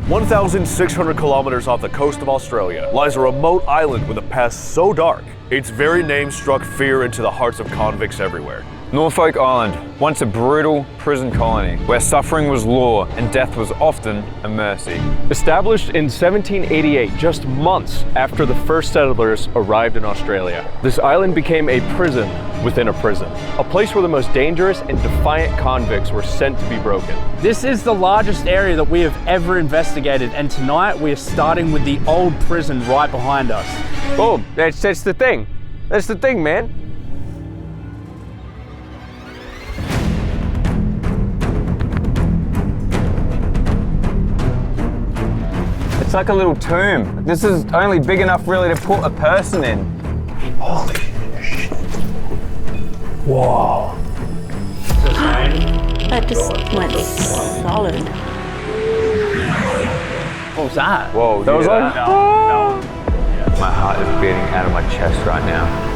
1,600 kilometers off the coast of Australia lies a remote island with a past so dark, its very name struck fear into the hearts of convicts everywhere. Norfolk Island, once a brutal prison colony where suffering was law and death was often a mercy. Established in 1788, just months after the first settlers arrived in Australia, this island became a prison within a prison, a place where the most dangerous and defiant convicts were sent to be broken. This is the largest area that we have ever investigated, and tonight we are starting with the old prison right behind us. Boom, that's the thing. That's the thing, man. It's like a little tomb. This is only big enough really to put a person in. Holy shit. Whoa. That just went solid. What was that? Whoa, that was like, my heart is beating out of my chest right now.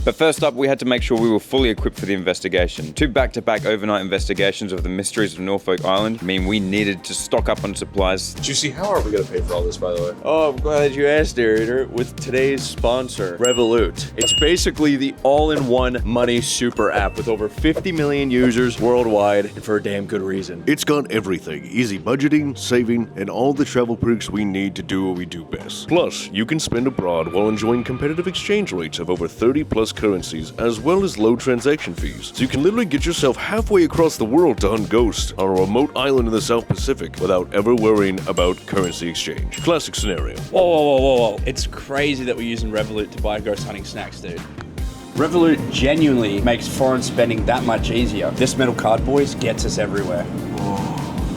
But first up, we had to make sure we were fully equipped for the investigation. 2 back-to-back overnight investigations of the mysteries of Norfolk Island mean we needed to stock up on supplies. Juicy, how are we going to pay for all this, by the way? Oh, I'm glad you asked, narrator. With today's sponsor, Revolut. It's basically the all-in-one money super app with over 50 million users worldwide, and for a damn good reason. It's got everything. Easy budgeting, saving, and all the travel perks we need to do what we do best. Plus, you can spend abroad while enjoying competitive exchange rates of over 30 plus currencies, as well as low transaction fees. So you can literally get yourself halfway across the world to hunt ghosts on a remote island in the South Pacific without ever worrying about currency exchange. Classic scenario. Whoa. It's crazy that we're using Revolut to buy ghost hunting snacks, dude. Revolut genuinely makes foreign spending that much easier. This metal card, boys, gets us everywhere.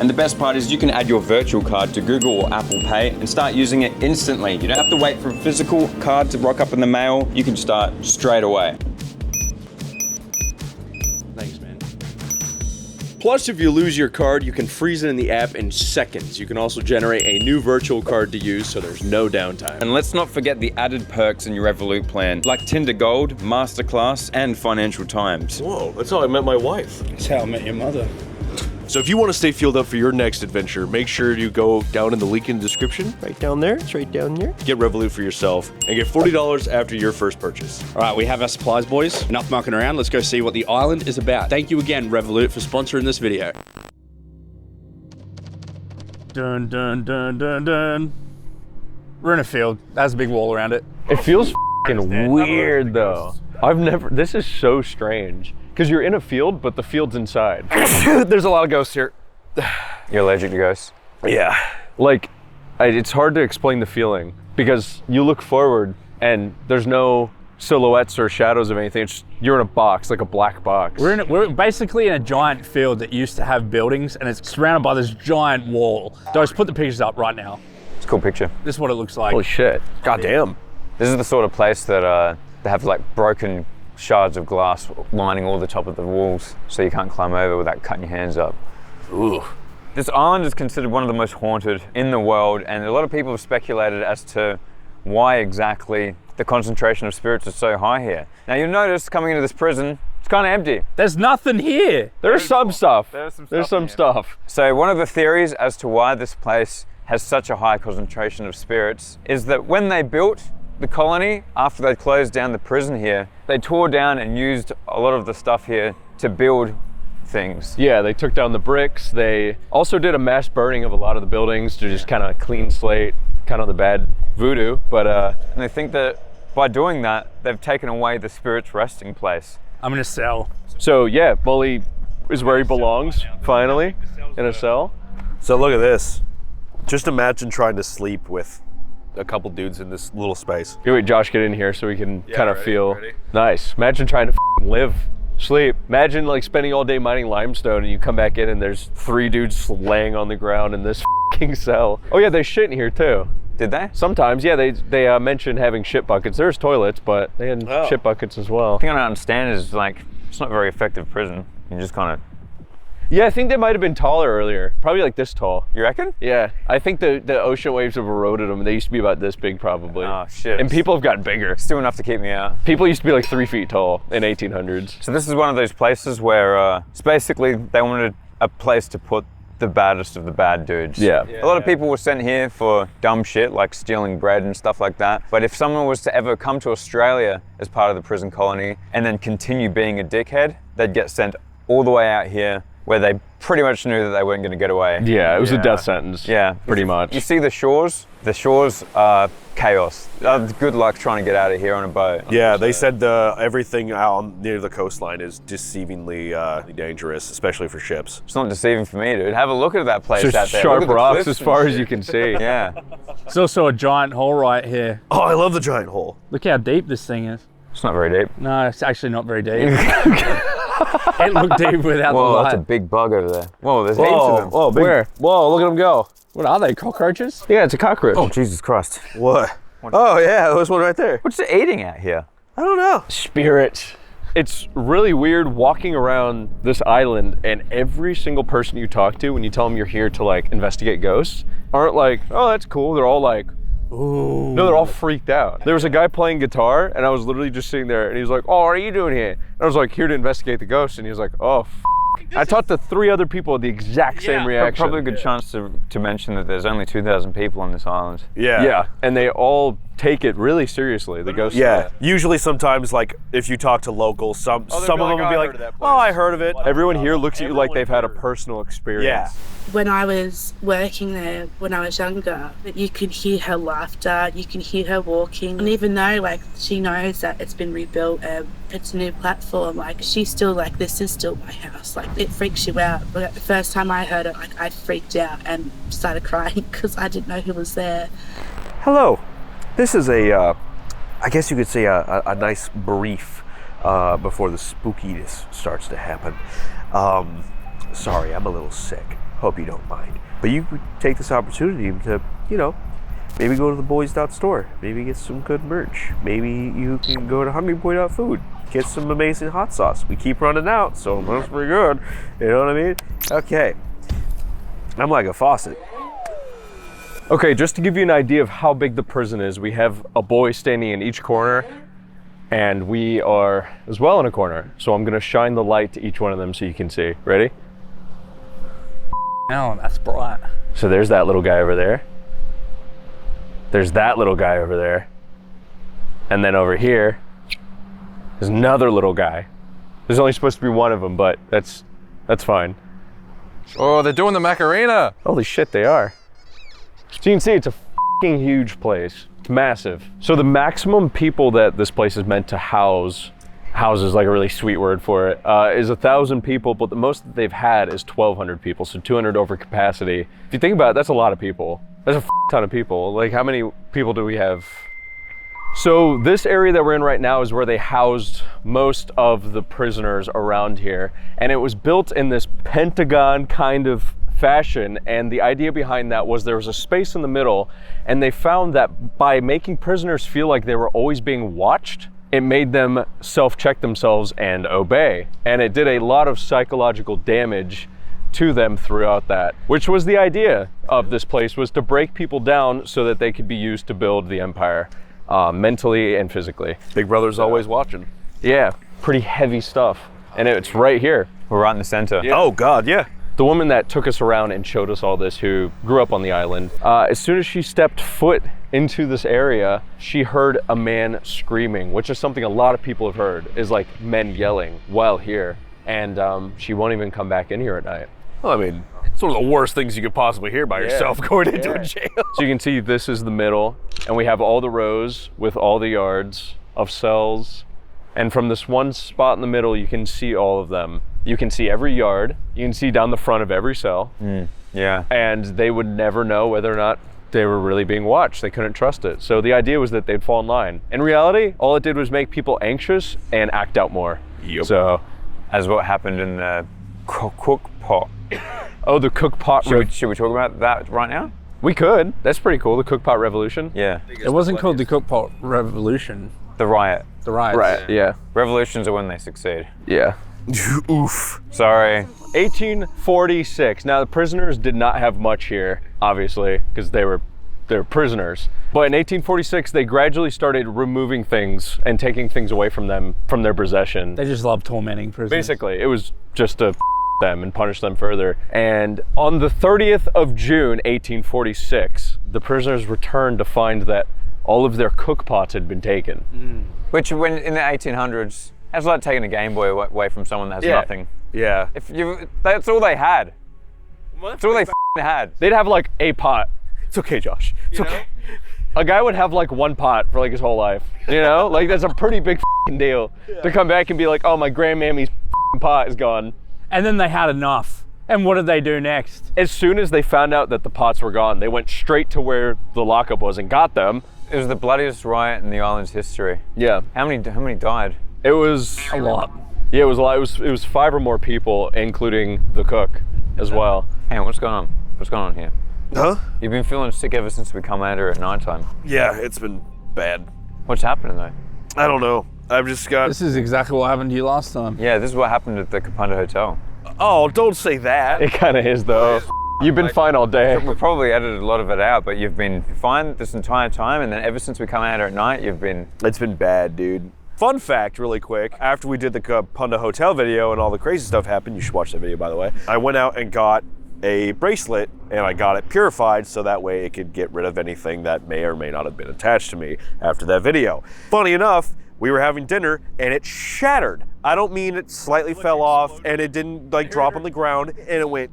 And the best part is you can add your virtual card to Google or Apple Pay and start using it instantly. You don't have to wait for a physical card to rock up in the mail. You can start straight away. Thanks, man. Plus, if you lose your card, you can freeze it in the app in seconds. You can also generate a new virtual card to use, so there's no downtime. And let's not forget the added perks in your Revolut plan, like Tinder Gold, Masterclass, and Financial Times. Whoa, that's how I met my wife. That's how I met your mother. So if you want to stay fueled up for your next adventure, make sure you go down in the link in the description, right down there, it's right down there. Get Revolut for yourself and get $40 after your first purchase. All right, we have our supplies, boys. Enough mucking around. Let's go see what the island is about. Thank you again, Revolut, for sponsoring this video. Dun, dun, dun, dun, dun. We're in a field. There's a big wall around it. It feels f***ing weird though. This is so strange. Because you're in a field, but the field's inside. There's a lot of ghosts here. You're allergic to ghosts? Yeah. Like, it's hard to explain the feeling because you look forward and there's no silhouettes or shadows of anything. You're in a box, like a black box. We're basically in a giant field that used to have buildings, and it's surrounded by this giant wall. Dose, put the pictures up right now. It's a cool picture. This is what it looks like. Holy shit. God damn. This is the sort of place that they have like broken shards of glass lining all the top of the walls so you can't climb over without cutting your hands up. Ooh. This island is considered one of the most haunted in the world, and a lot of people have speculated as to why exactly the concentration of spirits is so high here. Now you'll notice coming into this prison, it's kind of empty. There's nothing here. There's some stuff. There's some stuff. So one of the theories as to why this place has such a high concentration of spirits is that when they built the colony, after they closed down the prison here, they tore down and used a lot of the stuff here to build things. Yeah, they took down the bricks. They also did a mass burning of a lot of the buildings to just kind of clean slate, kind of the bad voodoo. But and they think that by doing that, they've taken away the spirit's resting place. I'm gonna sell. So yeah, Bully is where he belongs, finally, in a cell. So look at this. Just imagine trying to sleep with a couple dudes in this little space. Here, wait, Josh, get in here so we can kind of feel ready? nice. Imagine trying to live, sleep. Imagine like spending all day mining limestone and you come back in and there's 3 dudes laying on the ground in this cell. Oh yeah, they shit in here too. Did they? Sometimes, yeah, they mentioned having shit buckets. There's toilets, but they had shit buckets as well. The thing I don't understand is like, it's not a very effective prison. You just kind of Yeah, I think they might have been taller earlier. Probably like this tall. You reckon? Yeah, I think the ocean waves have eroded them. They used to be about this big probably. Oh, shit. And people have gotten bigger. Still enough to keep me out. People used to be like 3 feet tall in 1800s. So this is one of those places where it's basically they wanted a place to put the baddest of the bad dudes. Yeah. A lot of people were sent here for dumb shit like stealing bread and stuff like that. But if someone was to ever come to Australia as part of the prison colony and then continue being a dickhead, they'd get sent all the way out here where they pretty much knew that they weren't going to get away. Yeah, it was a death sentence. Yeah. Pretty much. You see the shores? The shores are chaos. Good luck trying to get out of here on a boat. Yeah, they said everything out near the coastline is deceivingly dangerous, especially for ships. It's not deceiving for me, dude. Have a look at that place Just out there. sharp Look at the rocks cliffs as and far as shit. you can see. Yeah. There's also a giant hole right here. Oh, I love the giant hole. Look how deep this thing is. It's not very deep. No, it's actually not very deep. It looked deep without the Whoa, light. that's a big bug over there. Whoa, there's heaps of them. Whoa, big, Where? Whoa, look at them go. What are they, cockroaches? Yeah, it's a cockroach. Oh, Jesus Christ. What? Oh, yeah, there's one right there. What's it eating out here? I don't know. Spirit. It's really weird walking around this island and every single person you talk to when you tell them you're here to like investigate ghosts aren't like, oh, that's cool. They're all like, ooh. No, they're all freaked out. There was a guy playing guitar and I was literally just sitting there and he was like, oh, what are you doing here? And I was like, here to investigate the ghosts. And he was like, oh, I talked to 3 other people with the exact same reaction. Probably a good chance to mention that there's only 2,000 people on this island. Yeah. Yeah, and they all take it really seriously, the ghost Yeah. stuff. Usually sometimes, like, if you talk to locals, some of them will be like, oh, I heard of it. Everyone here looks at you like they've had a personal experience. Yeah. When I was working there when I was younger, you could hear her laughter, you can hear her walking. And even though like she knows that it's been rebuilt, it's a new platform, like she's still like, this is still my house. Like it freaks you out. But the first time I heard it, like I freaked out and started crying because I didn't know who was there. Hello. This is I guess you could say a nice brief before the spookiness starts to happen. Sorry, I'm a little sick. Hope you don't mind. But you could take this opportunity to, maybe go to the boys.store. Maybe get some good merch. Maybe you can go to hungryboy.food. Get some amazing hot sauce. We keep running out, so that's pretty good. You know what I mean? Okay. I'm like a faucet. Okay, just to give you an idea of how big the prison is, we have a boy standing in each corner, and we are as well in a corner. So I'm gonna shine the light to each one of them so you can see. Ready? Oh, that's bright. So there's that little guy over there. There's that little guy over there. And then over here, there's another little guy. There's only supposed to be one of them, but that's fine. Oh, they're doing the Macarena. Holy shit, they are. So you can see it's a fucking huge place. It's massive. So the maximum people that this place is meant to house is like a really sweet word for it, is 1,000 people, but the most that they've had is 1,200 people, so 200 over capacity. If you think about it, that's a lot of people. That's a ton of people. Like, how many people do we have? So this area that we're in right now is where they housed most of the prisoners around here, and it was built in this pentagon kind of fashion, and the idea behind that was there was a space in the middle, and they found that by making prisoners feel like they were always being watched, it made them self-check themselves and obey. And it did a lot of psychological damage to them throughout that, which was the idea of this place, was to break people down so that they could be used to build the empire, mentally and physically. Big Brother's always watching. Yeah, pretty heavy stuff. And it's right here. We're right in the center. Yeah. Oh God, yeah. The woman that took us around and showed us all this, who grew up on the island, as soon as she stepped foot into this area, she heard a man screaming, which is something a lot of people have heard, is like men yelling while here. And she won't even come back in here at night. Well, I mean, it's one of the worst things you could possibly hear by yourself going into a jail. So you can see this is the middle, and we have all the rows with all the yards of cells. And from this one spot in the middle, you can see all of them. You can see every yard. You can see down the front of every cell. Yeah. And they would never know whether or not they were really being watched. They couldn't trust it. So the idea was that they'd fall in line. In reality, all it did was make people anxious and act out more. Yep. So, As what happened in the cook pot. oh, the cook pot. Should we talk about that right now? We could. That's pretty cool. The cook pot revolution. Yeah. It wasn't called the cookpot revolution. The riot. The riot. Right. Yeah. Revolutions are when they succeed. Yeah. Oof. Sorry. 1846. Now the prisoners did not have much here, obviously, because they were prisoners. But in 1846, they gradually started removing things and taking things away from them, from their possession. They just love tormenting prisoners. Basically, it was just to them and punish them further. And on the 30th of June, 1846, the prisoners returned to find that all of their cookpots had been taken. Which, when in the 1800s, that's like taking a Game Boy away from someone that has nothing. Yeah. That's all they had. That's all they had. They'd have like a pot. It's okay, Josh. It's okay. A guy would have like one pot for like his whole life, you know? Like that's a pretty big deal to come back and be like, oh, my grandmammy's pot is gone. And then they had enough. And what did they do next? As soon as they found out that the pots were gone, they went straight to where the lockup was and got them. It was the bloodiest riot in the island's history. Yeah. How many died? It was A lot. Yeah, it was a lot. It was 5 or more people, including the cook as well. Hang on, what's going on? What's going on here? Huh? You've been feeling sick ever since we come out here at nighttime. Yeah, it's been bad. What's happening though? I don't know. I've just got... This is exactly what happened to you last time. Yeah, this is what happened at the Kapunda Hotel. Oh, don't say that. It kind of is though. You've been fine all day. We probably edited a lot of it out, but you've been fine this entire time, and then ever since we come out here at night, you've been... It's been bad, dude. Fun fact, really quick. After we did the Kapunda Hotel video and all the crazy stuff happened, you should watch that video, by the way. I went out and got a bracelet, and I got it purified so that way it could get rid of anything that may or may not have been attached to me after that video. Funny enough, we were having dinner and it shattered. I don't mean it slightly fell off and it didn't like drop on the ground, and it went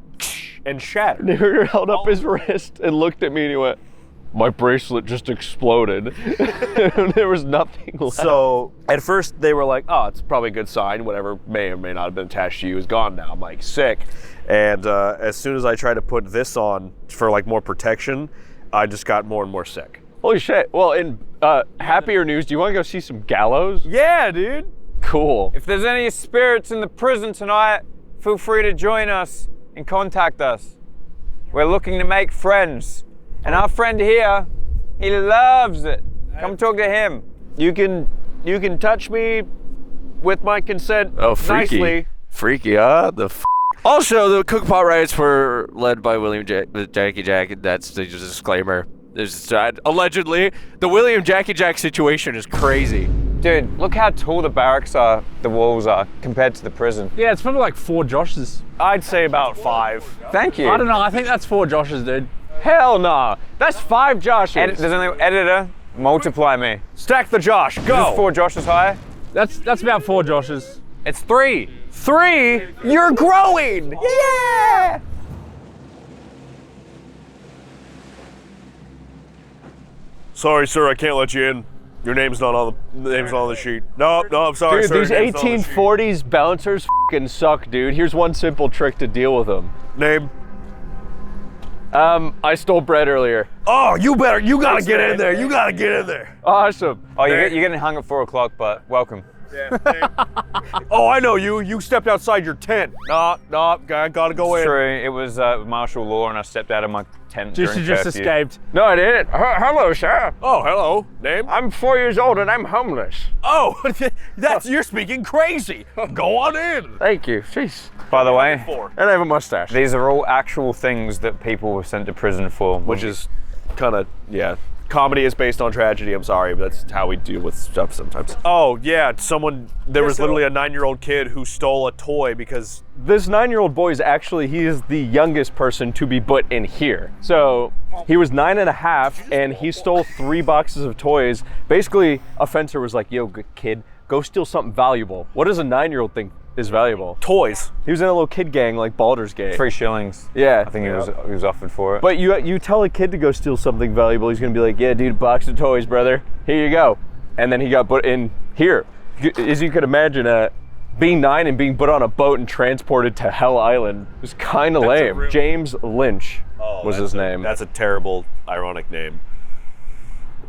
and shattered. Nehru held up his wrist and looked at me and he went, my bracelet just exploded. There was nothing left. So at first they were like, oh, it's probably a good sign. Whatever may or may not have been attached to you is gone now. I'm like, sick. And as soon as I tried to put this on for like more protection, I just got more and more sick. Holy shit. Well, in happier news, do you want to go see some gallows? Yeah, dude. Cool. If there's any spirits in the prison tonight, feel free to join us and contact us. We're looking to make friends. And our friend here, he loves it. Come talk to him. You can touch me with my consent. Oh, freaky. Nicely. Freaky, huh? Also, the cookpot riots were led by Jackie Jack, and that's just a disclaimer. Allegedly, the William Jackie Jack situation is crazy. Dude, look how tall the barracks are, the walls are, compared to the prison. Yeah, it's probably like 4 Joshes. I'd say about 5. Thank you. I don't know, I think that's 4 Joshes, dude. Hell nah. That's 5 Joshes. There's only editor, multiply me. Stack the Josh, go. This is 4 Joshes high. That's about 4 Joshes. It's 3. 3? You're growing. Yeah. Sorry, sir, I can't let you in. Your name's not on the sheet. No, I'm sorry, Dude, sir. these 1840s bouncers f***ing suck, dude. Here's one simple trick to deal with them. Name? I stole bread earlier. Oh, you gotta get in there. You gotta get in there. Awesome. Oh, you're getting hung at 4 o'clock, but welcome. Oh, I know you. You stepped outside your tent. No, I gotta go in. True, it was martial law and I stepped out of my tent Just during curfew. escaped. No, I didn't. Hello, sir. Oh, hello. Name? I'm 4 years old and I'm homeless. Oh, you're speaking crazy. Go on in. Thank you. Jeez. By the way, And I have a mustache. these are all actual things that people were sent to prison for. Which is kind of, yeah. Comedy is based on tragedy, I'm sorry, but that's how we deal with stuff sometimes. Oh, yeah, there was literally a 9-year-old kid who stole a toy because... This 9-year-old boy he is the youngest person to be put in here. So he was 9 and a half and he stole 3 boxes of toys. Basically, a fencer was like, yo, kid, go steal something valuable. What does a 9-year-old think is valuable? Toys. He was in a little kid gang like Baldur's Gate. 3 shillings. Yeah. I think he was offered for it. But you tell a kid to go steal something valuable, he's gonna be like, yeah, dude, a box of toys, brother. Here you go. And then he got put in here. As you could imagine, being 9 and being put on a boat and transported to Hell Island was kind of lame. James Lynch was his name. That's a terrible, ironic name.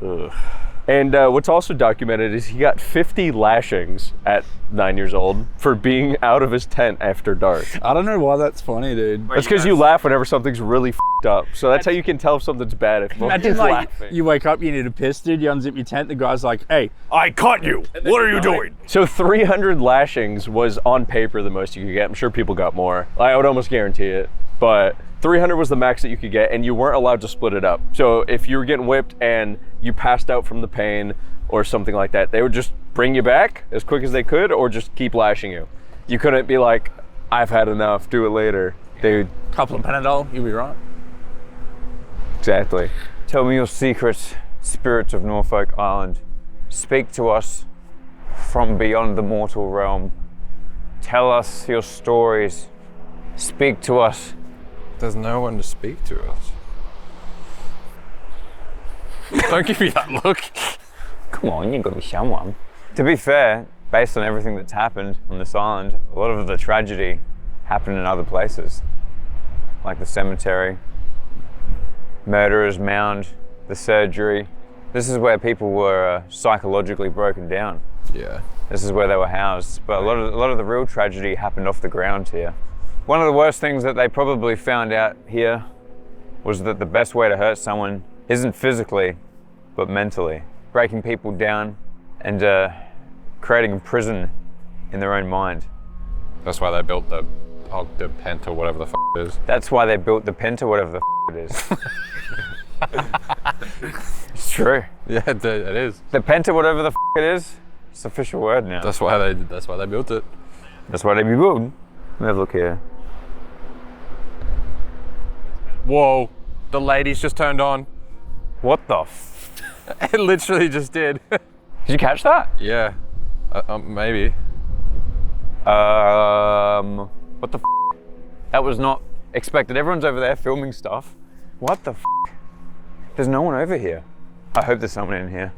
Ugh. And what's also documented is he got 50 lashings at 9 years old for being out of his tent after dark. I don't know why that's funny, dude. That's because you laugh whenever something's really f***ed up. So that's how you can tell if something's bad. If Imagine you're like laughing. you wake up, you need a piss, dude. You unzip your tent. The guy's like, "Hey, I caught you. What are you doing? So 300 lashings was on paper the most you could get. I'm sure people got more. I would almost guarantee it. But 300 was the max that you could get, and you weren't allowed to split it up. So if you were getting whipped and you passed out from the pain or something like that, they would just bring you back as quick as they could or just keep lashing you. You couldn't be like, I've had enough, do it later. They would... Couple of Panadol, you'll be right. Exactly. Tell me your secrets, spirits of Norfolk Island. Speak to us from beyond the mortal realm. Tell us your stories. Speak to us. There's no one to speak to us. Don't give me that look. Come on, you gotta be someone. To be fair, based on everything that's happened on this island, a lot of the tragedy happened in other places, like the cemetery, murderer's mound, the surgery. This is where people were psychologically broken down. Yeah. This is where they were housed. But a lot of the real tragedy happened off the ground here. One of the worst things that they probably found out here was that the best way to hurt someone isn't physically, but mentally. Breaking people down and creating a prison in their own mind. That's why they built the Pent or whatever the f it is. That's why they built the Penta, whatever the it is. It's true. Yeah, it is. The Penta, whatever the it is, it's an official word now. That's why they built it. That's why they be building. Let me have a look here. Whoa, the ladies just turned on. What the It literally just did. Did you catch that? Yeah, maybe. What the That was not expected. Everyone's over there filming stuff. What the There's no one over here. I hope there's someone in here.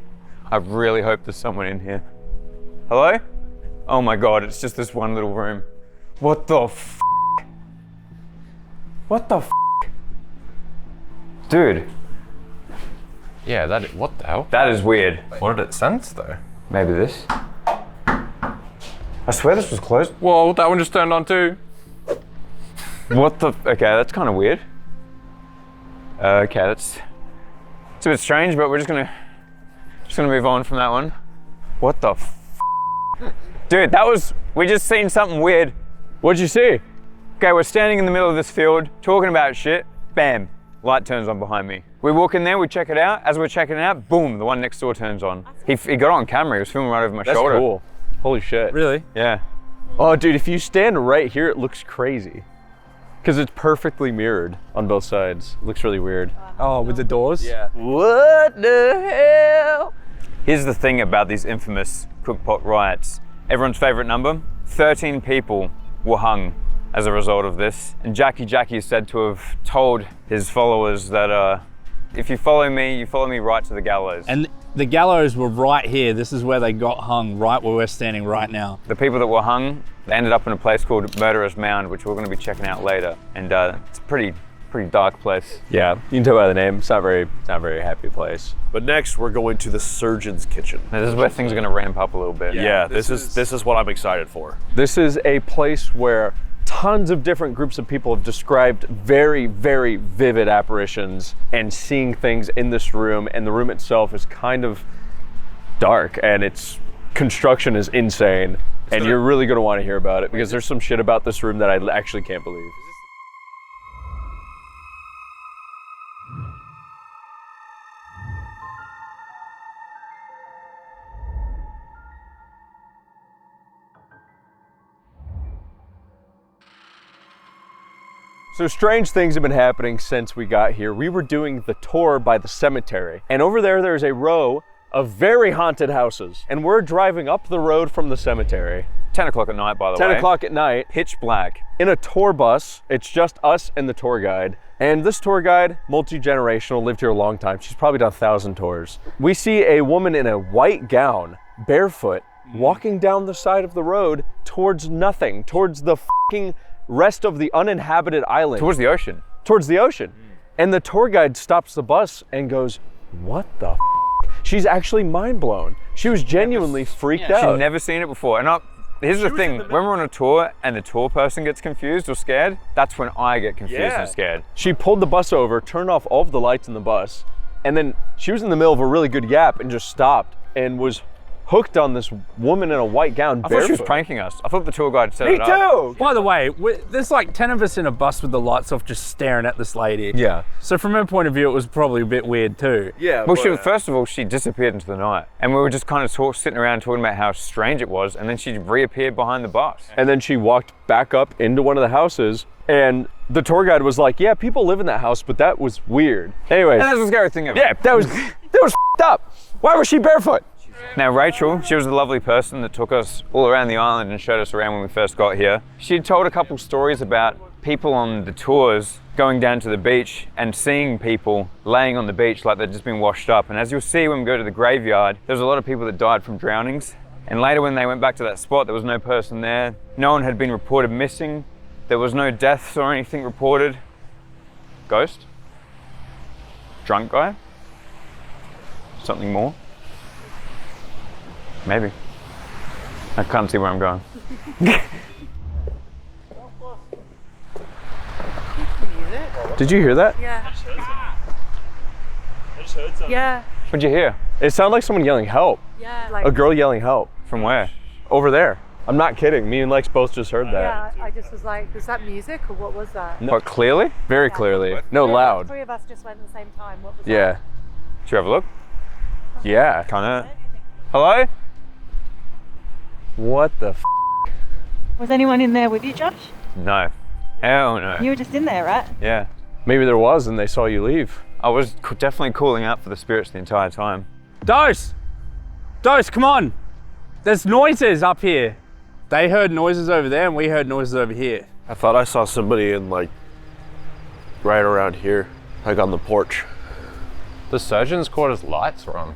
I really hope there's someone in here. Hello? Oh my God, it's just this one little room. What the What the Dude. Yeah, what the hell? That is weird. What did it sense though? Maybe this. I swear this was closed. Whoa, that one just turned on too. What the? Okay, that's kind of weird. Okay, it's a bit strange, but we're just gonna move on from that one. What the? Dude, we just seen something weird. What'd you see? Okay, we're standing in the middle of this field, talking about shit. Bam, light turns on behind me. We walk in there, we check it out. As we're checking it out, boom, the one next door turns on. He got it on camera. He was filming right over my shoulder. That's cool. Holy shit. Really? Yeah. Oh, dude, if you stand right here, it looks crazy. Because it's perfectly mirrored on both sides. It looks really weird. Oh, with the doors? Yeah. What the hell? Here's the thing about these infamous cookpot riots. Everyone's favorite number? 13 people were hung as a result of this. And Jackie is said to have told his followers that if you follow me right to the gallows. And the gallows were right here. This is where they got hung, right where we're standing right now. The people that were hung, they ended up in a place called Murderer's Mound, which we're going to be checking out later. And it's a pretty dark place. Yeah, you can tell by the name. It's not a very happy place. But next, we're going to the surgeon's kitchen. Now, this is where things are going to ramp up a little bit. Yeah, this is what I'm excited for. This is a place where tons of different groups of people have described very, very vivid apparitions and seeing things in this room, and the room itself is kind of dark and its construction is insane, and you're really going to want to hear about it because there's some shit about this room that I actually can't believe. So strange things have been happening since we got here. We were doing the tour by the cemetery, and over there's a row of very haunted houses, and we're driving up the road from the cemetery. 10 o'clock at night, by the way. 10 o'clock at night. Pitch black. In a tour bus. It's just us and the tour guide. And this tour guide, multi-generational, lived here a long time. She's probably done 1,000 tours. We see a woman in a white gown, barefoot, walking down the side of the road towards nothing, towards the fucking rest of the uninhabited island. Towards the ocean. Towards the ocean. And the tour guide stops the bus and goes, "What the f?" she's actually mind blown. She was genuinely freaked out. She'd never seen it before. And here's the thing, when we're on a tour and the tour person gets confused or scared, that's when I get confused and scared. She pulled the bus over, turned off all of the lights in the bus, and then she was in the middle of a really good gap and just stopped and was hooked on this woman in a white gown. I thought she was pranking us. I thought the tour guide set it up. Me too! By the way, there's like 10 of us in a bus with the lights off just staring at this lady. Yeah. So from her point of view, it was probably a bit weird too. Yeah. Well, first of all, she disappeared into the night. And we were just kind of sitting around talking about how strange it was. And then she reappeared behind the bus. And then she walked back up into one of the houses, and the tour guide was like, yeah, people live in that house, but that was weird. Anyways. And that's the scary thing of it. Yeah, that was f***ed up. Why was she barefoot? Now Rachel, she was the lovely person that took us all around the island and showed us around when we first got here. She'd told a couple stories about people on the tours going down to the beach and seeing people laying on the beach like they'd just been washed up. And as you'll see when we go to the graveyard, there's a lot of people that died from drownings. And later when they went back to that spot, there was no person there. No one had been reported missing. There was no deaths or anything reported. Ghost? Drunk guy? Something more? Maybe. I can't see where I'm going. Did you hear that? Yeah. Yeah. What'd you hear? It sounded like someone yelling help. Yeah. A girl yelling help. From where? Over there. I'm not kidding. Me and Lex both just heard that. Yeah, I just was like, was that music or what was that? What, clearly? Very clearly. No, loud. Three of us just went at the same time. What was Yeah. Did you have a look? Yeah. Kinda. Hello? What the f? that? Was anyone in there with you, Josh? No. Hell no. You were just in there, right? Yeah. Maybe there was and they saw you leave. I was definitely calling out for the spirits the entire time. Dose, come on. There's noises up here. They heard noises over there and we heard noises over here. I thought I saw somebody in like right around here, like on the porch. The surgeon's quarters lights were on.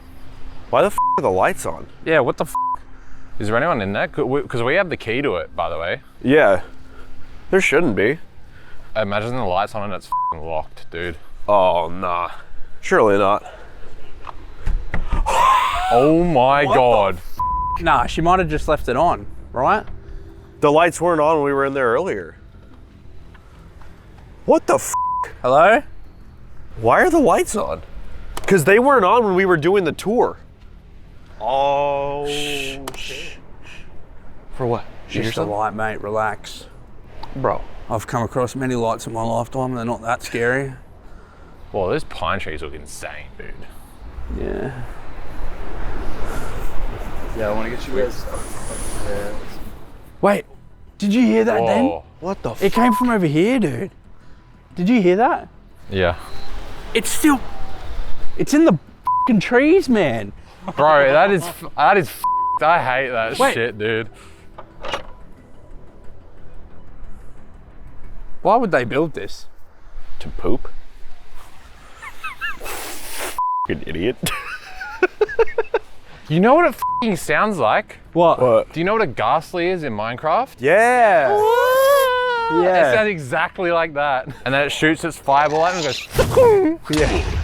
Why the f are the lights on? Yeah, what the f? Is there anyone in there? Because we have the key to it, by the way. Yeah, there shouldn't be. Imagine the lights on and it's f***ing locked, dude. Oh, nah. Surely not. Oh my God. Nah, she might have just left it on, right? The lights weren't on when we were in there earlier. What the f? Hello? Why are the lights on? Because they weren't on when we were doing the tour. Oh, shit. For what? Just a light, mate, relax. Bro. I've come across many lights in my lifetime, they're not that scary. Well, those pine trees look insane, dude. Yeah. Yeah, I want to get you guys. Wait, did you hear that then? Whoa. What the f? It came from over here, dude. Did you hear that? Yeah. It's in the f***ing trees, man. Bro, that is f***ed. I hate that shit, dude. Why would they build this? To poop? Fucking idiot. You know what it f***ing sounds like? What? Do you know what a ghastly is in Minecraft? Yeah. It sounds exactly like that. And then it shoots its fireball out and goes. Yeah.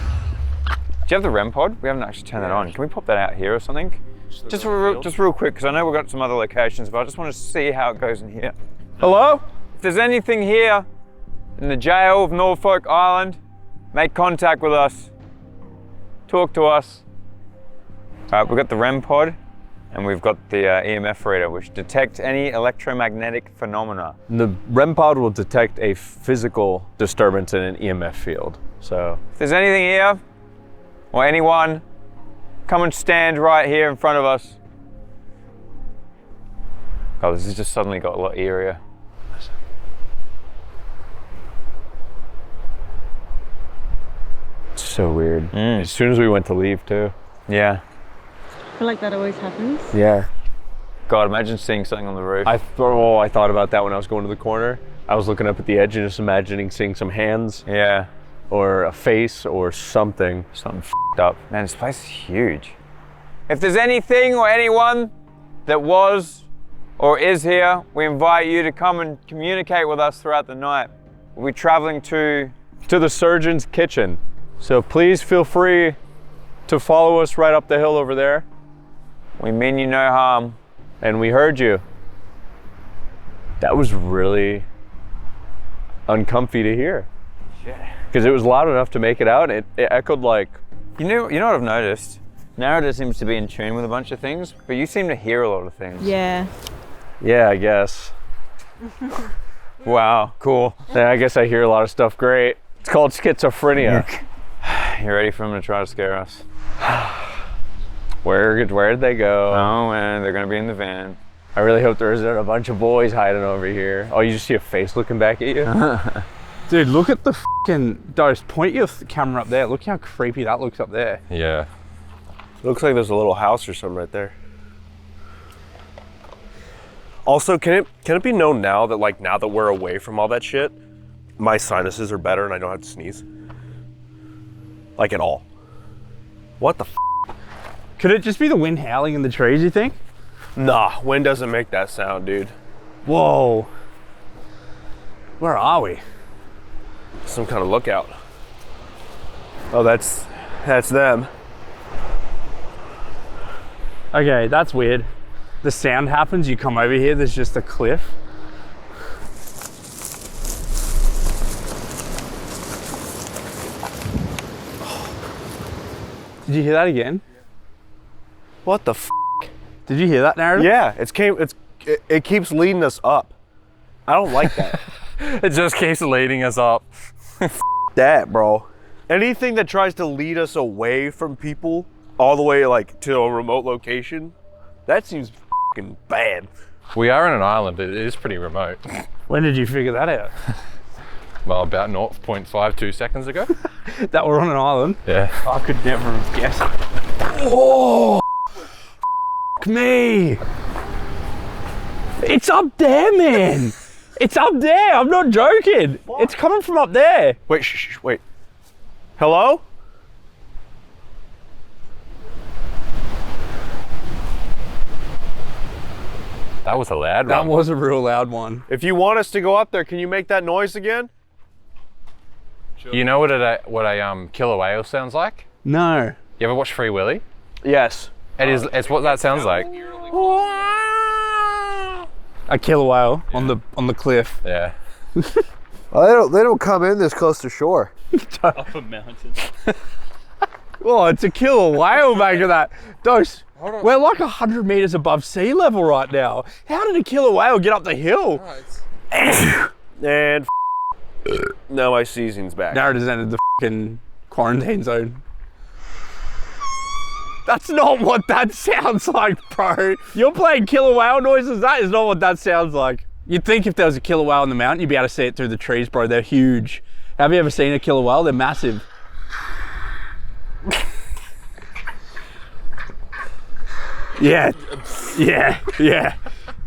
Do you have the REM pod? We haven't actually turned that on. Can we pop that out here or something? Just real quick, because I know we've got some other locations, but I just want to see how it goes in here. Hello? If there's anything here in the jail of Norfolk Island, make contact with us. Talk to us. All right, we've got the REM pod and we've got the EMF reader, which detects any electromagnetic phenomena. The REM pod will detect a physical disturbance in an EMF field. So If there's anything here or anyone, come and stand right here in front of us. Oh, this has just suddenly got a lot eerier. it's so weird. As soon as we went to leave too. Yeah. I feel like that always happens. Yeah. God, imagine seeing something on the roof. I thought about that when I was going to the corner. I was looking up at the edge and just imagining seeing some hands Yeah. or a face or something. Something f***ed up. Man, this place is huge. If there's anything or anyone that was or is here, we invite you to come and communicate with us throughout the night. We'll be traveling to To the surgeon's kitchen. So please feel free to follow us right up the hill over there. We mean you no harm. And we heard you. That was really uncomfy to hear. Because it was loud enough to make it out, and it echoed like... You know what I've noticed? Narrator seems to be in tune with a bunch of things, but you seem to hear a lot of things. Yeah. Yeah, I guess. Wow, cool. Yeah, I guess I hear a lot of stuff great. It's called schizophrenia. You ready for them to try to scare us? Where'd they go? Oh, and they're gonna be in the van. I really hope there isn't a bunch of boys hiding over here. Oh, you just see a face looking back at you? Dude, look at the fucking Dose. Point your camera up there. Look how creepy that looks up there. Yeah. Looks like there's a little house or something right there. Also, can it be known now that now that we're away from all that shit, my sinuses are better and I don't have to sneeze? Like at all. What the f? Could it just be the wind howling in the trees, you think? Nah, wind doesn't make that sound, dude. Whoa. Where are we? Some kind of lookout. Oh, that's them. Okay, that's weird. The sound happens, you come over here, there's just a cliff. Did you hear that again? What the f? Did you hear that, Narrative? Yeah, it keeps leading us up. I don't like that. It just keeps leading us up. That, bro. Anything that tries to lead us away from people all the way to a remote location, that seems fucking bad. We are in an island, it is pretty remote. When did you figure that out? Well, about 0.52 seconds ago. That we're on an island? Yeah. I could never have guessed. Oh, f me. It's up there, man. It's up there. I'm not joking. It's coming from up there. Wait, wait. Hello? That was a loud That one. was a real loud one. If you want us to go up there, can you make that noise again? You know what a killer whale sounds like? No. You ever watch Free Willy? Yes. It's what that sounds like. A killer whale on the cliff. Yeah. Well, they don't come in this close to shore. Up a mountain. Oh, it's a killer whale making that. Dose. We're like 100 meters above sea level right now. How did a killer whale get up the hill? And now my season's back. Narrative's entered the fucking quarantine zone. That's not what that sounds like, bro. You're playing killer whale noises? That is not what that sounds like. You'd think if there was a killer whale in the mountain, you'd be able to see it through the trees, bro. They're huge. Have you ever seen a killer whale? They're massive. Yeah.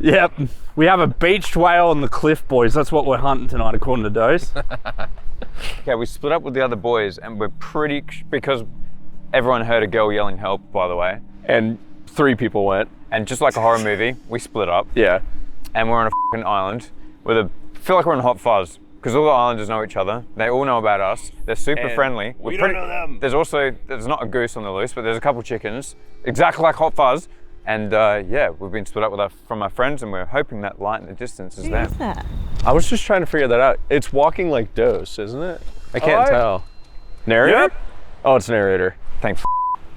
Yep. We have a beached whale on the cliff, boys. That's what we're hunting tonight, according to Dose. Okay, we split up with the other boys, and because everyone heard a girl yelling help, by the way. And 3 people went. And just like a horror movie, we split up. Yeah. And we're on a fucking island feel like we're in Hot Fuzz, because all the islanders know each other. They all know about us. They're super friendly. We don't know them. There's not a goose on the loose, but there's a couple chickens, exactly like Hot Fuzz. And yeah, we've been split up from our friends, and we're hoping that light in the distance is Who them. is that? I was just trying to figure that out. It's walking like Dose, isn't it? I can't tell. Narrator? Yep. Oh, it's narrator. Thank f.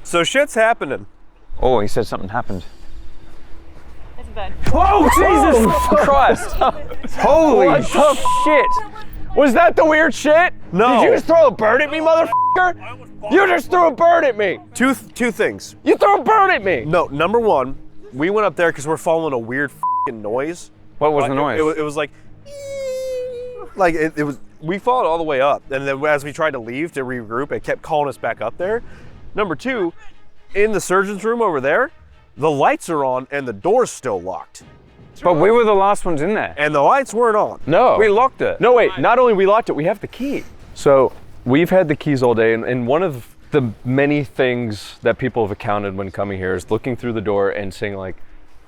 So shit's happening. Oh, he said something happened. It's a bird. Oh, Jesus Christ! Holy shit! Was that the weird shit? No. Did you just throw a bird at me, motherfucker? You just threw a bird at me. Two things. You threw a bird at me. No, number one, we went up there because we're following a weird noise. What was the noise? It was like it was. We followed all the way up, and then as we tried to leave to regroup, it kept calling us back up there. Number two, in the surgeon's room over there, the lights are on and the door's still locked. But we were the last ones in there. And the lights weren't on. No. We locked it. No, wait, not only we locked it, we have the key. So we've had the keys all day, and one of the many things that people have accounted when coming here is looking through the door and seeing like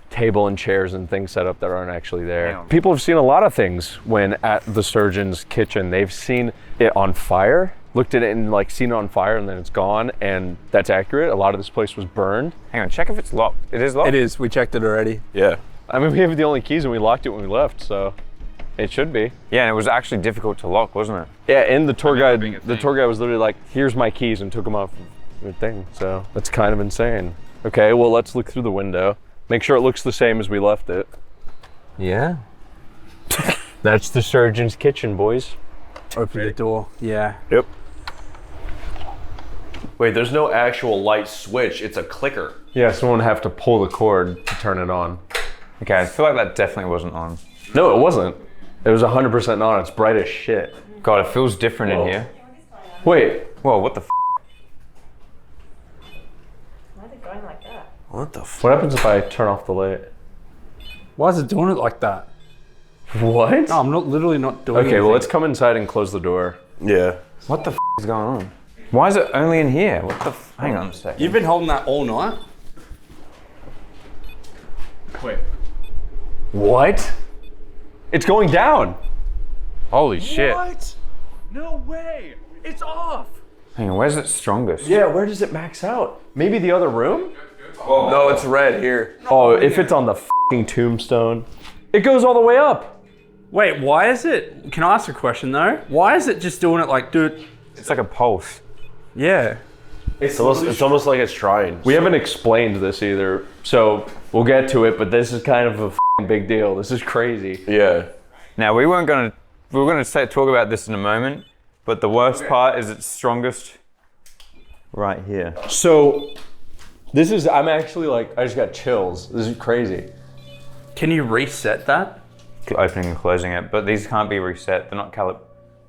table and chairs and things set up that aren't actually there. People have seen a lot of things when at the surgeon's kitchen. They've seen it on fire. looked at it and like seen it on fire and then it's gone, and that's accurate. A lot of this place was burned. Hang on, check if it's locked. It is locked? It is. We checked it already. Yeah. I mean, we have the only keys and we locked it when we left, so it should be. Yeah, and it was actually difficult to lock, wasn't it? Yeah, and the tour guide was literally like, here's my keys, and took them off the thing. So that's kind of insane. Okay, well, let's look through the window. Make sure it looks the same as we left it. Yeah. That's the surgeon's kitchen, boys. Open the door. Yeah. Yep. Wait, there's no actual light switch. It's a clicker. Yeah, someone would have to pull the cord to turn it on. Okay, I feel like that definitely wasn't on. No, it wasn't. It was 100% on. It's bright as shit. God, it feels different in here. Wait. Whoa, what the f? Why is it going like that? What the f? What happens if I turn off the light? Why is it doing it like that? What? No, I'm literally not doing it. Okay, well, let's come inside and close the door. Yeah. What the f is going on? Why is it only in here? What the f? Hang on a second. You've been holding that all night? Wait. What? It's going down. Holy shit. What? No way. It's off. Hang on, where's it strongest? Yeah, where does it max out? Maybe the other room? No, it's red here. Oh, if it's on the fucking tombstone. It goes all the way up. Wait, why is it? Can I ask a question though? Why is it just doing it like, dude? It's like a pulse. Yeah. It's almost like it's trying. We haven't explained this either, so we'll get to it, but this is kind of a fucking big deal. This is crazy. Yeah. Now, we were going to talk about this in a moment, but the worst part is it's strongest right here. So, this is, I'm actually like, I just got chills. This is crazy. Can you reset that? Opening and closing it, but these can't be reset. They're not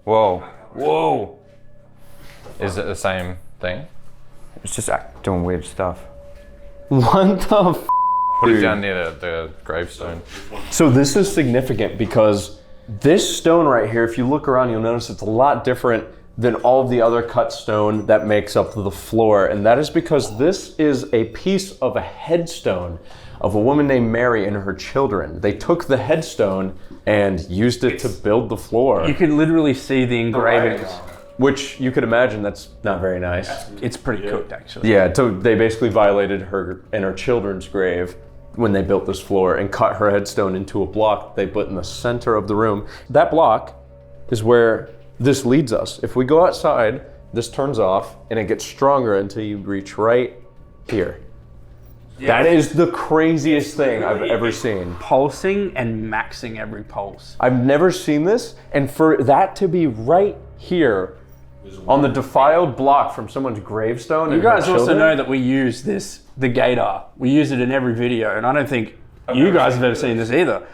Whoa. Whoa. Is it the same thing? It's just doing weird stuff. What the f? Put it down near the gravestone. So this is significant because this stone right here, if you look around, you'll notice it's a lot different than all of the other cut stone that makes up the floor. And that is because this is a piece of a headstone of a woman named Mary and her children. They took the headstone and used it to build the floor. You can literally see the engravings. Which you could imagine that's not very nice. It's pretty cooked actually. Yeah, so they basically violated her and her children's grave when they built this floor and cut her headstone into a block they put in the center of the room. That block is where this leads us. If we go outside, this turns off and it gets stronger until you reach right here. Yeah. That is the craziest thing I've ever seen. Pulsing and maxing every pulse. I've never seen this, and for that to be right here on the defiled block from someone's gravestone. You guys also know that we use the gator. We use it in every video, and I don't think you guys have ever seen this either.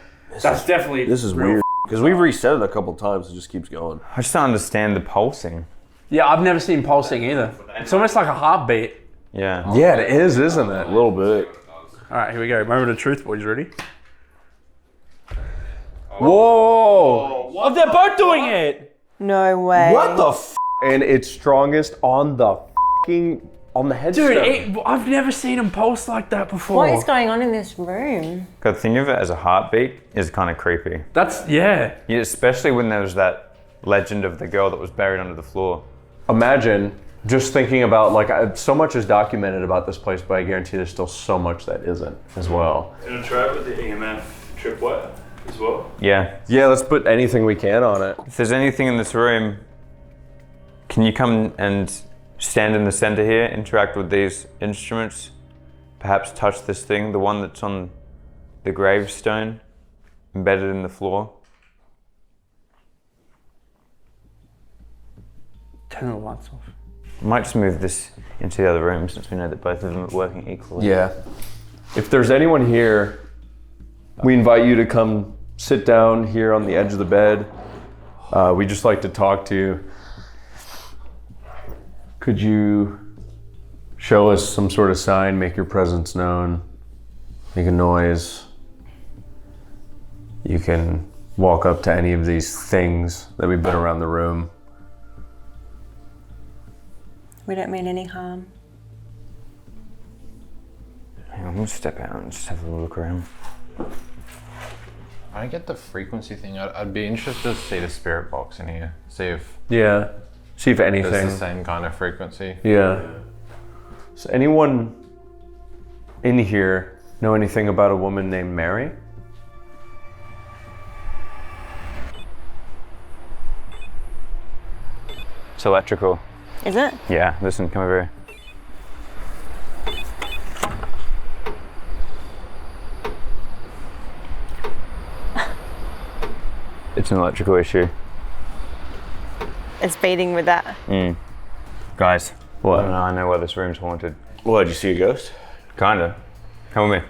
That's definitely This is weird because we've reset it a couple times. It just keeps going. I just don't understand the pulsing. Yeah, I've never seen pulsing either. It's almost like a heartbeat. Yeah. Yeah, it is, isn't it? A little bit. All right, here we go. Moment of truth, boys. Ready? Whoa! Oh, they're both doing it. No way. What the f? And it's strongest on the headstone. Dude, I've never seen them pulse like that before. What is going on in this room? God, think of it as a heartbeat is kind of creepy. That's, yeah. Yeah, especially when there was that legend of the girl that was buried under the floor. Imagine just thinking about, like, so much is documented about this place, but I guarantee there's still so much that isn't as well. Gonna try it with the EMF tripwire as well? Yeah. Yeah, let's put anything we can on it. If there's anything in this room, can you come and stand in the center here, interact with these instruments, perhaps touch this thing, the one that's on the gravestone, embedded in the floor? Turn the lights off. I might just move this into the other room since we know that both of them are working equally. Yeah. If there's anyone here, we invite you to come sit down here on the edge of the bed. We just like to talk to you. Could you show us some sort of sign, make your presence known, make a noise? You can walk up to any of these things that we put around the room. We don't mean any harm. Hang on, I'm gonna step out and just have a look around. I don't get the frequency thing. I'd be interested to see the spirit box in here. See if... Yeah. See if It's anything. the same kind of frequency. Yeah. Does anyone in here know anything about a woman named Mary? It's electrical. Is it? Yeah, listen, come over here. It's an electrical issue. It's beating with that. Guys, What? I know why this room's haunted. What, did you see a ghost? Kinda. Come with me.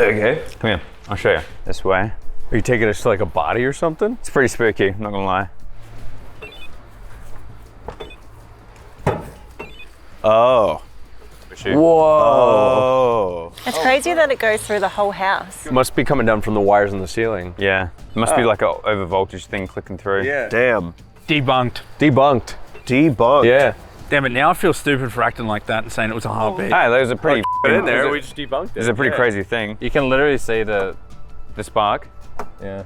Okay. Come here. I'll show you. This way. Are you taking us to like a body or something? It's pretty spooky, I'm not gonna lie. Oh. Whoa. It's crazy that it goes through the whole house. It must be coming down from the wires in the ceiling. Yeah. It must be like a over voltage thing clicking through. Yeah. Damn. Debunked. Debunked. Debunked. Yeah. Damn it, now I feel stupid for acting like that and saying it was a heartbeat. Hey, there's a pretty In there, there's we just debunked it. It's a pretty crazy thing. You can literally see the spark. yeah.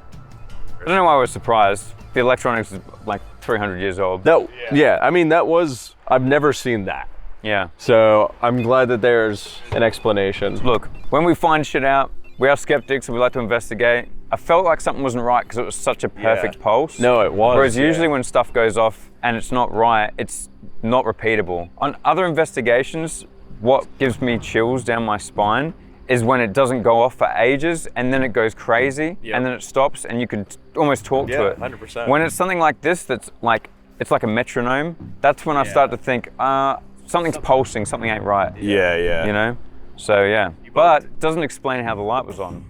I don't know why I was surprised. The electronics is like 300 years old. No, yeah, I mean, I've never seen that. Yeah. So I'm glad that there's an explanation. Look, when we find shit out, we are skeptics and we like to investigate. I felt like something wasn't right because it was such a perfect pulse. No, it was. Whereas usually when stuff goes off and it's not right, it's not repeatable. On other investigations, what gives me chills down my spine is when it doesn't go off for ages and then it goes crazy and then it stops and you can almost talk to it. 100%. When it's something like this that's like, it's like a metronome, that's when I start to think, something's pulsing, something ain't right. Yeah, yeah. You know? So yeah. But it doesn't explain how the light was on.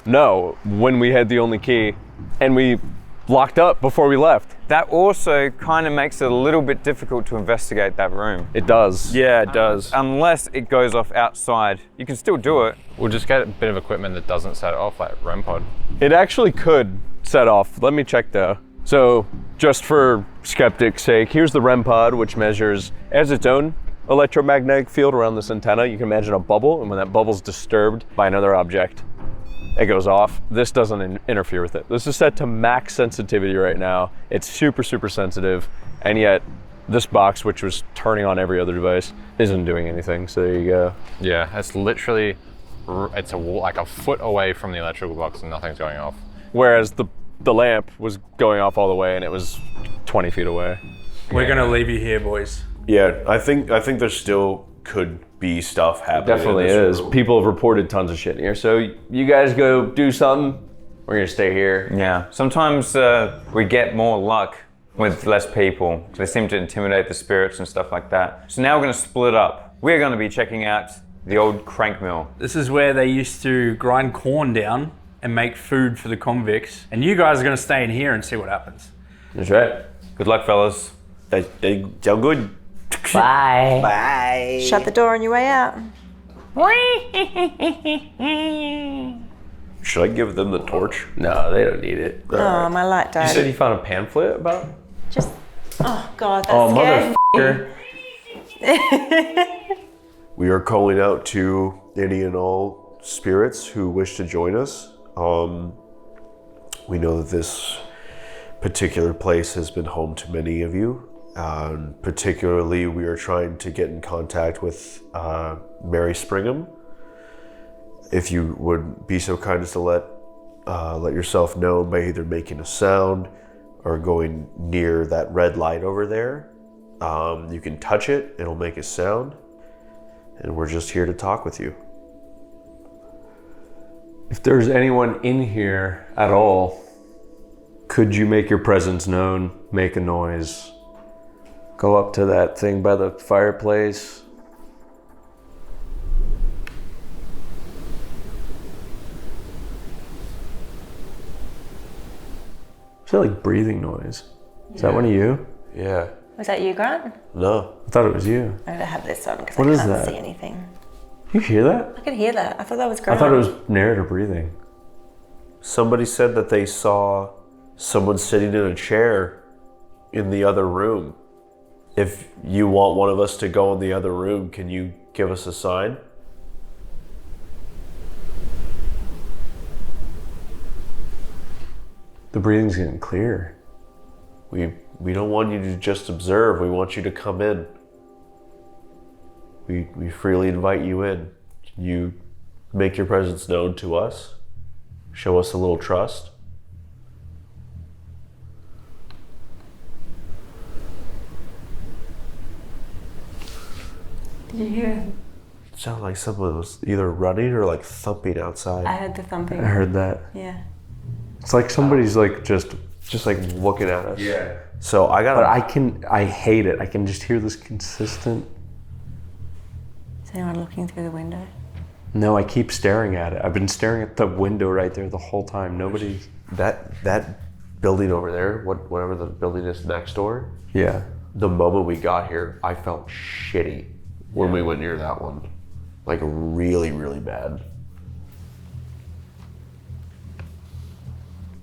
No, when we had the only key and we locked up before we left. That also kind of makes it a little bit difficult to investigate that room. It does. Yeah, it does. Unless it goes off outside. You can still do it. We'll just get a bit of equipment that doesn't set it off, like REM pod. It actually could set off. Let me check though. So just for skeptics' sake, here's the REM pod, which measures as its own electromagnetic field around this antenna. You can imagine a bubble, and when that bubble's disturbed by another object, it goes off. This doesn't interfere with it. This is set to max sensitivity right now. It's super, super sensitive, and yet this box, which was turning on every other device, isn't doing anything, so there you go. Yeah, it's literally, like a foot away from the electrical box and nothing's going off. Whereas the lamp was going off all the way, and it was 20 feet away. We're gonna leave you here, boys. Yeah, I think there still could be stuff happening. Definitely in this is. room. People have reported tons of shit here, so you guys go do something. We're gonna stay here. Yeah. Sometimes we get more luck with less people. They seem to intimidate the spirits and stuff like that. So now we're gonna split up. We're gonna be checking out the old crank mill. This is where they used to grind corn down and make food for the convicts. And you guys are gonna stay in here and see what happens. That's right. Good luck, fellas. They sound good. Bye. Bye. Shut the door on your way out. Should I give them the torch? No, they don't need it. Oh, my light You died. said you found a pamphlet about? Just, oh God, that Oh, scared motherfucker. We are calling out to any and all spirits who wish to join us. We know that this particular place has been home to many of you. Particularly, we are trying to get in contact with Mary Springham. If you would be so kind as to let yourself know by either making a sound or going near that red light over there. You can touch it, it'll make a sound, and we're just here to talk with you. If there's anyone in here at all, could you make your presence known, make a noise? Go up to that thing by the fireplace. Is that like breathing noise? Is that one of you? Yeah. Was that you, Grant? No. I thought it was you. I'm gonna have this on because What I is can't that? see anything. You hear that? I could hear that. I thought that was I Grant. thought it was narrator breathing. Somebody said that they saw someone sitting in a chair in the other room. If you want one of us to go in the other room, can you give us a sign? The breathing's getting clearer. We We don't want you to just observe. We want you to come in. We freely invite you in. Can you make your presence known to us? Show us a little trust? Did you hear it? It sounded like someone was either running or like thumping outside. I heard the thumping. I heard that. Yeah. It's like somebody's like just like looking at us. Yeah. So I gotta. But I hate it. I can just hear this consistent. Is anyone looking through the window? No, I keep staring at it. I've been staring at the window right there the whole time. Nobody. That building over there, whatever the building is next door. Yeah. The moment we got here, I felt shitty when we went near that one. Like really, really bad.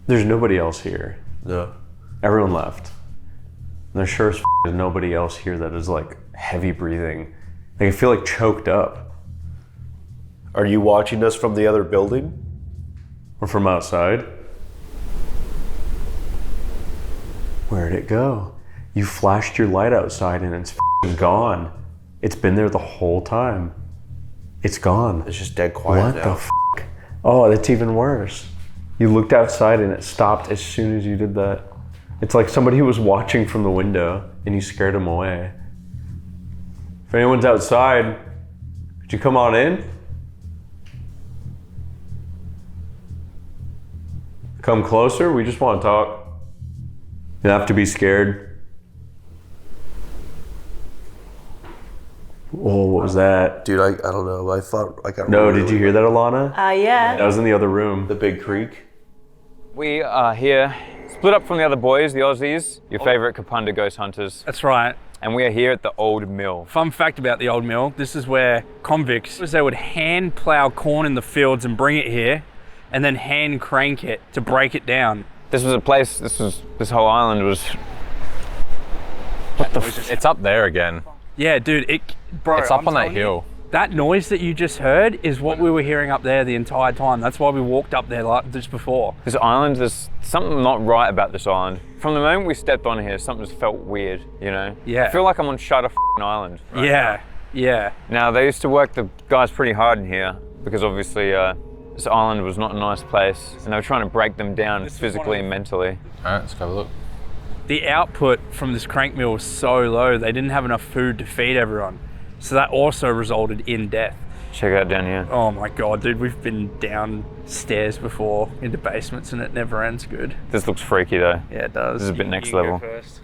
There's nobody else here. No. Everyone left. And there's sure as there's nobody else here that is like heavy breathing. Like I feel like choked up. Are you watching us from the other building? Or from outside? Where'd it go? You flashed your light outside and it's gone. It's been there the whole time. It's gone. It's just dead quiet What now. the f? Oh, that's even worse. You looked outside and it stopped as soon as you did that. It's like somebody was watching from the window and you scared them away. If anyone's outside, could you come on in? Come closer, we just want to talk. You don't have to be scared. Oh, what was that? Dude, I don't know. I thought I got. No, really did you hear that, Alana? Yeah. That was in the other room. The big creek. We are here, split up from the other boys, the Aussies, your favorite Kapunda ghost hunters. That's right. And we are here at the old mill. Fun fact about the old mill, this is where convicts, they would hand plow corn in the fields and bring it here, and then hand crank it to break it down. This was a place, this whole island was... What the It's up there again. Yeah, dude, bro, It's up I'm on that telling you, hill. That noise that you just heard is what we were hearing up there the entire time. That's why we walked up there just before. This island, there's something not right about this island. From the moment we stepped on here, something just felt weird, you know? Yeah. I feel like I'm on Shutter Island. Right Yeah, yeah. Now, they used to work the guys pretty hard in here because obviously this island was not a nice place and they were trying to break them down physically and mentally. All right, let's go have a look. The output from this crank mill was so low, they didn't have enough food to feed everyone. So that also resulted in death. Check it out down here. Oh my God, dude, we've been downstairs before into basements and it never ends good. This looks freaky though. Yeah, it does. This is a bit You next can go level. first.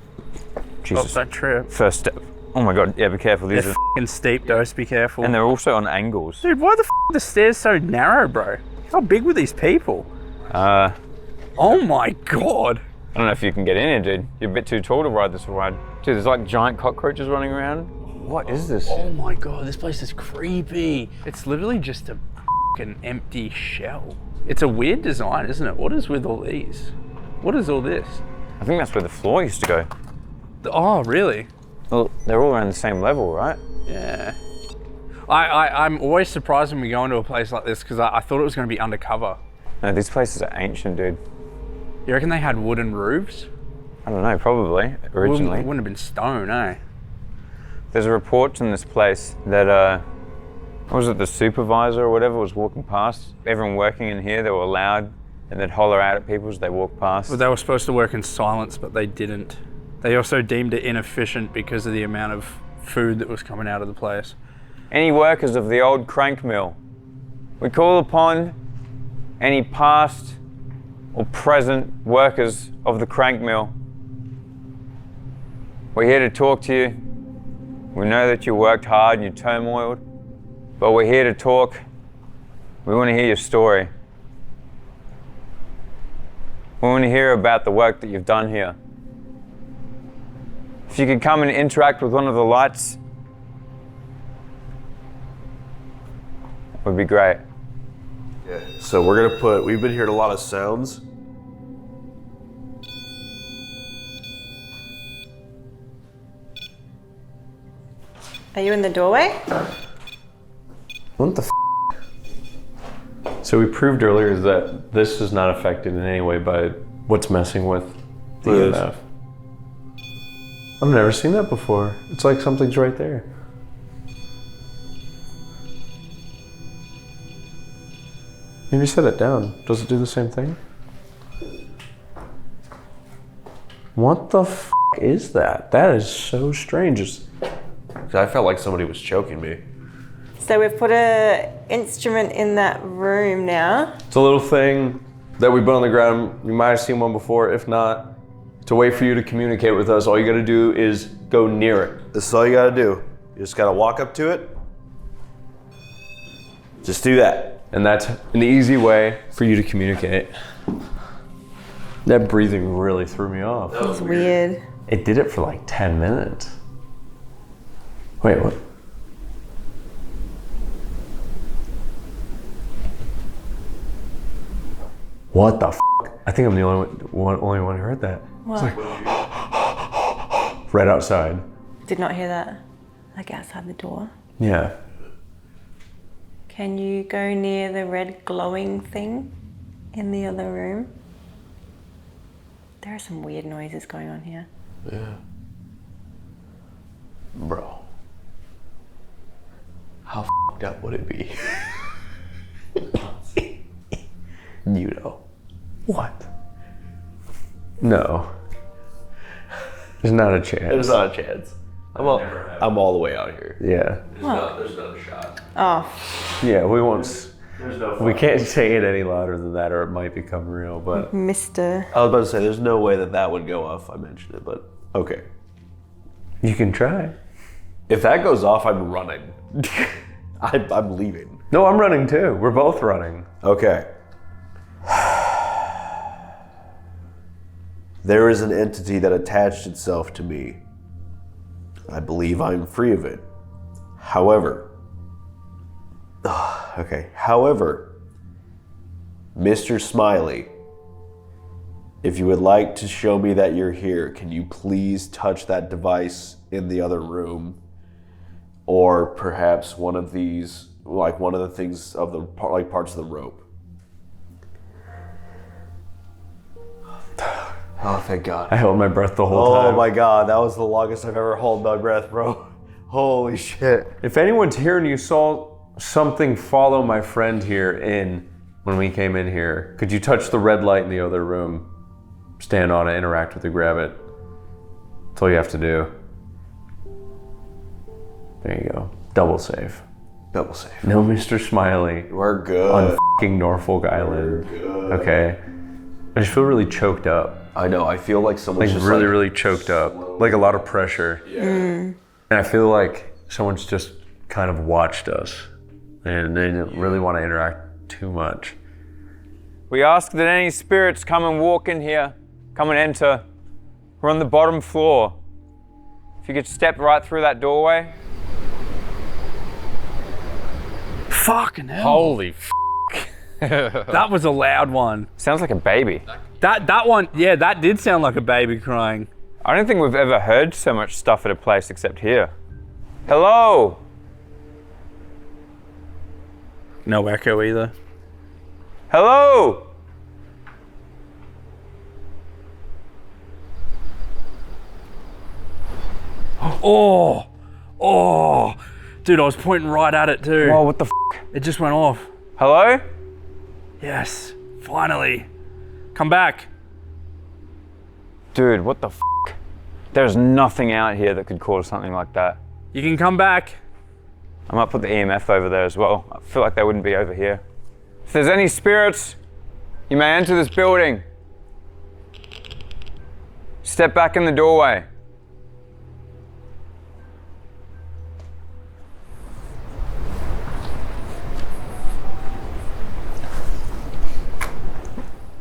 Jesus. Oh, that trip. First step. Oh my God, yeah, be careful. They're These are... f***ing steep, dose, be careful. And they're also on angles. Dude, why the f*** are the stairs so narrow, bro? How big were these people? Oh my God. I don't know if you can get in here, dude. You're a bit too tall to ride this ride. Dude, there's like giant cockroaches running around. What is this? Oh my God, this place is creepy. It's literally just a f***ing empty shell. It's a weird design, isn't it? What is with all these? What is all this? I think that's where the floor used to go. Oh, really? Well, they're all around the same level, right? Yeah. I'm always surprised when we go into a place like this because I thought it was going to be undercover. No, these places are ancient, dude. You reckon they had wooden roofs? I don't know, probably, originally. It wouldn't have been stone, eh? There's a report in this place that, what was it, the supervisor or whatever was walking past. Everyone working in here, they were loud and they'd holler out at people as they walked past. Well, they were supposed to work in silence, but they didn't. They also deemed it inefficient because of the amount of food that was coming out of the place. Any workers of the old crank mill, we call upon any past or present workers of the crank mill. We're here to talk to you. We know that you worked hard and you turmoiled, but we're here to talk. We want to hear your story. We want to hear about the work that you've done here. If you could come and interact with one of the lights, it would be great. Yeah. So we're gonna we've been hearing a lot of sounds. Are you in the doorway? What the f? So we proved earlier that this is not affected in any way by what's messing with the EMF. I've never seen that before. It's like something's right there. Maybe set it down. Does it do the same thing? What the f is that? That is so strange. I felt like somebody was choking me. So we've put a instrument in that room now. It's a little thing that we put on the ground. You might have seen one before. If not, it's a way for you to communicate with us. All you gotta do is go near it. This is all you gotta do. You just gotta walk up to it. Just do that. And that's an easy way for you to communicate. That breathing really threw me off. That was weird. It did it for like 10 minutes. Wait, what? What the f? I think I'm the only one who heard that. What? It's like, right outside. Did not hear that. Like outside the door. Yeah. Can you go near the red glowing thing in the other room? There are some weird noises going on here. Yeah. Bro. How f***ed up would it be? You know. What? No. There's not a chance. There's not a chance. I'm all the way out here. Yeah. There's not a shot. Oh. Yeah, we won't. There's no. We can't say it any louder than that, or it might become real. But Mr. I was about to say, there's no way that would go off. I mentioned it, but okay. You can try. If that goes off, I'm running. I'm leaving. No, I'm running too. We're both running. Okay. There is an entity that attached itself to me. I believe I'm free of it. However, Mr. Smiley, if you would like to show me that you're here, can you please touch that device in the other room? Or perhaps one of these, like one of the things of the parts of the rope. Oh, thank God. I held my breath the whole time. Oh my God, that was the longest I've ever held my breath, bro. Holy shit. If anyone's here and you saw something follow my friend here when we came in here, could you touch the red light in the other room? Stand on it, interact with it, grab it. That's all you have to do. There you go. Double safe. Double safe. No Mr. Smiley. We're good. On f***ing Norfolk Island. We're good. Okay. I just feel really choked up. I know, I feel like someone's just really choked up. Like a lot of pressure. Yeah. And I feel like someone's just kind of watched us and they didn't really want to interact too much. We ask that any spirits come and walk in here, come and enter. We're on the bottom floor. If you could step right through that doorway. Fucking hell. Holy f***. That was a loud one. Sounds like a baby. That one, yeah, that did sound like a baby crying. I don't think we've ever heard so much stuff at a place except here. Hello? No echo either. Hello? Oh, dude, I was pointing right at it too. Whoa, what the f***? It just went off. Hello? Yes, finally. Come back. Dude, what the f***? There's nothing out here that could cause something like that. You can come back. I might put the EMF over there as well. I feel like they wouldn't be over here. If there's any spirits, you may enter this building. Step back in the doorway.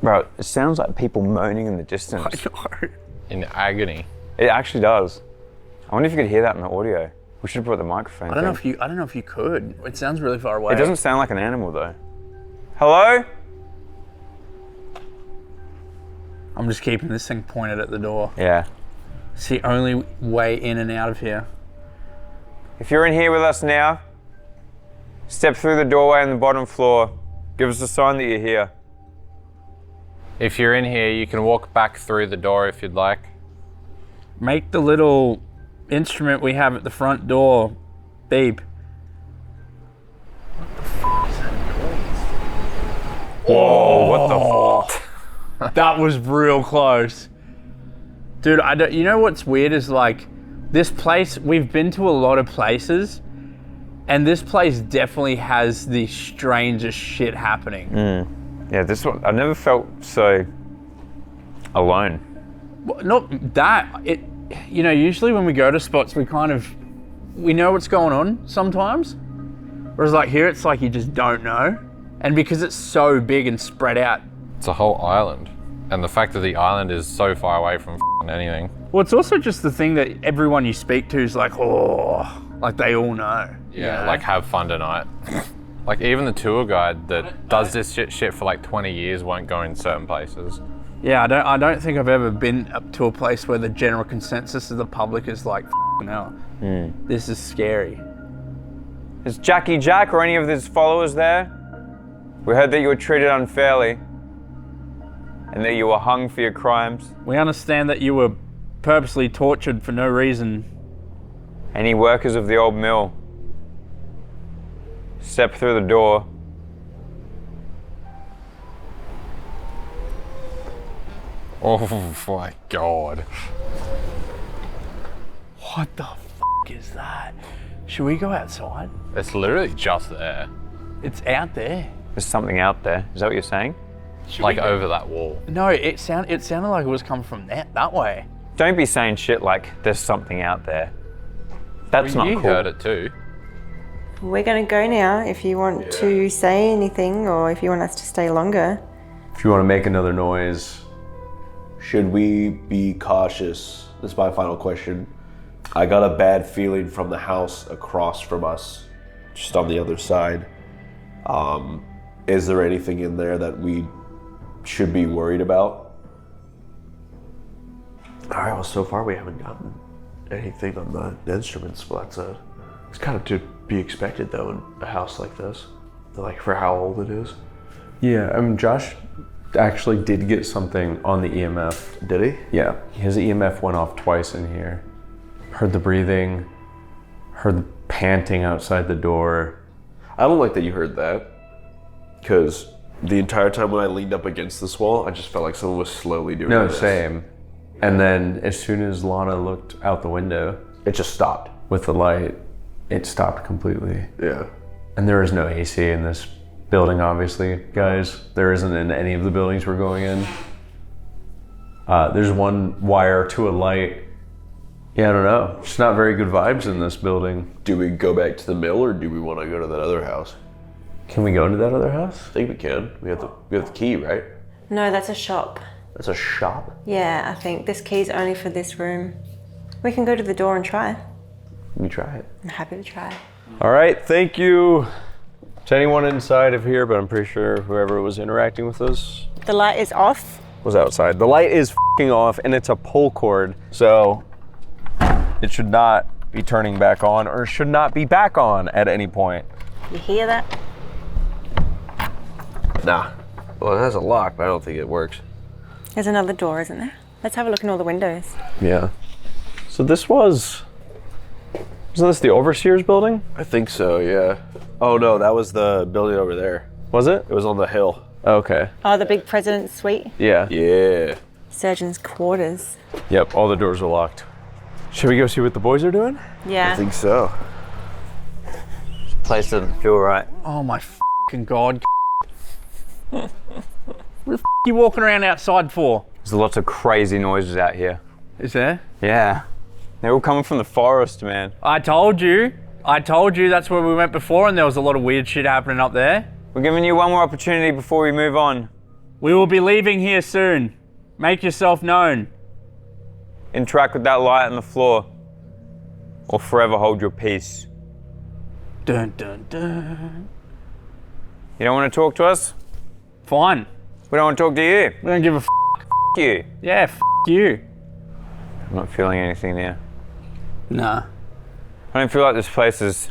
Bro, it sounds like people moaning in the distance. I know. In agony. It actually does. I wonder if you could hear that in the audio. We should have brought the microphone. I don't know if you could. It sounds really far away. It doesn't sound like an animal though. Hello? I'm just keeping this thing pointed at the door. Yeah. It's the only way in and out of here. If you're in here with us now, step through the doorway on the bottom floor. Give us a sign that you're here. If you're in here, you can walk back through the door if you'd like. Make the little instrument we have at the front door beep. Whoa, what the fuck? That was real close. Dude, you know what's weird is like, this place, we've been to a lot of places, and this place definitely has the strangest shit happening. Yeah, this one, I've never felt so alone. Well, not that, usually when we go to spots, we know what's going on sometimes. Whereas like here, it's like you just don't know. And because it's so big and spread out. It's a whole island. And the fact that the island is so far away from anything. Well, it's also just the thing that everyone you speak to is like, oh, like they all know. Yeah, you know? like have fun tonight. Like even the tour guide that does this shit for like 20 years won't go in certain places. Yeah, I don't think I've ever been up to a place where the general consensus of the public is like, no, this is scary. Is Jackie Jack or any of his followers there? We heard that you were treated unfairly and that you were hung for your crimes. We understand that you were purposely tortured for no reason. Any workers of the old mill, step through the door. Oh my God. What the is that? Should we go outside? It's literally just there. It's out there. There's something out there. Is that what you're saying? Like over that wall. No, it sounded like it was coming from that way. Don't be saying shit like there's something out there. That's not you cool. heard it too. We're going to go now if you want to say anything or if you want us to stay longer. If you want to make another noise, should we be cautious? This is my final question. I got a bad feeling from the house across from us, just on the other side. Is there anything in there that we should be worried about? All right, well, so far we haven't gotten anything on the instruments, but it's kind of to be expected, though, in a house like this, like for how old it is. Yeah, I mean, Josh actually did get something on the EMF. Did he? Yeah, his EMF went off twice in here. Heard the breathing, heard the panting outside the door. I don't like that you heard that, because the entire time when I leaned up against this wall, I just felt like someone was slowly doing No, this. same. And then as soon as Lana looked out the window, it just stopped. With the light, it stopped completely. Yeah. And there is no AC in this building, obviously, guys. There isn't in any of the buildings we're going in. There's one wire to a light. Yeah, I don't know. It's not very good vibes in this building. Do we go back to the mill, or do we want to go to that other house? Can we go into that other house? I think we can. We have the key, right? No, that's a shop. That's a shop? Yeah, I think this key's only for this room. We can go to the door and try. We try it. I'm happy to try. All right, thank you to anyone inside of here, but I'm pretty sure whoever was interacting with us The light is off. was outside. The light is f***ing off, and it's a pull cord, so it should not be turning back on, or should not be back on at any point. You hear that? Nah. Well, it has a lock, but I don't think it works. There's another door, isn't there? Let's have a look in all the windows. Yeah. So this wasn't this the Overseer's building? I think so, yeah. Oh no, that was the building over there. Was it? It was on the hill. Okay. Oh, the big president's suite. Yeah. Yeah. Surgeon's quarters. Yep, all the doors are locked. Should we go see what the boys are doing? Yeah. I think so. This place doesn't feel right. Oh my fucking God. What the you walking around outside for? There's lots of crazy noises out here. Is there? Yeah. They're all coming from the forest, man. I told you that's where we went before, and there was a lot of weird shit happening up there. We're giving you one more opportunity before we move on. We will be leaving here soon. Make yourself known. Interact with that light on the floor, or forever hold your peace. Dun dun dun. You don't want to talk to us? Fine. We don't want to talk to you. We don't give a F you. Yeah, f you. I'm not feeling anything there. Nah. I don't feel like this place is...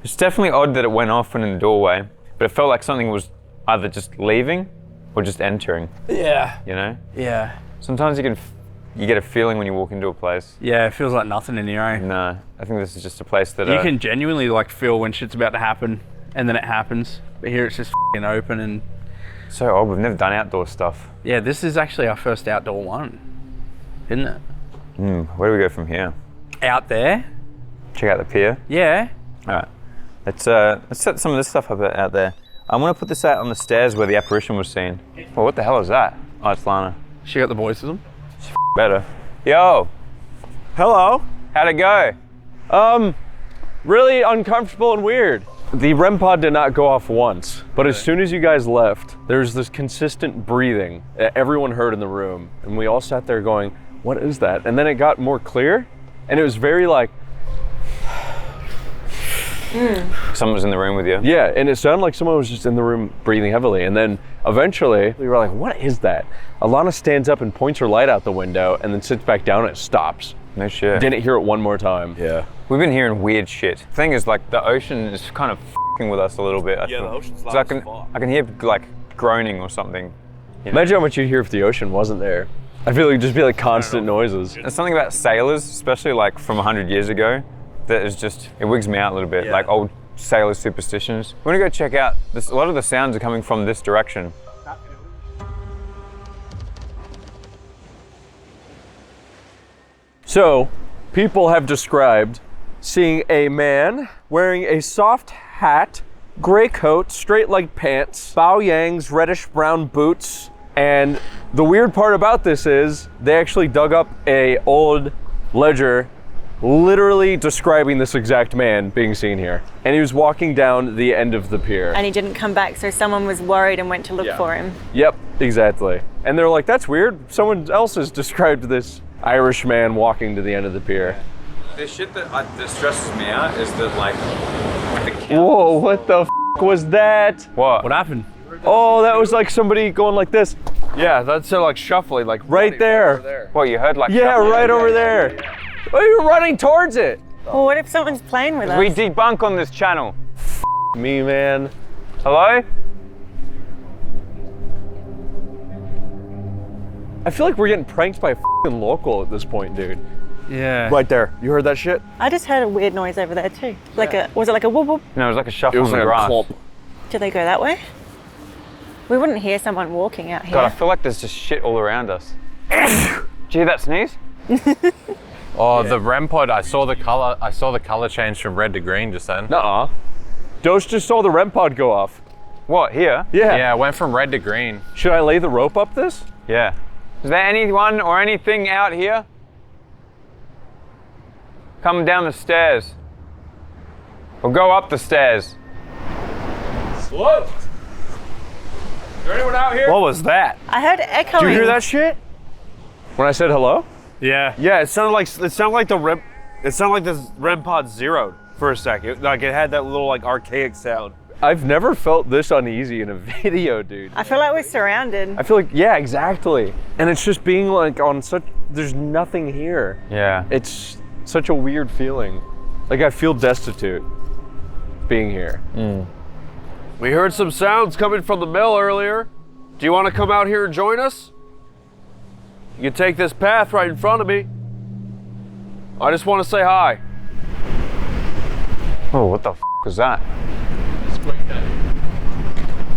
It's definitely odd that it went off when in the doorway, but it felt like something was either just leaving or just entering. Yeah. You know? Yeah. Sometimes you can you get a feeling when you walk into a place. Yeah, it feels like nothing in here, eh? No, I think this is just a place that You can genuinely like feel when shit's about to happen, and then it happens. But here it's just f***ing open and... So old, we've never done outdoor stuff. Yeah, this is actually our first outdoor one, isn't it? Where do we go from here? Out there? Check out the pier? Yeah. All right, let's set some of this stuff up out there. I'm gonna put this out on the stairs where the apparition was seen. Well, what the hell is that? Oh, it's Lana. She got the voice of them? She's better. Yo! Hello. How'd it go? Really uncomfortable and weird. The REM pod did not go off once, but as soon as you guys left, there was this consistent breathing that everyone heard in the room, and we all sat there going, what is that? And then it got more clear, and it was very like... Someone was in the room with you? Yeah, and it sounded like someone was just in the room breathing heavily, and then eventually we were like, what is that? Alana stands up and points her light out the window, and then sits back down and it stops. No shit. Didn't hear it one more time. Yeah. We've been hearing weird shit. The thing is, like, the ocean is kind of f***ing with us a little bit. Yeah, the ocean's So loud as fuck. I can hear, like, groaning or something. You know? Imagine how much you'd hear if the ocean wasn't there. I feel like it'd just be like constant noises. There's something about sailors, especially like from 100 years ago, that is just, it wigs me out a little bit, like old sailor superstitions. We're gonna go check out, a lot of the sounds are coming from this direction. So, people have described seeing a man wearing a soft hat, gray coat, straight-leg pants, bao yangs, reddish-brown boots, and the weird part about this is they actually dug up a old ledger literally describing this exact man being seen here. And he was walking down the end of the pier. And he didn't come back, so someone was worried and went to look for him. Yep, exactly. And they're like, that's weird. Someone else has described this Irish man walking to the end of the pier. The shit that stresses me out is that, like, Whoa, what the f was that? What? What happened? Oh, that was like somebody going like this. Yeah, that's so like shuffling, like right there. What, you heard like... Yeah, right over there. Oh, you're running towards it. Well, what if someone's playing with us? We debunk on this channel. Me, man. Hello? I feel like we're getting pranked by a f***ing local at this point, dude. Yeah. Right there. You heard that shit? I just heard a weird noise over there too. Like was it like a whoop whoop? No, it was like a shuffle It was on like the a grass. clomp. Did they go that way? We wouldn't hear someone walking out here. God, I feel like there's just shit all around us. Did you hear that sneeze? Oh, the REM pod, I saw the color change from red to green just then. Nuh-uh. Dose just saw the REM pod go off. What, here? Yeah, it went from red to green. Should I lay the rope up this? Yeah. Is there anyone or anything out here? Come down the stairs. Or go up the stairs. What? Is there anyone out here? What was that? I heard echoing. Did you hear that shit? When I said hello? Yeah. Yeah, it sounded like the REM pod zeroed for a second. Like it had that little like archaic sound. I've never felt this uneasy in a video, dude. I feel like we're surrounded. I feel like, yeah, exactly. And it's just being like on such, there's nothing here. Yeah. It's such a weird feeling. Like I feel destitute being here. We heard some sounds coming from the mill earlier. Do you want to come out here and join us? You can take this path right in front of me. I just want to say hi. Oh, what the f was that?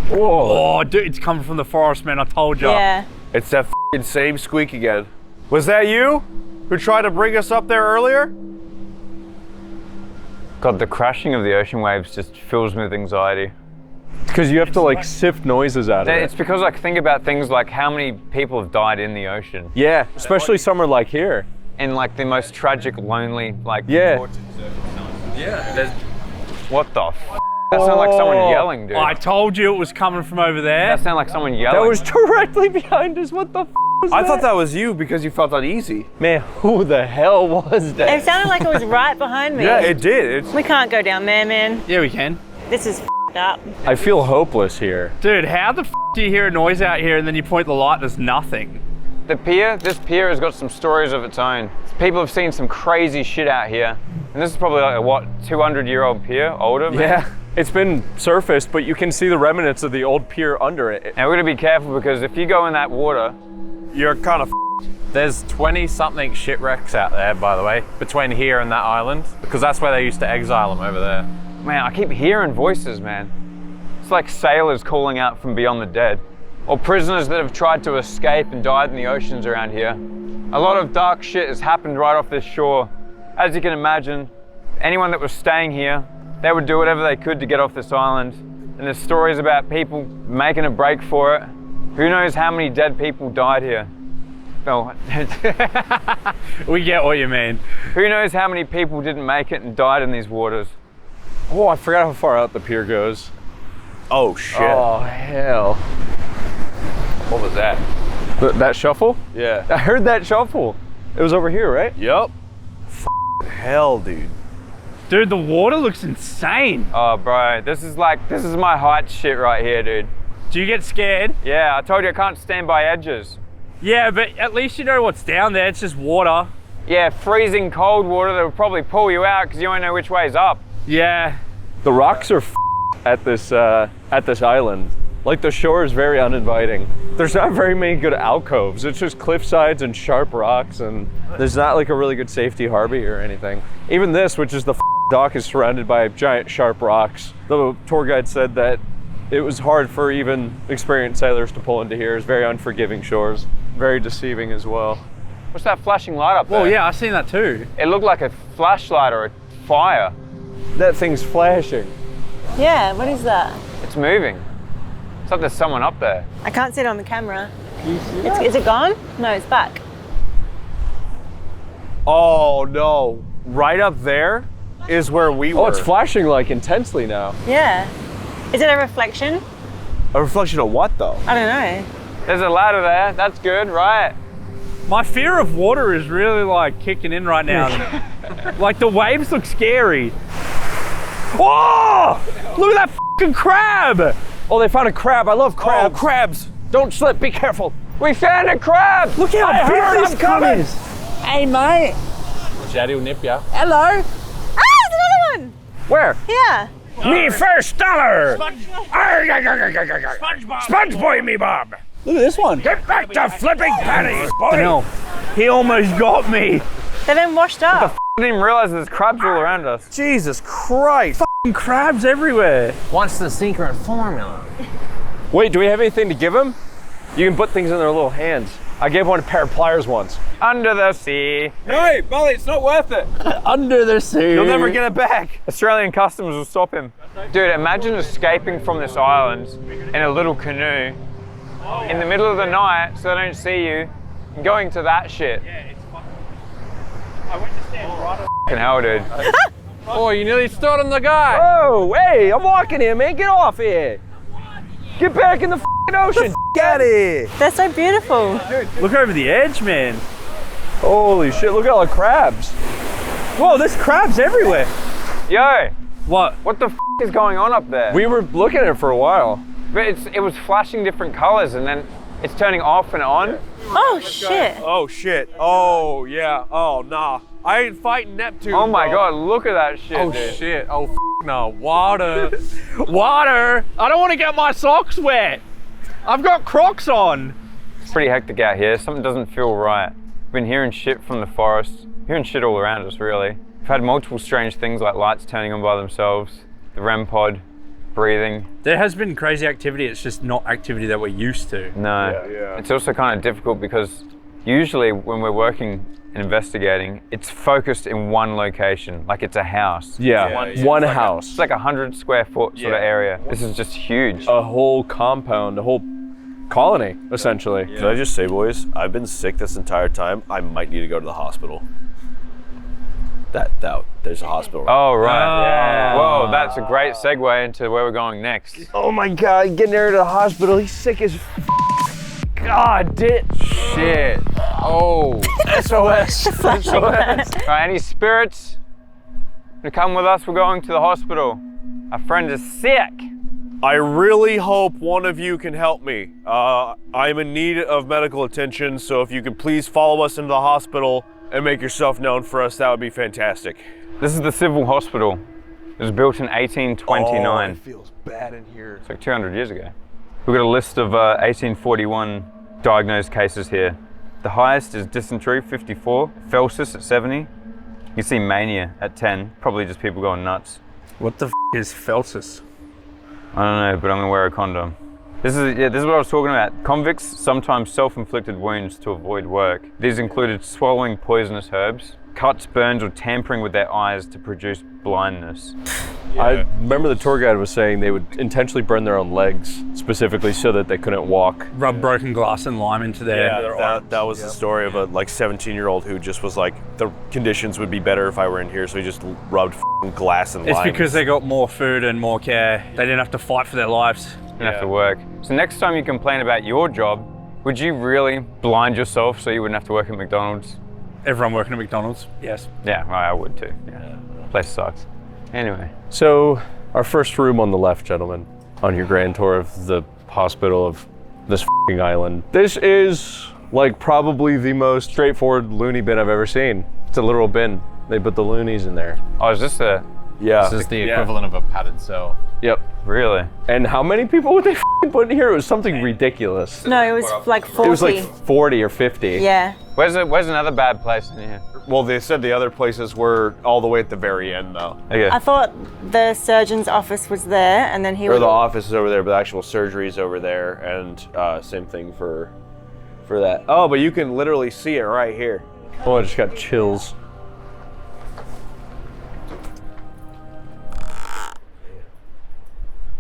Whoa. Oh, dude, it's coming from the forest, man. I told you. Yeah. It's that f***ing same squeak again. Was that you who tried to bring us up there earlier? God, the crashing of the ocean waves just fills me with anxiety. Because you have to like sift noises out of It's it. because I think about things like how many people have died in the ocean. Yeah, especially somewhere like here. And like the most tragic, lonely, like... Yeah. What the f? That sounded like someone yelling, dude. I told you it was coming from over there. That sounded like someone yelling. That was directly behind us. What the f was I that? thought that was you because you felt uneasy. Man, who the hell was that? It sounded like it was right behind me. Yeah, it did. We can't go down there, man. Yeah, we can. This is f***ed up. I feel hopeless here. Dude, how the f do you hear a noise out here and then you point the light, there's nothing? The pier, this pier has got some stories of its own. People have seen some crazy shit out here. And this is probably like a, what, 200-year-old pier? Older? Maybe? Yeah, it's been surfaced, but you can see the remnants of the old pier under it. And we're gonna be careful because if you go in that water, You're kind of There's 20-something shipwrecks out there, by the way, between here and that island, because that's where they used to exile them over there. Man, I keep hearing voices, man. It's like sailors calling out from beyond the dead, or prisoners that have tried to escape and died in the oceans around here. A lot of dark shit has happened right off this shore. As you can imagine, anyone that was staying here, they would do whatever they could to get off this island. And there's stories about people making a break for it. Who knows how many dead people died here? Oh. We get what you mean. Who knows how many people didn't make it and died in these waters? Oh, I forgot how far out the pier goes. Oh shit. Oh, hell. What was that? That shuffle? Yeah. I heard that shuffle. It was over here, right? Yup. Hell, dude. Dude, the water looks insane. Oh, bro, this is my height shit right here, dude. Do you get scared? Yeah, I told you I can't stand by edges. Yeah, but at least you know what's down there. It's just water. Yeah, freezing cold water that will probably pull you out because you won't know which way's up. Yeah. The rocks are at this island. Like, the shore is very uninviting. There's not very many good alcoves. It's just cliff sides and sharp rocks, and there's not like a really good safety harbor or anything. Even this, which is the dock, is surrounded by giant sharp rocks. The tour guide said that it was hard for even experienced sailors to pull into here. It's very unforgiving shores. Very deceiving as well. What's that flashing light up there? Well, yeah, I've seen that too. It looked like a flashlight or a fire. That thing's flashing. Yeah, what is that? It's moving. It's like there's someone up there. I can't see it on the camera. Is it gone? No, it's back. Oh no. Right up there is where we were. Oh, it's flashing like intensely now. Yeah. Is it a reflection? A reflection of what though? I don't know. There's a ladder there. That's good, right? My fear of water is really like kicking in right now. Like the waves look scary. Oh! Look at that fucking crab! Oh, they found a crab. I love crabs. Oh, crabs! Don't slip, be careful. We found a crab! Look how big this crab is! Hey, mate. Daddy will nip ya. Hello! Ah, there's another one! Where? Yeah. Me first dollar! Sponge boy me bob! Look at this one. Get back to flipping pennies, boy! No, he almost got me. They've been washed up. I didn't even realize there's crabs all around us. Jesus Christ! Fucking crabs everywhere. What's the secret formula? Wait, do we have anything to give them? You can put things in their little hands. I gave one a pair of pliers once. Under the sea. No, Molly, it's not worth it. Under the sea. You'll never get it back. Australian customs will stop him. Dude, imagine escaping from this island in a little canoe in the middle of the night so they don't see you and going to that shit. I went to stand right Fucking hell, dude. Oh, you nearly stood on the guy. Oh, hey, I'm walking here, man. Get off here. Get back in the ocean. Get it! They're so beautiful. Look over the edge, man. Holy shit, look at all the crabs. Whoa, there's crabs everywhere. Yo, What? what the is going on up there? We were looking at it for a while. But it was flashing different colors and then it's turning off and on. Oh, shit. Oh shit. Oh yeah. Oh nah. I ain't fighting Neptune. Oh my bro. god, look at that shit, Oh dude. shit. Oh no. Water. Water? I don't want to get my socks wet. I've got Crocs on. It's pretty hectic out here. Something doesn't feel right. We've been hearing shit from the forest, hearing shit all around us, really. We've had multiple strange things like lights turning on by themselves, the REM pod, breathing. There has been crazy activity. It's just not activity that we're used to. No. Yeah. It's also kind of difficult because usually when we're working and investigating, it's focused in one location, like it's a house. Yeah, one house. It's like 100 square foot sort of area. This is just huge. A whole compound, a whole colony, essentially. Can I just say, boys, I've been sick this entire time. I might need to go to the hospital. There's a hospital. Oh, right. Yeah. Whoa, that's a great segue into where we're going next. Oh my God, getting there to the hospital. He's sick as God, Shit. Oh. SOS. SOS. All right, any spirits to come with us? We're going to the hospital. Our friend is sick. I really hope one of you can help me. I'm in need of medical attention, so if you could please follow us into the hospital and make yourself known for us, that would be fantastic. This is the civil hospital. It was built in 1829. Oh, it feels bad in here. It's like 200 years ago. We've got a list of 1841 diagnosed cases here. The highest is dysentery, 54. Phelsis at 70. You see mania at 10. Probably just people going nuts. What the is Phelsis? I don't know, but I'm gonna wear a condom. This is what I was talking about. Convicts sometimes self-inflicted wounds to avoid work. These included swallowing poisonous herbs, cuts, burns, or tampering with their eyes to produce blindness. I remember the tour guide was saying they would intentionally burn their own legs, specifically so that they couldn't walk. Rub broken glass and lime into their that was the story of a 17-year-old who just was like, the conditions would be better if I were in here, so he just rubbed glass and It's lime. because they got more food and more care. They didn't have to fight for their lives. Didn't have to work. So next time you complain about your job, would you really blind yourself so you wouldn't have to work at McDonald's? Everyone working at McDonald's, yes. Yeah, I would too. Yeah. Place sucks. Anyway. So, our first room on the left, gentlemen, on your grand tour of the hospital of this f***ing island. This is like probably the most straightforward loony bin I've ever seen. It's a literal bin. They put the loonies in there. Oh, is this a... Yeah. This is the equivalent of a padded cell. Yep. Really? And how many people would they f***ing put in here? It was something ridiculous. No, it was like 40. It was like 40 or 50. Yeah. Where's another bad place in here? Well, they said the other places were all the way at the very end, though. Okay. I thought the surgeon's office was there, and then he Or would. the office is over there, but the actual surgery is over there, and same thing for that. Oh, but you can literally see it right here. Oh, I just got chills.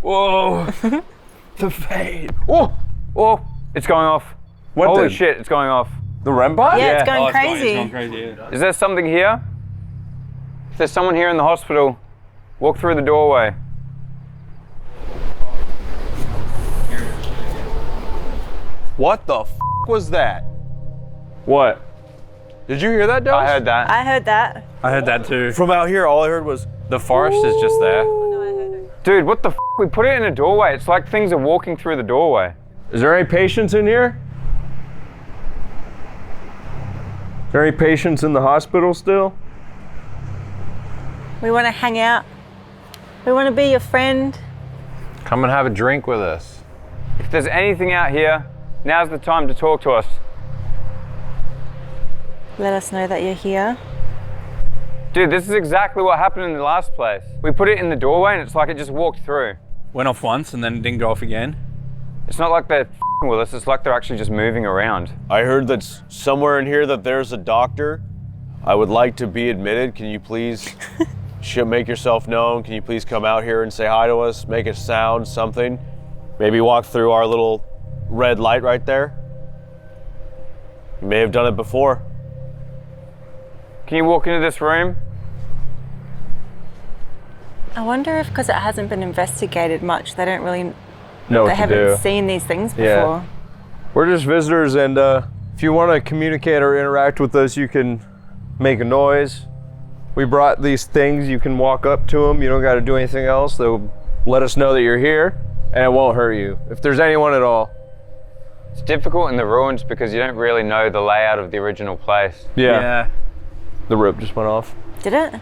Whoa! The fade. Whoa! Whoa! It's going off. What Holy did? shit, it's going off. The REM pod? Yeah, it's Yeah. going Oh, crazy. It's going crazy, yeah. Is there something here? If there's someone here in the hospital, walk through the doorway. What the f*** was that? What? Did you hear that, Dose? I heard that. I heard that. I heard that too. From out here, all I heard was, The forest is just there. Dude, what the f? We put it in a doorway. It's like things are walking through the doorway. Is there any patients in here? Is there any patients in the hospital still? We want to hang out. We want to be your friend. Come and have a drink with us. If there's anything out here, now's the time to talk to us. Let us know that you're here. Dude, this is exactly what happened in the last place. We put it in the doorway and it's like it just walked through. Went off once and then it didn't go off again. It's not like they're f***ing with us, it's like they're actually just moving around. I heard that somewhere in here that there's a doctor. I would like to be admitted. Can you please make yourself known? Can you please come out here and say hi to us? Make a sound, something. Maybe walk through our little red light right there. You may have done it before. Can you walk into this room? I wonder if because it hasn't been investigated much, they don't really. Know They what to haven't do. seen these things before. Yeah. We're just visitors, and if you want to communicate or interact with us, you can make a noise. We brought these things. You can walk up to them. You don't got to do anything else. They'll let us know that you're here, and it won't hurt you if there's anyone at all. It's difficult in the ruins because you don't really know the layout of the original place. Yeah. The rope just went off. Did it?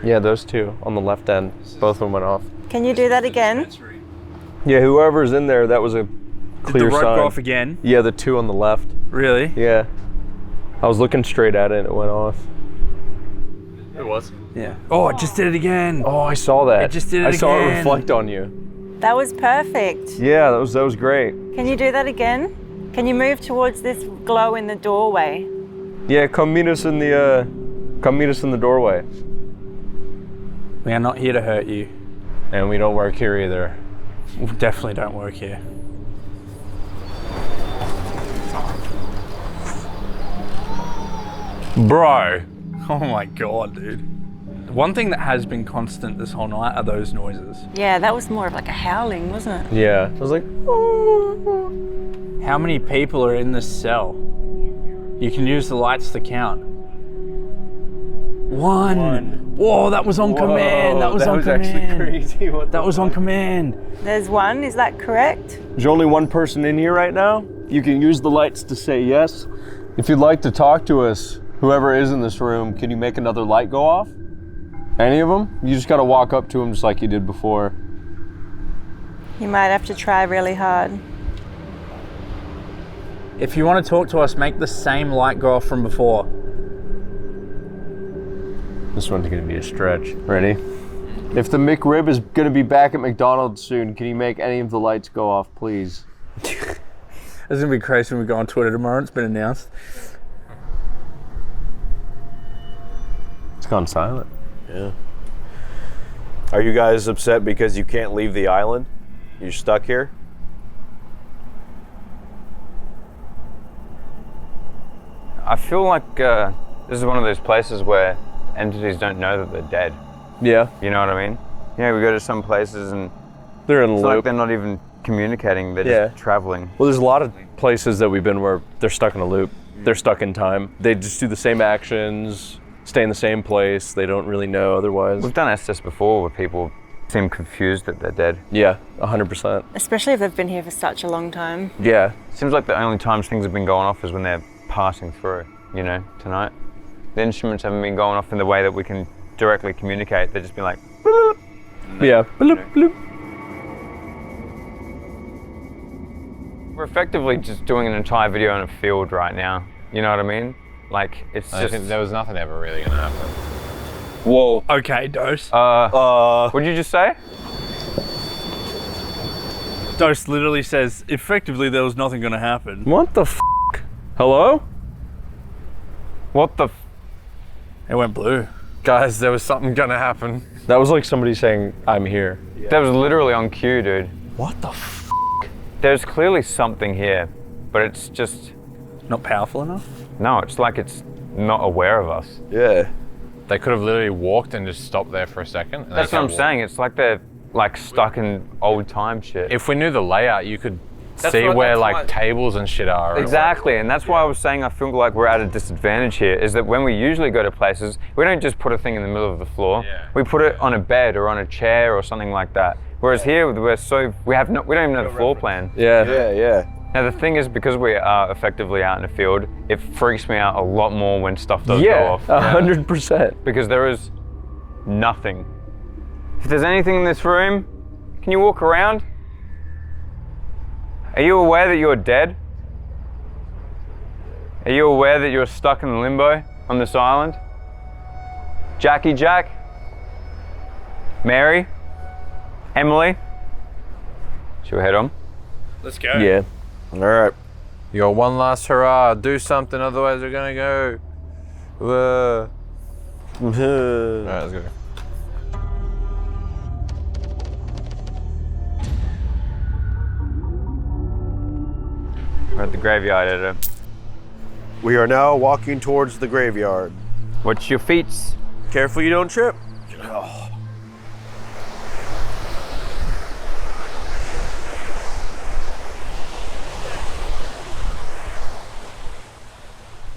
Yeah, those two on the left end. Both of them went off. Can you do that again? Yeah, whoever's in there, that was a Did clear the rope sign. go off again? Yeah, the two on the left. Really? Yeah. I was looking straight at it and it went off. It was. Yeah. Oh, it just did it again. Oh, I saw that. It just did it I saw it again. reflect on you. That was perfect. Yeah, that was great. Can you do that again? Can you move towards this glow in the doorway? Yeah, come meet us in the doorway. We are not here to hurt you. And we don't work here either. We definitely don't work here. Bro. Oh my god, dude. One thing that has been constant this whole night are those noises. Yeah, that was more of like a howling, wasn't it? Yeah. I was like, How many people are in this cell? You can use the lights to count. One. Whoa, that was on command. That was on command. actually crazy. That was on command. There's one, is that correct? There's only one person in here right now. You can use the lights to say yes. If you'd like to talk to us, whoever is in this room, can you make another light go off? Any of them? You just gotta walk up to them just like you did before. You might have to try really hard. If you want to talk to us, make the same light go off from before. This one's gonna be a stretch. Ready? If the McRib is gonna be back at McDonald's soon, can you make any of the lights go off, please? It's gonna be crazy when we go on Twitter tomorrow. It's been announced. It's gone silent. Yeah. Are you guys upset because you can't leave the island? You're stuck here? I feel like this is one of those places where entities don't know that they're dead. Yeah. You know what I mean? You know, we go to some places and they're in it's loop. like they're not even communicating, they're just traveling. Well, there's a lot of places that we've been where they're stuck in a loop. They're stuck in time. They just do the same actions, stay in the same place. They don't really know otherwise. We've done Estus before where people seem confused that they're dead. Yeah, 100%. Especially if they've been here for such a long time. Yeah. Seems like the only times things have been going off is when they're passing through, you know, tonight. The instruments haven't been going off in the way that we can directly communicate. They've just been like, bloop. Yeah. Bloop, bloop. We're effectively just doing an entire video in a field right now. You know what I mean? Like, it's I just... think there was nothing ever really gonna happen. Whoa. Okay, Dose. What did you just say? Dose literally says, effectively there was nothing gonna happen. What the f***? Hello? What the It went blue. Guys, there was something gonna happen. That was like somebody saying, I'm here. That was literally on cue, dude. What the f***? There's clearly something here, but it's just... Not powerful enough? No, it's like it's not aware of us. Yeah. They could have literally walked and just stopped there for a second. And That's what I'm saying. It's like they're like stuck in old time shit. If we knew the layout, you could see where like tables and shit are. Exactly, and that's why I was saying I feel like we're at a disadvantage here, is that when we usually go to places, we don't just put a thing in the middle of the floor. Yeah. We put it on a bed or on a chair or something like that. Whereas here, we don't even know the floor plan. Yeah. Now the thing is, because we are effectively out in the field, it freaks me out a lot more when stuff does go off. 100%. Because there is nothing. If there's anything in this room, can you walk around? Are you aware that you're dead? Are you aware that you're stuck in limbo on this island? Jackie Jack? Mary? Emily? Should we head on? Let's go. Yeah. All right. You got one last hurrah. Do something, otherwise we're gonna go. Whoa. All right, let's go. We're at the graveyard, Editor. We are now walking towards the graveyard. Watch your feet. Careful you don't trip.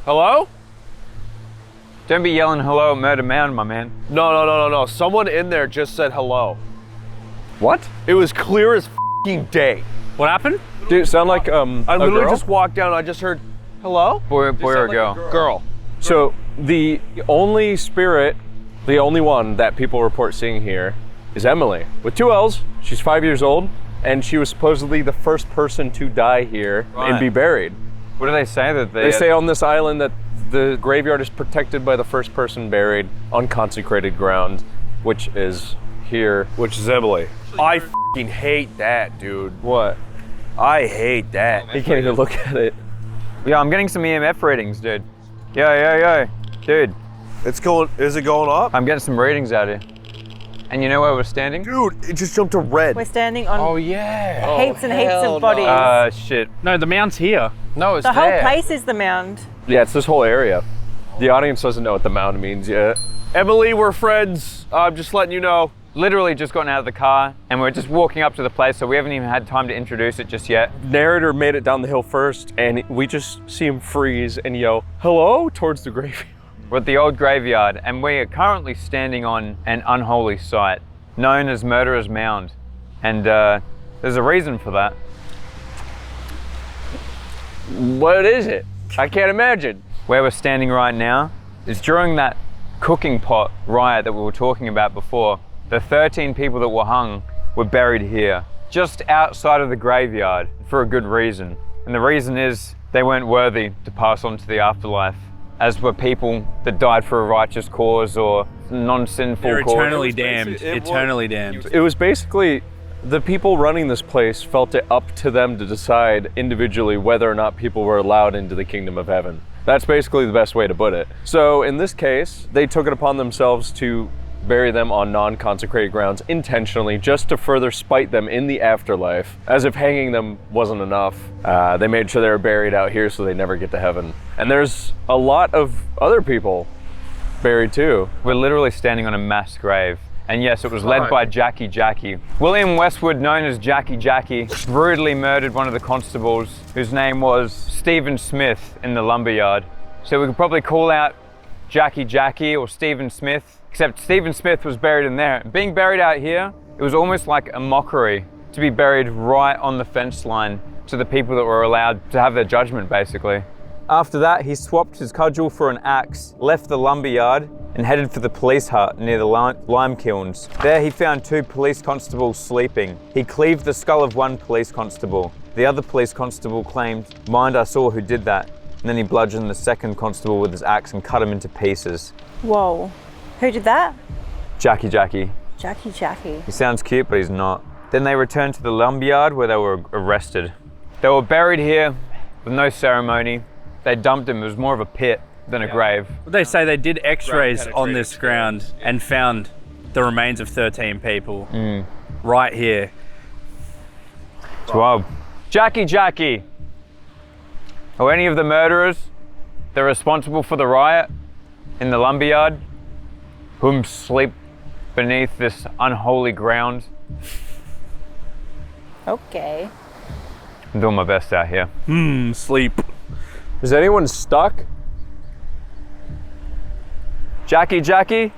Hello? Don't be yelling hello at Murder Mound, my man. No. Someone in there just said hello. What? It was clear as f***ing day. What happened? Dude, sound like I literally girl? just walked down and I just heard, hello? Boy or girl? Girl. So the only spirit, the only one that people report seeing here is Emily with 2 L's. She's 5 years old, and she was supposedly the first person to die here and be buried. What do they say that They say on this island that the graveyard is protected by the first person buried on consecrated ground, which is here. Which is Emily. I f***ing hate that, dude. What? I hate that. He can't even look at it. Yeah, I'm getting some EMF readings, dude. Yo. Dude, Is it going up? I'm getting some readings out here. And you know where we're standing? Dude, it just jumped to red. We're standing on yeah. heaps and heaps of bodies. Shit. No, the mound's here. No, it's The whole there. place is the mound. Yeah, it's this whole area. The audience doesn't know what the mound means yet. Emily, we're friends. I'm just letting you know. Literally just gotten out of the car and we're just walking up to the place, so we haven't even had time to introduce it just yet. Narrator made it down the hill first, and we just see him freeze and yell, hello, towards the graveyard. We're at the old graveyard and we are currently standing on an unholy site known as Murderer's Mound. And there's a reason for that. What is it? I can't imagine. Where we're standing right now is during that cooking pot riot that we were talking about before. The 13 people that were hung were buried here, just outside of the graveyard, for a good reason. And the reason is they weren't worthy to pass on to the afterlife, as were people that died for a righteous cause or non-sinful They're cause. eternally damned. Eternally damned. It was basically the people running this place felt it up to them to decide individually whether or not people were allowed into the kingdom of heaven. That's basically the best way to put it. So in this case, they took it upon themselves to bury them on non-consecrated grounds intentionally, just to further spite them in the afterlife, as if hanging them wasn't enough. They made sure they were buried out here so they never get to heaven. And there's a lot of other people buried too. We're literally standing on a mass grave. And yes, it was led by Jackie. William Westwood, known as Jackie, brutally murdered one of the constables, whose name was Stephen Smith, in the lumberyard. So we could probably call out Jackie or Stephen Smith, except Stephen Smith was buried in there. Being buried out here, it was almost like a mockery to be buried right on the fence line to the people that were allowed to have their judgment, basically. After that, he swapped his cudgel for an axe, left the lumberyard, and headed for the police hut near the lime kilns. There he found 2 police constables sleeping. He cleaved the skull of one police constable. The other police constable claimed, "Mind, I saw who did that." And then he bludgeoned the second constable with his axe and cut him into pieces. Whoa. Who did that? Jackie. Jackie. He sounds cute, but he's not. Then they returned to the lumberyard where they were arrested. They were buried here with no ceremony. They dumped him. It was more of a pit than a grave. They say they did x-rays on this ground and found the remains of 13 people right here. It's wild. Jackie. Or any of the murderers that are responsible for the riot in the lumberyard, whom sleep beneath this unholy ground. Okay. I'm doing my best out here. Sleep. Is anyone stuck? Jackie?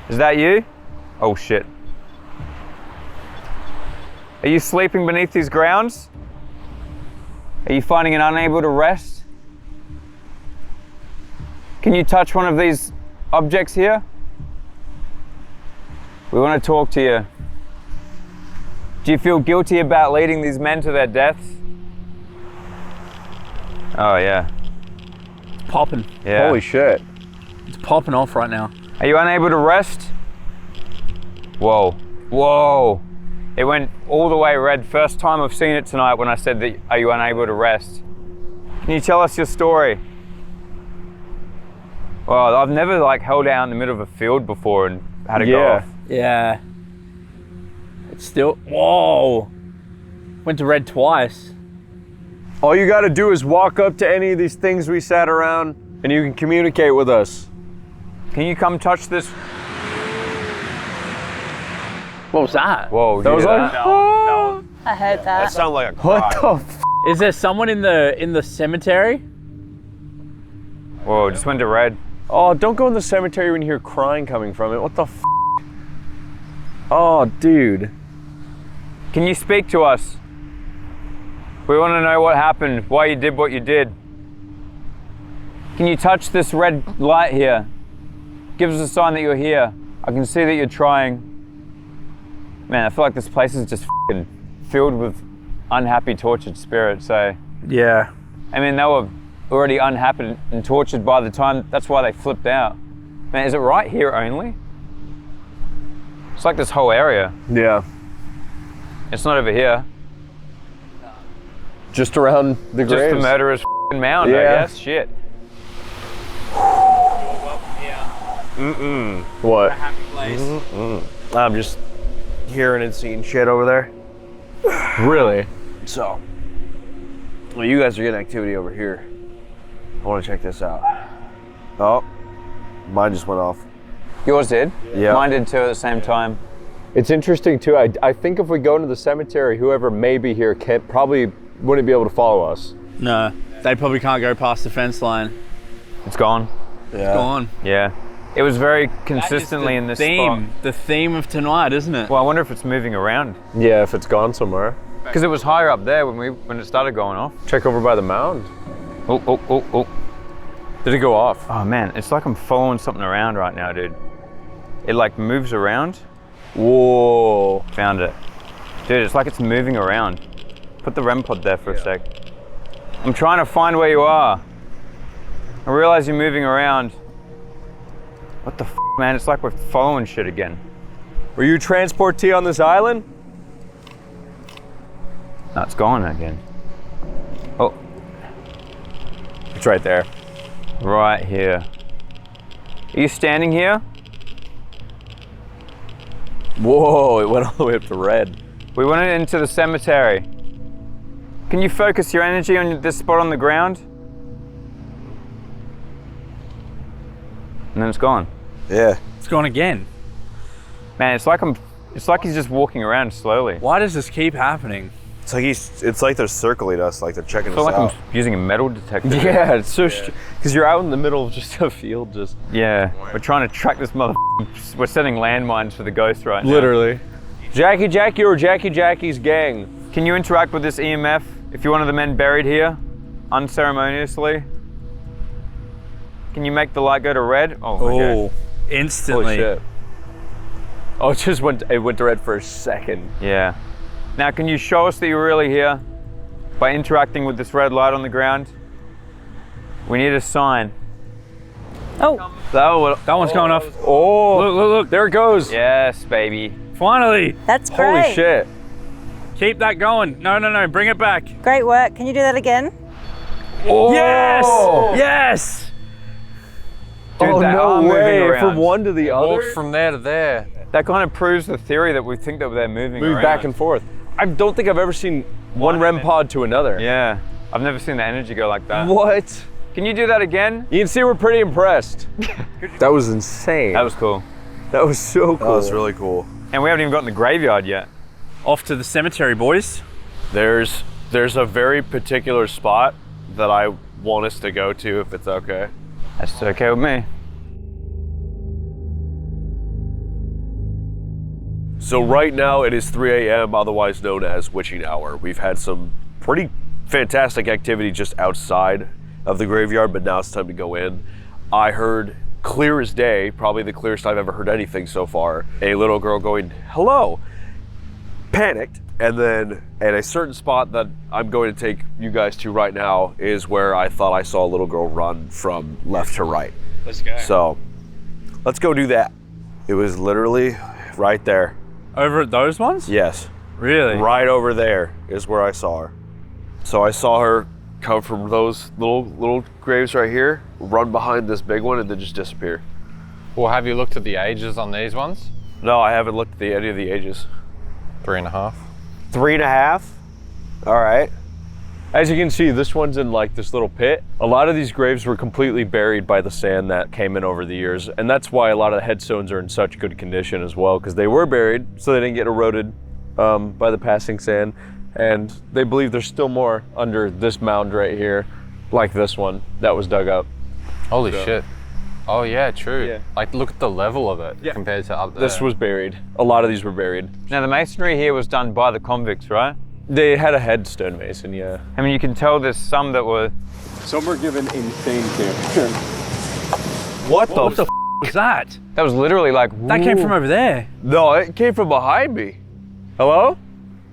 Is that you? Oh shit. Are you sleeping beneath these grounds? Are you finding it unable to rest? Can you touch one of these objects here? We want to talk to you. Do you feel guilty about leading these men to their deaths? Oh yeah. It's popping. Yeah. Holy shit. It's popping off right now. Are you unable to rest? Whoa. It went all the way red. First time I've seen it tonight when I said that, are you unable to rest? Can you tell us your story? Well, I've never held out in the middle of a field before and had it go off. Yeah. It's still, whoa. Went to red twice. All you gotta do is walk up to any of these things we sat around and you can communicate with us. Can you come touch this? What was that? Whoa, That was like, I heard that. That sounded like a cry. what the f? Is there someone in the cemetery? Whoa, just went to red. Oh, don't go in the cemetery when you hear crying coming from it. What the f? Oh, dude. Can you speak to us? We want to know what happened, why you did what you did. Can you touch this red light here? Give us a sign that you're here. I can see that you're trying. Man, I feel like this place is just f***ing filled with unhappy, tortured spirits, so. Yeah. I mean, they were already unhappy and tortured by the time, that's why they flipped out. Man, is it right here only? It's like this whole area. Yeah. It's not over here. Just around the graves. Just the murderer's f***ing mound, I guess. Shit. What? I'm just hearing and seeing shit over there. Really? So, well, you guys are getting activity over here. I want to check this out. Oh, mine just went off. Yours did? Yeah. Mine did too at the same time. It's interesting too. I think if we go into the cemetery, whoever may be here probably wouldn't be able to follow us. No, they probably can't go past the fence line. It's gone. Yeah. Gone. Yeah. It was very consistently in this spot. The theme of tonight, isn't it? Well, I wonder if it's moving around. Yeah, if it's gone somewhere. Because it was higher up there when it started going off. Check over by the mound. Oh. Did it go off? Oh man, it's like I'm following something around right now, dude. It moves around. Whoa. Found it. Dude, it's like it's moving around. Put the REM pod there for a sec. I'm trying to find where you are. I realize you're moving around. What the f, man? It's like we're following shit again. Were you transportee on this island? No, it's gone again. Oh. It's right there. Right here. Are you standing here? Whoa, it went all the way up to red. We went into the cemetery. Can you focus your energy on this spot on the ground? And then it's gone. Yeah. It's gone again. Man, it's like he's just walking around slowly. Why does this keep happening? It's like they're circling us, like they're checking I feel us like out. I'm using a metal detector. Yeah, it's so because you're out in the middle of just a field, just Yeah, we're trying to track this mother. We're setting landmines for the ghost right now. literally. Jackie or Jackie's gang. Can you interact with this EMF if you're one of the men buried here, unceremoniously? Can you make the light go to red? Oh, okay. Instantly. Holy shit. Oh, it went to red for a second. Yeah. Now, can you show us that you're really here by interacting with this red light on the ground? We need a sign. Oh, That one's going off. Oh, Look. there it goes. Yes, baby. Finally. that's great. Holy shit. Keep that going. No. Bring it back. Great work. Can you do that again? Oh. Yes. Yes. Dude, Oh, that no arm moving way. around. From one to the other. Walked from there to there. That kind of proves the theory that we think that they're moving Move around. back and forth. I don't think I've ever seen one REM pod to another. Yeah. I've never seen the energy go like that. What? Can you do that again? You can see we're pretty impressed. That was insane. That was cool. That was so cool. That was really cool. And we haven't even gotten the graveyard yet. Off to the cemetery, boys. There's a very particular spot that I want us to go to, if it's okay. That's okay with me. So right now it is 3 a.m., otherwise known as witching hour. We've had some pretty fantastic activity just outside of the graveyard, but now it's time to go in. I heard clear as day, probably the clearest I've ever heard anything so far, a little girl going, hello, panicked. And then at a certain spot that I'm going to take you guys to right now is where I thought I saw a little girl run from left to right. Let's go. So let's go do that. It was literally right there. Over at those ones? Yes. Really? Right over there is where I saw her. So I saw her come from those little graves right here, run behind this big one, and then just disappear. Well, have you looked at the ages on these ones? No, I haven't looked at any of the ages. 3.5. 3.5? All right. As you can see, this one's in like this little pit. A lot of these graves were completely buried by the sand that came in over the years, and that's why a lot of the headstones are in such good condition as well, because they were buried so they didn't get eroded by the passing sand. And they believe there's still more under this mound right here, like this one that was dug up. Holy shit. Oh yeah, true. Yeah. Like look at the level of it compared to up there. This was buried. A lot of these were buried. Now the masonry here was done by the convicts, right? They had a headstone mason, yeah. I mean, you can tell there's some that were. Some were given insane care. What What the f was that? That was literally like. That came from over there. No, it came from behind me. Hello?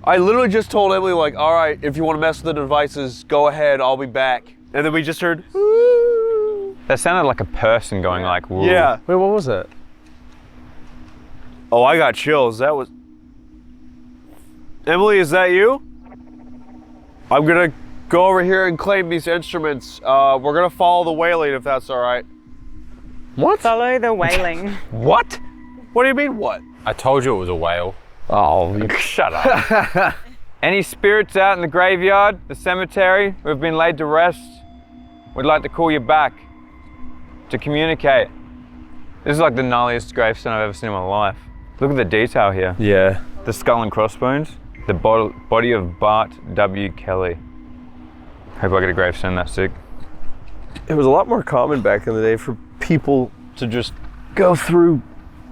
I literally just told Emily, like, all right, if you want to mess with the devices, go ahead, I'll be back. And then we just heard, woo. That sounded like a person going like. Woo. Yeah. Wait, what was that? Oh, I got chills. That was... Emily, is that you? I'm gonna go over here and claim these instruments. We're gonna follow the wailing if that's all right. What? Follow the wailing. What? What do you mean, what? I told you it was a whale. Oh, shut up. Any spirits out in the graveyard, the cemetery, who have been laid to rest, we'd like to call you back to communicate. This is like the gnarliest gravestone I've ever seen in my life. Look at the detail here. Yeah. The skull and crossbones, the body of Bart W. Kelly. Hope I get a gravestone that sick. It was a lot more common back in the day for people to just go through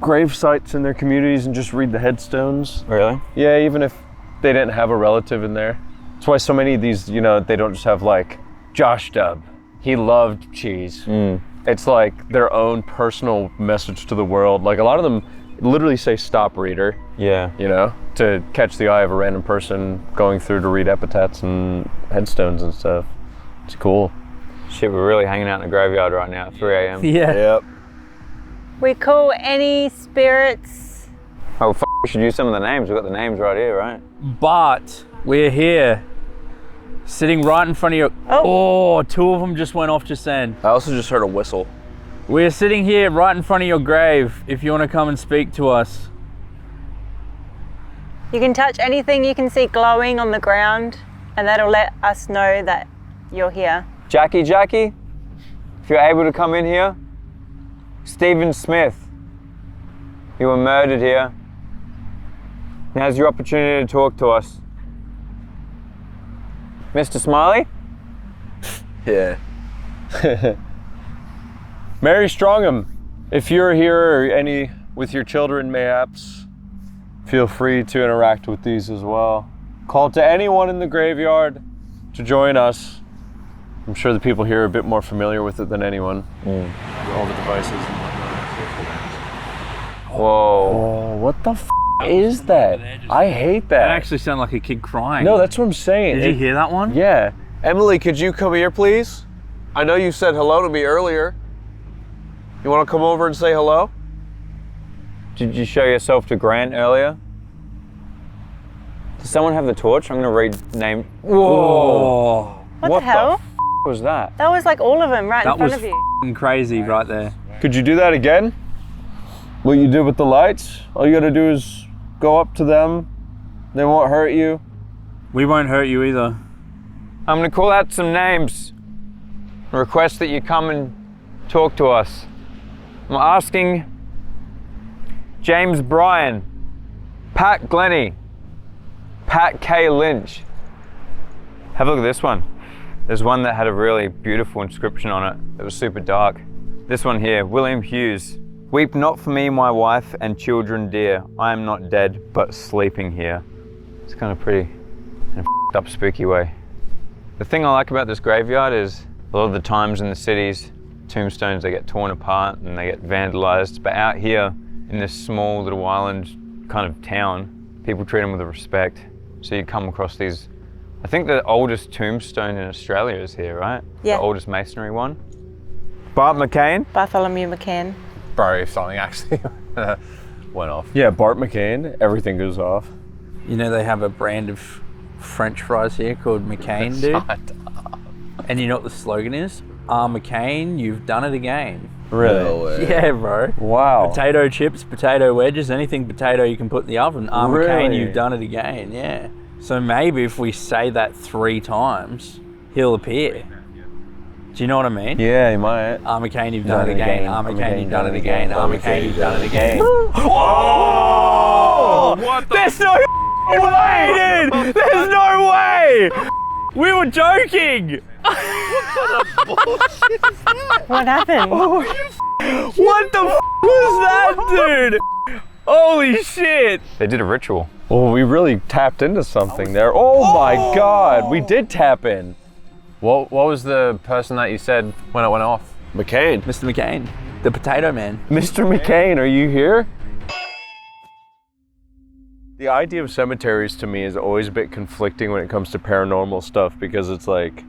grave sites in their communities and just read the headstones. Really? Yeah, even if they didn't have a relative in there. That's why so many of these, you know, they don't just have like Josh Dub. He loved cheese. It's like their own personal message to the world. Like a lot of them literally say stop reader. Yeah. You know, to catch the eye of a random person going through to read epitaphs and headstones and stuff. It's cool. Shit, we're really hanging out in the graveyard right now at 3 a.m. Yeah. Yep. We call any spirits. Oh, we should use some of the names. We've got the names right here, right? But we're here, sitting right in front of you. Oh, two of them just went off just then. I also just heard a whistle. We're sitting here right in front of your grave if you want to come and speak to us. You can touch anything you can see glowing on the ground, and that'll let us know that you're here. Jackie, if you're able to come in here. Stephen Smith, you were murdered here. Now's your opportunity to talk to us. Mr. Smiley? Yeah. Mary Strongham, if you're here or any with your children mayhaps, feel free to interact with these as well. Call to anyone in the graveyard to join us. I'm sure the people here are a bit more familiar with it than anyone. All the devices and whatnot. Whoa. Oh, what the is that? I hate that. That actually sounded like a kid crying. No, that's what I'm saying. Did you hear that one? Yeah. Emily, could you come here, please? I know you said hello to me earlier. You want to come over and say hello? Did you show yourself to Grant earlier? Does someone have the torch? I'm gonna read name. Whoa. What the hell? F was that? That was like all of them right in That front was of you. crazy right there. Could you do that again? What you did with the lights? All you gotta do is go up to them. They won't hurt you. We won't hurt you either. I'm gonna call out some names. Request that you come and talk to us. I'm asking James Bryan, Pat Glennie, Pat K. Lynch. Have a look at this one. There's one that had a really beautiful inscription on it. It was super dark. This one here, William Hughes. Weep not for me, my wife and children dear. I am not dead, but sleeping here. It's kind of pretty in a up spooky way. The thing I like about this graveyard is a lot of the times in the cities, tombstones, they get torn apart and they get vandalized. But out here in this small little island kind of town, people treat them with respect. So you come across these, I think the oldest tombstone in Australia is here, right? Yeah. The oldest masonry one. Bart McCain. Bartholomew McCann. Bro, if something actually went off. Yeah, Bart McCain, everything goes off. You know they have a brand of French fries here called McCain, dude. And you know what the slogan is? McCain, you've done it again. Really? No way. Yeah, bro. Wow. Potato chips, potato wedges, anything potato you can put in the oven. McCain, Really? you've done it again, yeah. So maybe if we say that 3 times, he'll appear. Do you know what I mean? Yeah, you might. McCain, you've done it again. McCain, you've done it again. McCain, you've done it again. Oh! What the? There's no way, dude! There's no way! We were joking! What happened? What the was that, dude? Holy shit! They did a ritual. Oh, we really tapped into something there. Oh my god, we did tap in. What was the person that you said when it went off? McCain. Mr. McCain, the potato man. Mr. McCain, are you here? The idea of cemeteries to me is always a bit conflicting when it comes to paranormal stuff because it's like,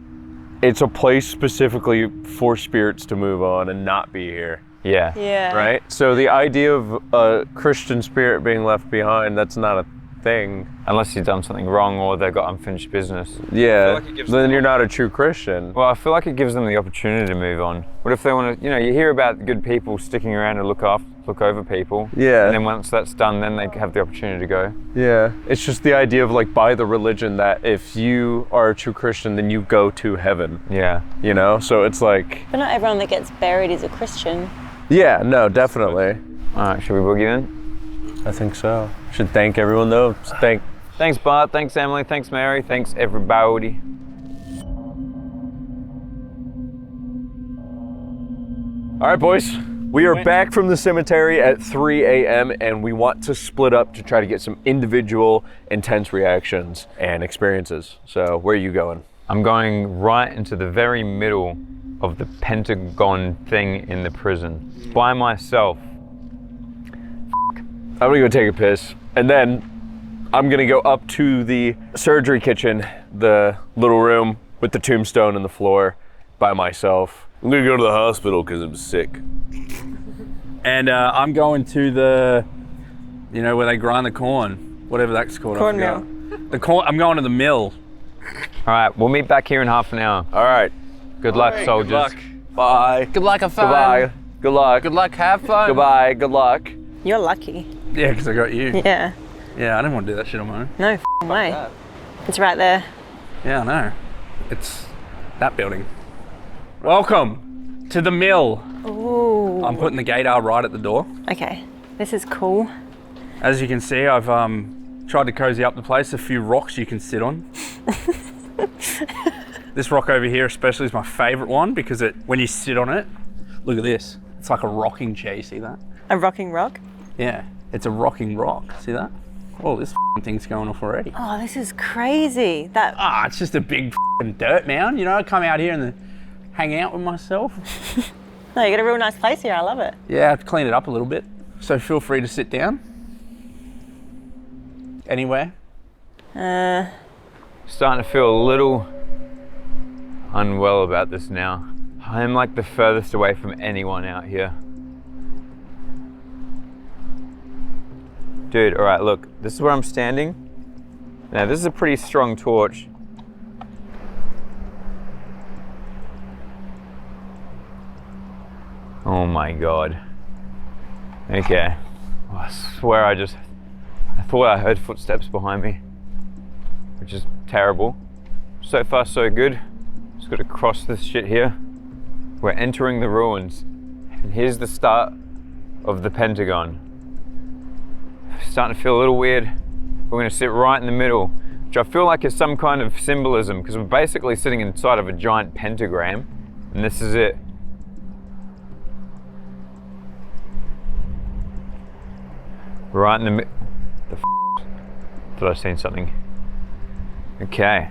it's a place specifically for spirits to move on and not be here. Yeah. Yeah. Right? So the idea of a Christian spirit being left behind, that's not a thing. Unless you've done something wrong or they've got unfinished business. Yeah, like it gives then them- you're not a true Christian. Well, I feel like it gives them the opportunity to move on. What if they want to, you hear about good people sticking around to look over people. Yeah. And then once that's done, then they have the opportunity to go. Yeah, it's just the idea of like by the religion that if you are a true Christian, then you go to heaven. Yeah. You know, so it's like. But not everyone that gets buried is a Christian. Yeah, no, definitely. All right, should we boogie then? I think so. Should thank everyone though. Thanks Bart, thanks Emily, thanks Mary, thanks everybody. All right, boys. We are back from the cemetery at 3 a.m. and we want to split up to try to get some individual intense reactions and experiences. So where are you going? I'm going right into the very middle of the pentagon thing in the prison by myself. I'm gonna go take a piss and then I'm gonna go up to the surgery kitchen, the little room with the tombstone and the floor by myself. I'm gonna go to the hospital because I'm sick. And I'm going to the, you know, where they grind the corn, whatever that's called. Corn mill. The corn. I'm going to the mill. All right, we'll meet back here in half an hour. All right. Good luck, soldiers. Good luck. Bye. Good luck, have fun. Goodbye. Good luck. Good luck, have fun. Goodbye. Good luck. You're lucky. Yeah, because I got you. Yeah. Yeah, I didn't want to do that shit on my own. No f***ing way. It's right there. Yeah, I know. It's that building. Welcome to the mill. Ooh. I'm putting the gator right at the door. Okay. This is cool. As you can see, I've tried to cozy up the place. A few rocks you can sit on. This rock over here especially is my favorite one because when you sit on it, look at this. It's like a rocking chair, you see that? A rocking rock? Yeah, it's a rocking rock. See that? Oh, this thing's going off already. Oh, this is crazy. It's just a big dirt mound. You know, I come out here and hang out with myself. No, you got a real nice place here. I love it. Yeah, I've cleaned it up a little bit. So feel free to sit down. Anywhere. Starting to feel a little unwell about this now. I'm like the furthest away from anyone out here. Dude, all right, look, this is where I'm standing. Now, this is a pretty strong torch. Oh my God. Okay. Oh, I swear I thought I heard footsteps behind me, which is terrible. So far, so good. Just gotta cross this shit here. We're entering the ruins. And here's the start of the Pentagon. Starting to feel a little weird. We're gonna sit right in the middle, which I feel like is some kind of symbolism because we're basically sitting inside of a giant pentagram, and this is it. Right in the middle. Thought I seen something. Okay.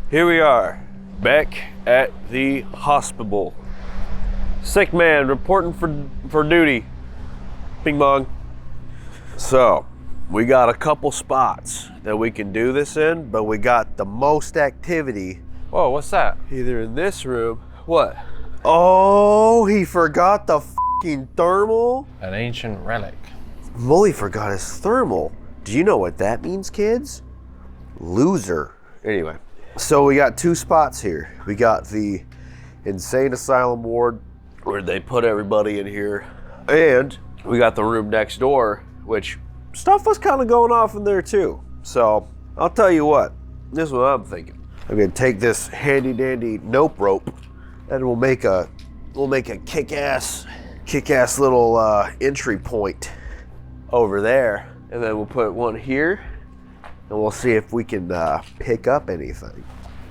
Here we are, back at the hospital. Sick man reporting for duty. Bing bong. So, we got a couple spots that we can do this in, but we got the most activity. Whoa, what's that? Either in this room. What? Oh, he forgot the fucking thermal. An ancient relic. Mully forgot his thermal. Do you know what that means, kids? Loser. Anyway, so we got two spots here. We got the insane asylum ward where they put everybody in here, and we got the room next door, which stuff was kind of going off in there too. So I'll tell you what, this is what I'm thinking. I'm gonna take this handy dandy nope rope, and we'll make a kick-ass little entry point over there, and then we'll put one here, and we'll see if we can pick up anything.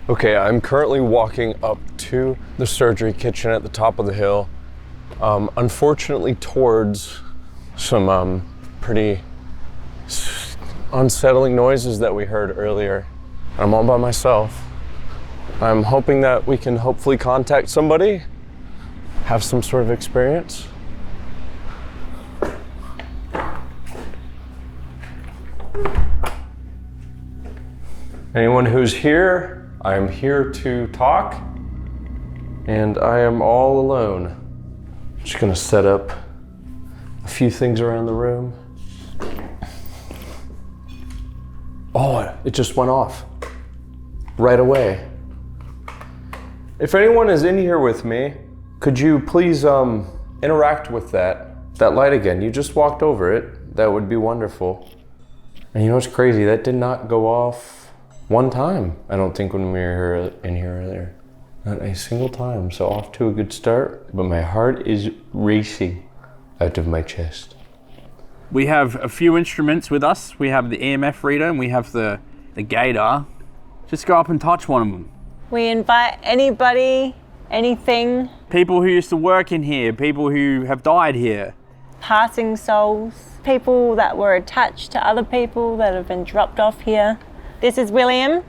Okay, I'm currently walking up to the surgery kitchen at the top of the hill, unfortunately towards some pretty unsettling noises that we heard earlier. I'm all by myself. I'm hoping that we can hopefully contact somebody, have some sort of experience. Anyone who's here, I am here to talk, and I am all alone. Just gonna set up a few things around the room. Oh, it just went off right away. If anyone is in here with me, could you please interact with that light again? You just walked over it. That would be wonderful. And you know what's crazy? That did not go off one time, I don't think, when we were in here earlier. Not a single time. So off to a good start, but my heart is racing out of my chest. We have a few instruments with us. We have the EMF reader and we have the gator. Just go up and touch one of them. We invite anybody, anything. People who used to work in here, people who have died here. Passing souls, people that were attached to other people that have been dropped off here. This is William.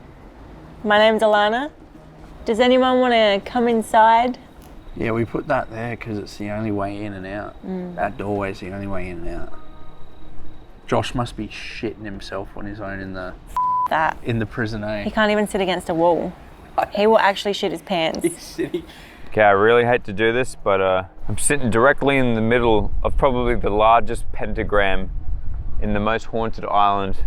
My name's Alana. Does anyone want to come inside? Yeah, we put that there because it's the only way in and out. That doorway's the only way in and out. Josh must be shitting himself on his own in the That. in the prison, eh? He can't even sit against a wall. He will actually shit his pants. He's sitting. Okay, I really hate to do this, but I'm sitting directly in the middle of probably the largest pentagram in the most haunted island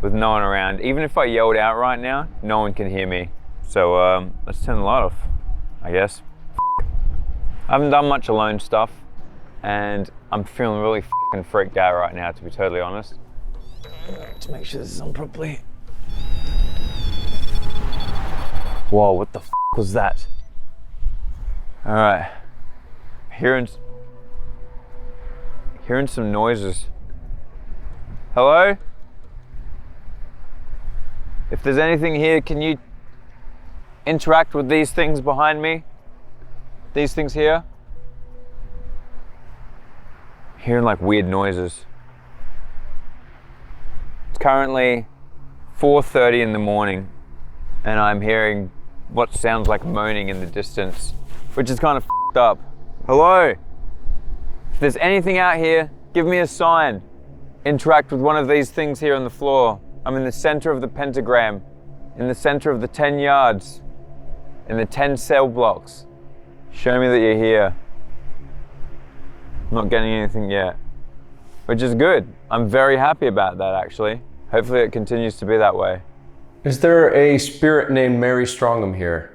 with no one around. Even if I yelled out right now, no one can hear me. So let's turn the light off, I guess. I haven't done much alone stuff, and I'm feeling really fucking freaked out right now, to be totally honest. To make sure this is on properly. Whoa, what the was that? All right, hearing some noises. Hello? If there's anything here, can you interact with these things behind me? These things here? Hearing like weird noises. It's currently 4:30 in the morning, and I'm hearing what sounds like moaning in the distance, which is kind of f***ed up. Hello? If there's anything out here, give me a sign. Interact with one of these things here on the floor. I'm in the center of the pentagram, in the center of the 10 yards, in the 10 cell blocks. Show me that you're here. I'm not getting anything yet, which is good. I'm very happy about that, actually. Hopefully it continues to be that way. Is there a spirit named Mary Strongham here?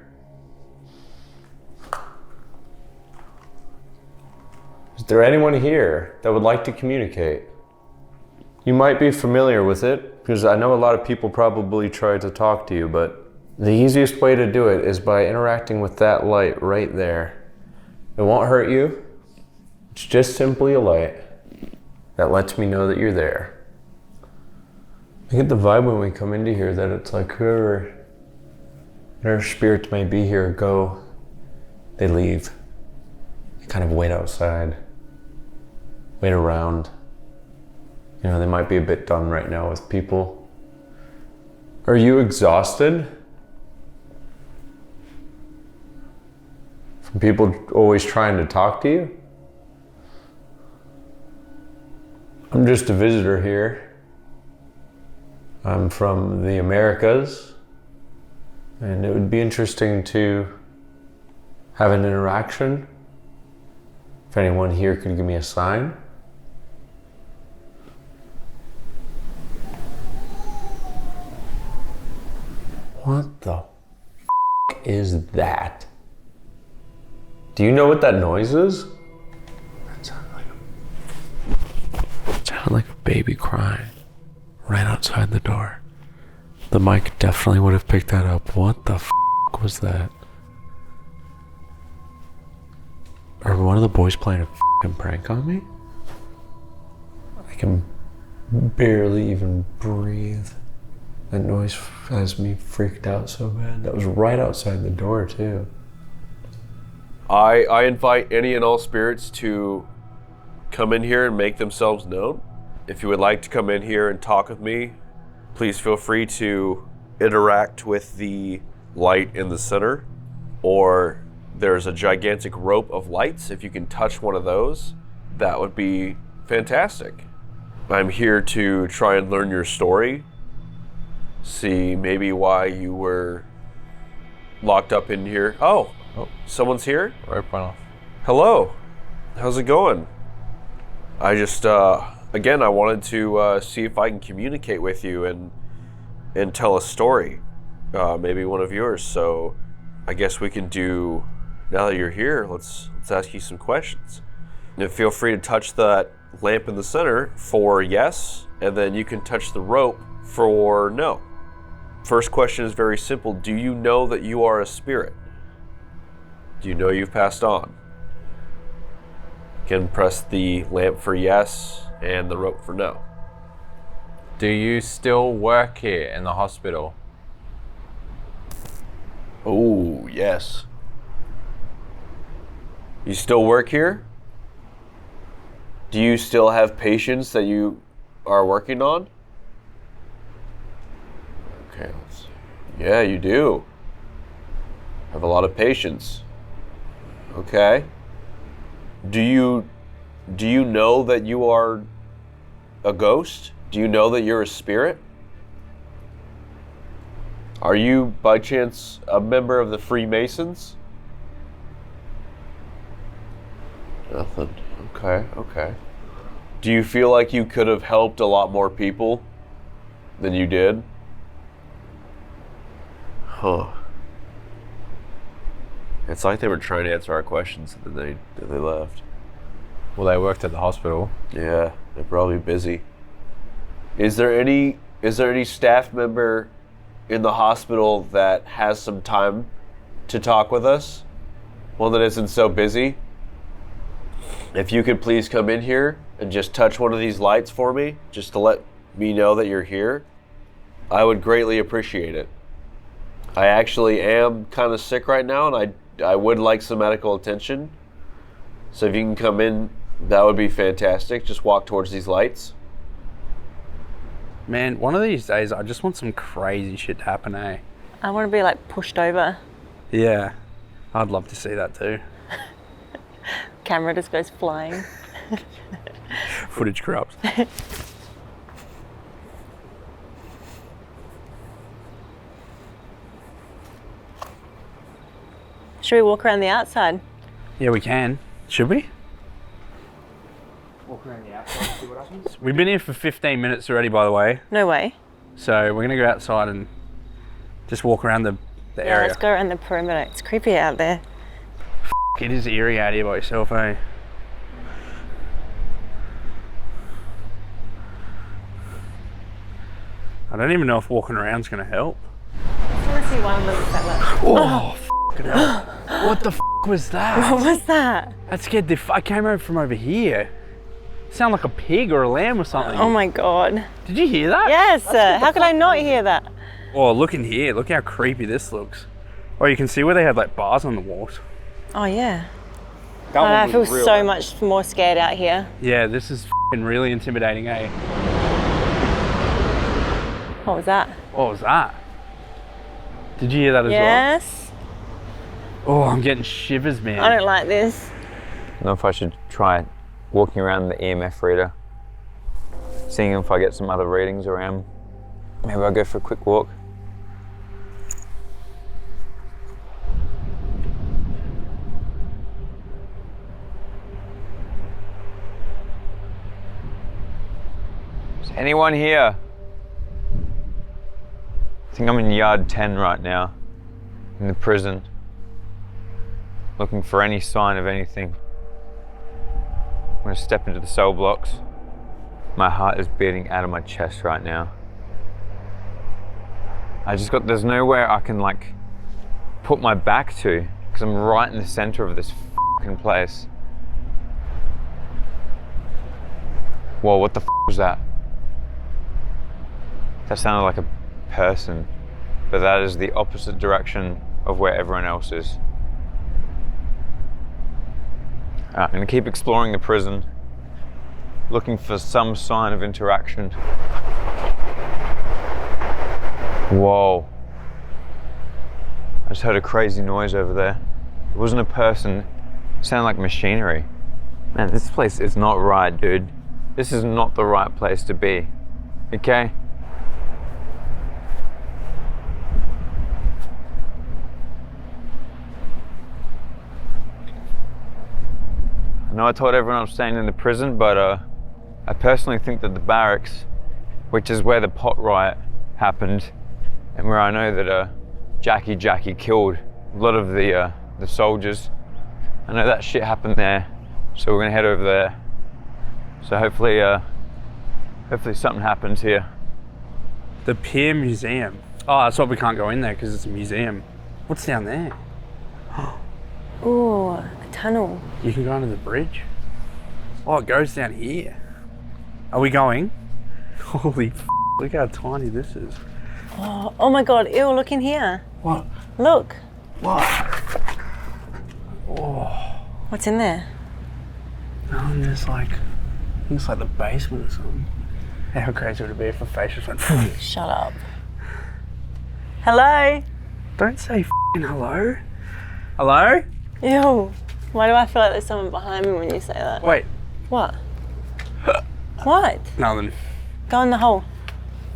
Is there anyone here that would like to communicate? You might be familiar with it, because I know a lot of people probably try to talk to you, but the easiest way to do it is by interacting with that light right there. It won't hurt you. It's just simply a light that lets me know that you're there. I get the vibe when we come into here that it's like whoever spirits may be here go, they leave. They kind of wait outside, wait around. You know, they might be a bit done right now with people. Are you exhausted? From people always trying to talk to you? I'm just a visitor here. I'm from the Americas, and it would be interesting to have an interaction. If anyone here could give me a sign. What the f*** is that? Do you know what that noise is? That sounded like a baby crying right outside the door. The mic definitely would have picked that up. What the f*** was that? Are one of the boys playing a f***ing prank on me? I can barely even breathe. That noise has me freaked out so bad. That was right outside the door too. I invite any and all spirits to come in here and make themselves known. If you would like to come in here and talk with me, please feel free to interact with the light in the center, or there's a gigantic rope of lights. If you can touch one of those, that would be fantastic. I'm here to try and learn your story, see maybe why you were locked up in here. Oh, someone's here? Right point off. Hello, how's it going? I just, again, I wanted to see if I can communicate with you and tell a story, maybe one of yours. So I guess we can do, now that you're here, let's ask you some questions. And feel free to touch that lamp in the center for yes, and then you can touch the rope for no. First question is very simple. Do you know that you are a spirit? Do you know you've passed on? You can press the lamp for yes and the rope for no. Do you still work here in the hospital? Oh, yes. You still work here? Do you still have patients that you are working on? Okay, let's see. Yeah, you do. Have a lot of patients. Okay. Do you know that you are a ghost? Do you know that you're a spirit? Are you, by chance, a member of the Freemasons? Nothing. Okay. Do you feel like you could have helped a lot more people than you did? Huh. It's like they were trying to answer our questions and then they left. Well, they worked at the hospital. Yeah, they're probably busy. Is there any staff member in the hospital that has some time to talk with us? One that isn't so busy? If you could please come in here and just touch one of these lights for me, just to let me know that you're here, I would greatly appreciate it. I actually am kind of sick right now, and I would like some medical attention. So if you can come in, that would be fantastic. Just walk towards these lights. Man, one of these days, I just want some crazy shit to happen, eh? I want to be like pushed over. Yeah, I'd love to see that too. Camera just goes flying. Footage corrupts. Should we walk around the outside? Yeah, we can. Should we? Walk around the outside and see what happens. We've been here for 15 minutes already, by the way. No way. So we're gonna go outside and just walk around the area. Let's go around the perimeter. It's creepy out there. It is eerie out here by yourself, eh? I don't even know if walking around's gonna help. I just want to see one little fella. Oh, f***ing hell. What the f*** was that? What was that? That scared the I came over from over here. Sound like a pig or a lamb or something. Oh my God. Did you hear that? Yes, how could I not hear that? Oh, look in here. Look how creepy this looks. Oh, you can see where they have like bars on the walls. Oh yeah. I feel so much more scared out here. Yeah, this is f***ing really intimidating, eh? What was that? What was that? Did you hear that as well? Yes. Oh, I'm getting shivers, man. I don't like this. I don't know if I should try walking around the EMF reader, seeing if I get some other readings around. Maybe I'll go for a quick walk. Is anyone here? I think I'm in yard 10 right now, in the prison, looking for any sign of anything. I'm gonna step into the cell blocks. My heart is beating out of my chest right now. There's nowhere I can like put my back to, because I'm right in the center of this fucking place. Whoa, what the was that? That sounded like a person, but that is the opposite direction of where everyone else is. I'm gonna keep exploring the prison, looking for some sign of interaction. Whoa. I just heard a crazy noise over there. It wasn't a person, it sounded like machinery. Man, this place is not right, dude. This is not the right place to be, okay? I know I told everyone I'm staying in the prison, but I personally think that the barracks, which is where the pot riot happened, and where I know that Jackie killed a lot of the soldiers, I know that shit happened there, so we're gonna head over there. So hopefully something happens here. The Pier Museum. Oh, that's why we can't go in there, because it's a museum. What's down there? Ooh, a tunnel. You can go under the bridge. Oh, it goes down here. Are we going? Holy f***, look how tiny this is. Oh my God, ew, look in here. What? Look. What? Oh. What's in there? Oh, there's like, I think it's like the basement or something. How crazy would it be if a face just went Shut up. Hello? Don't say f***ing hello. Hello? Ew. Why do I feel like there's someone behind me when you say that? Wait. What? What? Nothing. Go in the hole.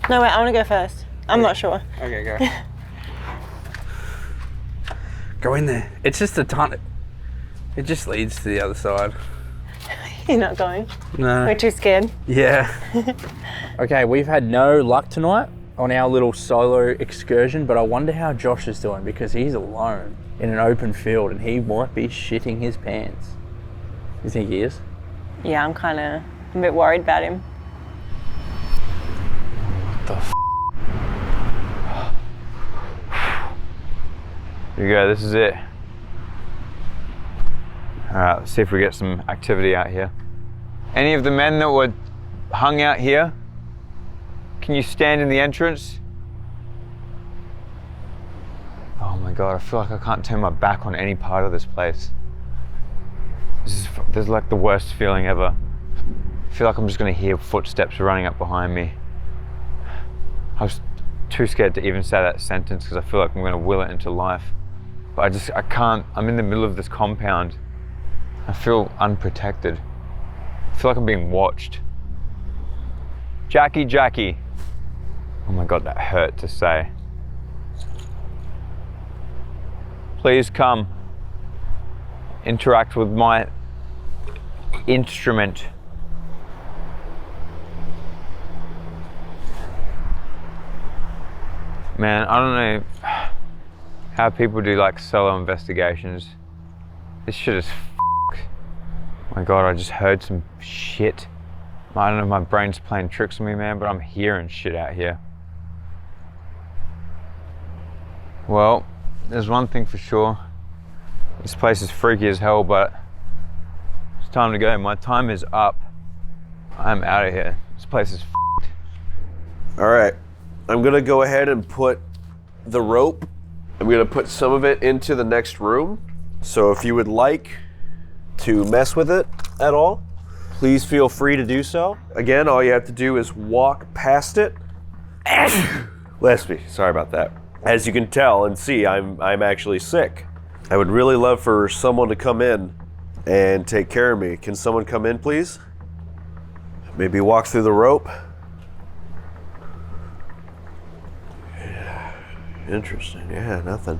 No, wait, I want to go first. I'm not sure. Okay, go. Go in there. It's just a ton. It just leads to the other side. You're not going? No. We're too scared. Yeah. Okay, we've had no luck tonight on our little solo excursion, but I wonder how Josh is doing because he's alone in an open field and he might be shitting his pants. You think he is? Yeah, I'm a bit worried about him. What the f? Here we go, this is it. All right, let's see if we get some activity out here. Any of the men that were hung out here, can you stand in the entrance? Oh my God, I feel like I can't turn my back on any part of this place. This is like the worst feeling ever. I feel like I'm just gonna hear footsteps running up behind me. I was too scared to even say that sentence because I feel like I'm gonna will it into life. But I can't, I'm in the middle of this compound. I feel unprotected. I feel like I'm being watched. Jackie. Oh my God, that hurt to say. Please come. Interact with my instrument. Man, I don't know how people do like solo investigations. This shit is f***ed. My God, I just heard some shit. I don't know if my brain's playing tricks on me, man, but I'm hearing shit out here. Well, there's one thing for sure. This place is freaky as hell, but it's time to go. My time is up. I'm out of here. This place is f***ed. All right, I'm gonna go ahead and put the rope. I'm gonna put some of it into the next room. So if you would like to mess with it at all, please feel free to do so. Again, all you have to do is walk past it. Bless me, sorry about that. As you can tell and see, I'm actually sick. I would really love for someone to come in and take care of me. Can someone come in, please? Maybe walk through the rope. Yeah, interesting, yeah, nothing.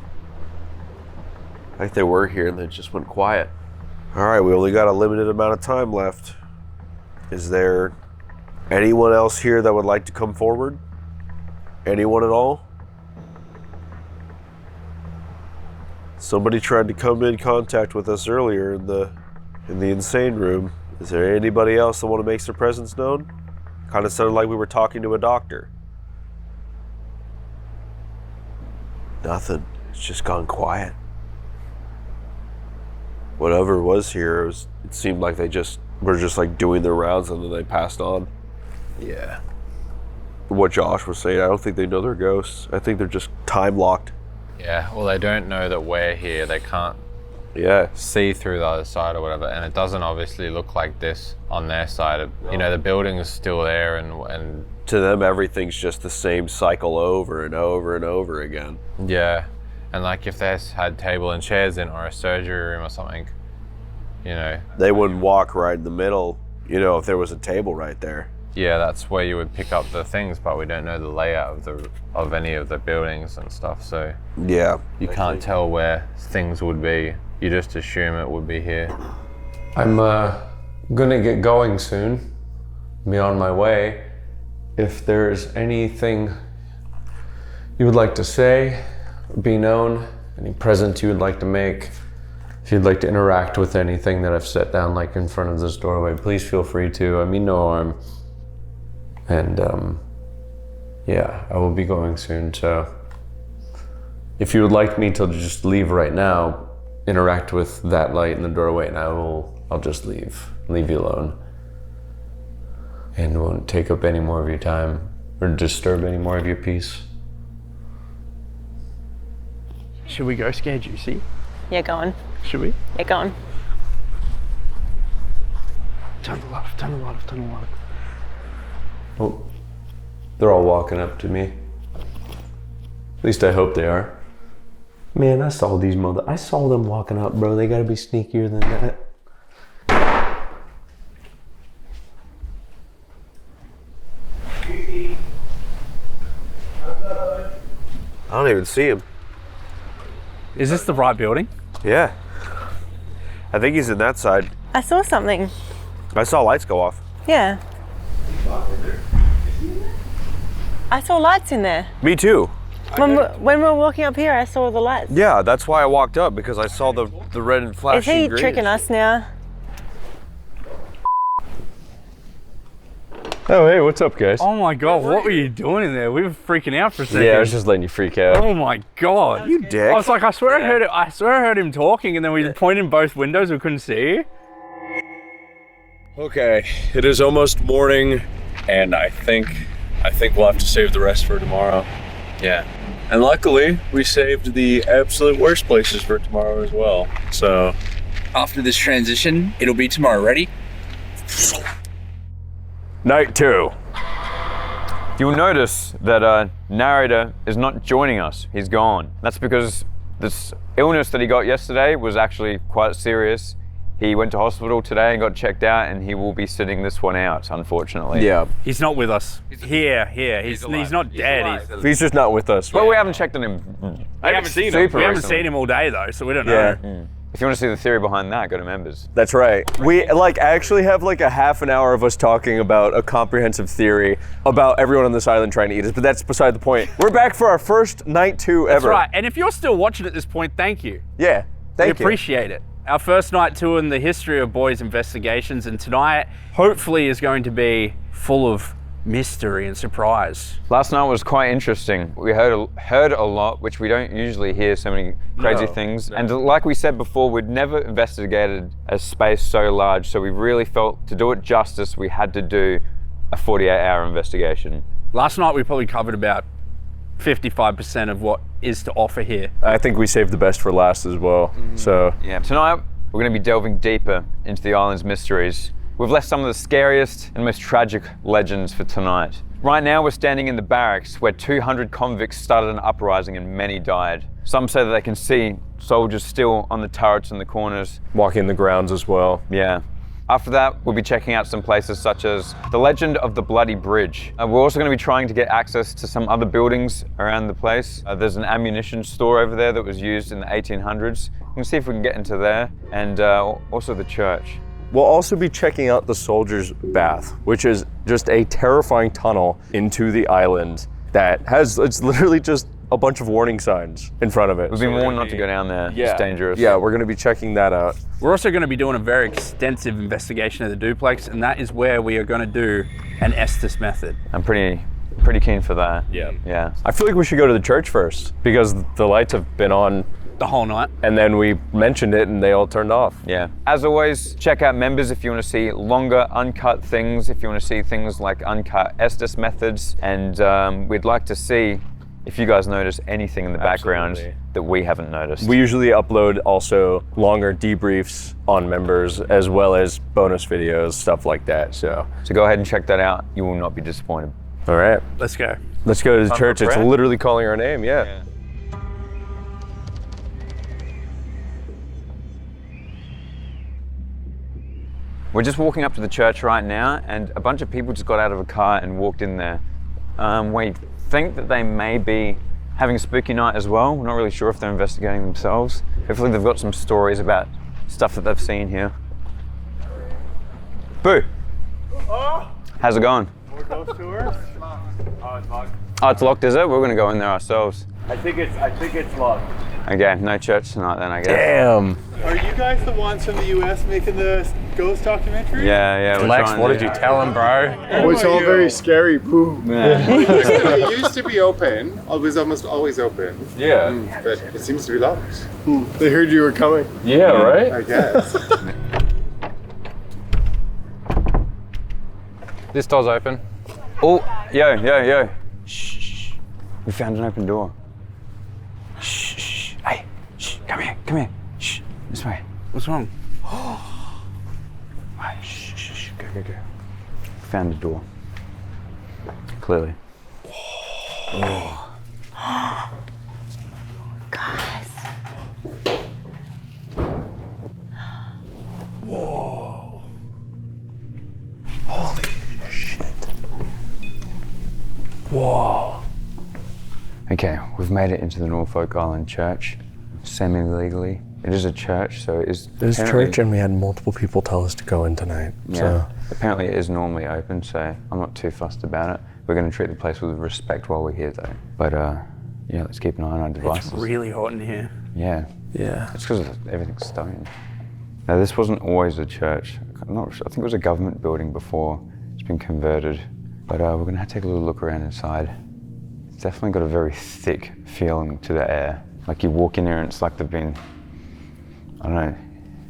Like they were here and they just went quiet. All right, we only got a limited amount of time left. Is there anyone else here that would like to come forward? Anyone at all? Somebody tried to come in contact with us earlier in the insane room. Is there anybody else that want to make their presence known? Kind of sounded like we were talking to a doctor. Nothing. It's just gone quiet. Whatever was here, it seemed like they were just like doing their rounds and then they passed on. Yeah. What Josh was saying, I don't think they know they're ghosts. I think they're just time locked. Yeah, well, they don't know that we're here. They can't see through the other side or whatever. And it doesn't obviously look like this on their side. You know, the building is still there and to them, everything's just the same cycle over and over and over again. Yeah. And like if they had table and chairs in or a surgery room or something, you know. They wouldn't walk right in the middle, you know, if there was a table right there. Yeah, that's where you would pick up the things, but we don't know the layout of any of the buildings and stuff, so yeah, you can't tell where things would be. You just assume it would be here. I'm gonna get going soon. Be on my way. If there's anything you would like to say, be known, any presents you would like to make, if you'd like to interact with anything that I've set down like in front of this doorway, please feel free to. I mean no harm. And yeah, I will be going soon, so if you would like me to just leave right now, interact with that light in the doorway and I'll just leave you alone. And won't take up any more of your time or disturb any more of your peace. Should we go scare Juicy? Yeah, go on. Should we? Yeah, go on. Turn the light off. Oh, they're all walking up to me. At least I hope they are. Man, I saw them walking up, bro. They gotta be sneakier than that. don't even see him. Is this the right building? Yeah. I think he's in that side. I saw something. I saw lights go off. Yeah. I saw lights in there. Me too. When we were walking up here, I saw the lights. Yeah, that's why I walked up, because I saw the red and flashing Is he green. tricking us now? Oh, hey, what's up, guys? Oh my God, what were you doing in there? We were freaking out for a second. Yeah, I was just letting you freak out. Oh my God. You dick. I was like, I swear I heard it. I swear I heard him talking, and then we pointed in both windows. We couldn't see. Okay, it is almost morning, and I think we'll have to save the rest for tomorrow. Yeah. And luckily, we saved the absolute worst places for tomorrow as well. So, After this transition, it'll be tomorrow. Ready? night 2. You'll notice that narrator is not joining us. He's gone. That's because this illness that he got yesterday was actually quite serious. He went to hospital today and got checked out, and he will be sitting this one out, unfortunately. Yeah. He's not with us. Here. He's not dead. He's just not with us. Well, we haven't checked on him. We haven't seen him all day though, so we don't know. If you want to see the theory behind that, go to members. That's right. We actually have like a half an hour of us talking about a comprehensive theory about everyone on this island trying to eat us, but that's beside the point. We're back for our first night 2 ever. That's right. And if you're still watching at this point, thank you. Yeah, thank We you. appreciate it. Our first night 2 in the history of Boys Investigations, and tonight hopefully is going to be full of mystery and surprise. Last night was quite interesting. We heard a lot, which we don't usually hear so many crazy things. And like we said before, we'd never investigated a space so large, so we really felt to do it justice, we had to do a 48-hour investigation. Last night we probably covered about 55% of what is to offer here. I think we saved the best for last as well. So Yeah. Tonight, we're going to be delving deeper into the island's mysteries. We've left some of the scariest and most tragic legends for tonight. Right now, we're standing in the barracks where 200 convicts started an uprising and many died. Some say that they can see soldiers still on the turrets in the corners. walking the grounds as well. Yeah. After that, we'll be checking out some places such as the legend of the Bloody Bridge. We're also going to be trying to get access to some other buildings around the place. There's an ammunition store over there that was used in the 1800s. We'll see if we can get into there, and also the church. We'll also be checking out the Soldier's Bath, which is just a terrifying tunnel into the island that it's literally just a bunch of warning signs in front of it. We've been warned not to go down there. Yeah. It's dangerous. Yeah, we're going to be checking that out. We're also going to be doing a very extensive investigation of the duplex, and that is where we are going to do an Estus method. I'm pretty keen for that. Yeah. I feel like we should go to the church first because the lights have been on The whole night. and then we mentioned it and they all turned off. Yeah. As always, check out members if you want to see longer, uncut things, if you want to see things like uncut Estus methods, and we'd like to see if you guys notice anything in the background that we haven't noticed. We usually upload also longer debriefs on members as well as bonus videos, stuff like that. So go ahead and check that out. You will not be disappointed. all right, Let's go. let's go to the Time church. for It's prayer? literally calling our name. Yeah. We're just walking up to the church right now, and a bunch of people just got out of a car and walked in there. We think that they may be having a spooky night as well. We're not really sure if they're investigating themselves. Hopefully they've got some stories about stuff that they've seen here. Boo! How's it going? Oh, it's locked, is it? We're gonna go in there ourselves. I think it's locked. Okay, no church tonight then, I guess. Damn. Are you guys the ones from the US making the ghost documentary? Yeah, we're Lex, trying what to- did you tell him, bro? Oh, it's all very scary. Boo. Yeah. It used to be open. It was almost always open. Yeah. But it seems to be locked. They heard you were coming. Yeah, right? I guess. This door's open. Oh, yo. Shh. We found an open door. Shh. Hey, shh. Come here. Shh. This way. What's wrong? Right, shh. Go. Found a door. Clearly. Guys. Whoa. Holy shit. Whoa. Are Okay, we've made it into the Norfolk Island church, semi-legally. It is a church, so it is... It is church, and we had multiple people tell us to go in tonight. Yeah, so. apparently it is normally open, so I'm not too fussed about it. We're going to treat the place with respect while we're here, though. But yeah, let's keep an eye on our devices. It's really hot in here. Yeah. Yeah. It's because everything's stone. Now, this wasn't always a church. I'm not sure. I think it was a government building before. It's been converted. But we're going to take a little look around inside. It's definitely got a very thick feeling to the air. Like you walk in there and it's like they've been, I don't know,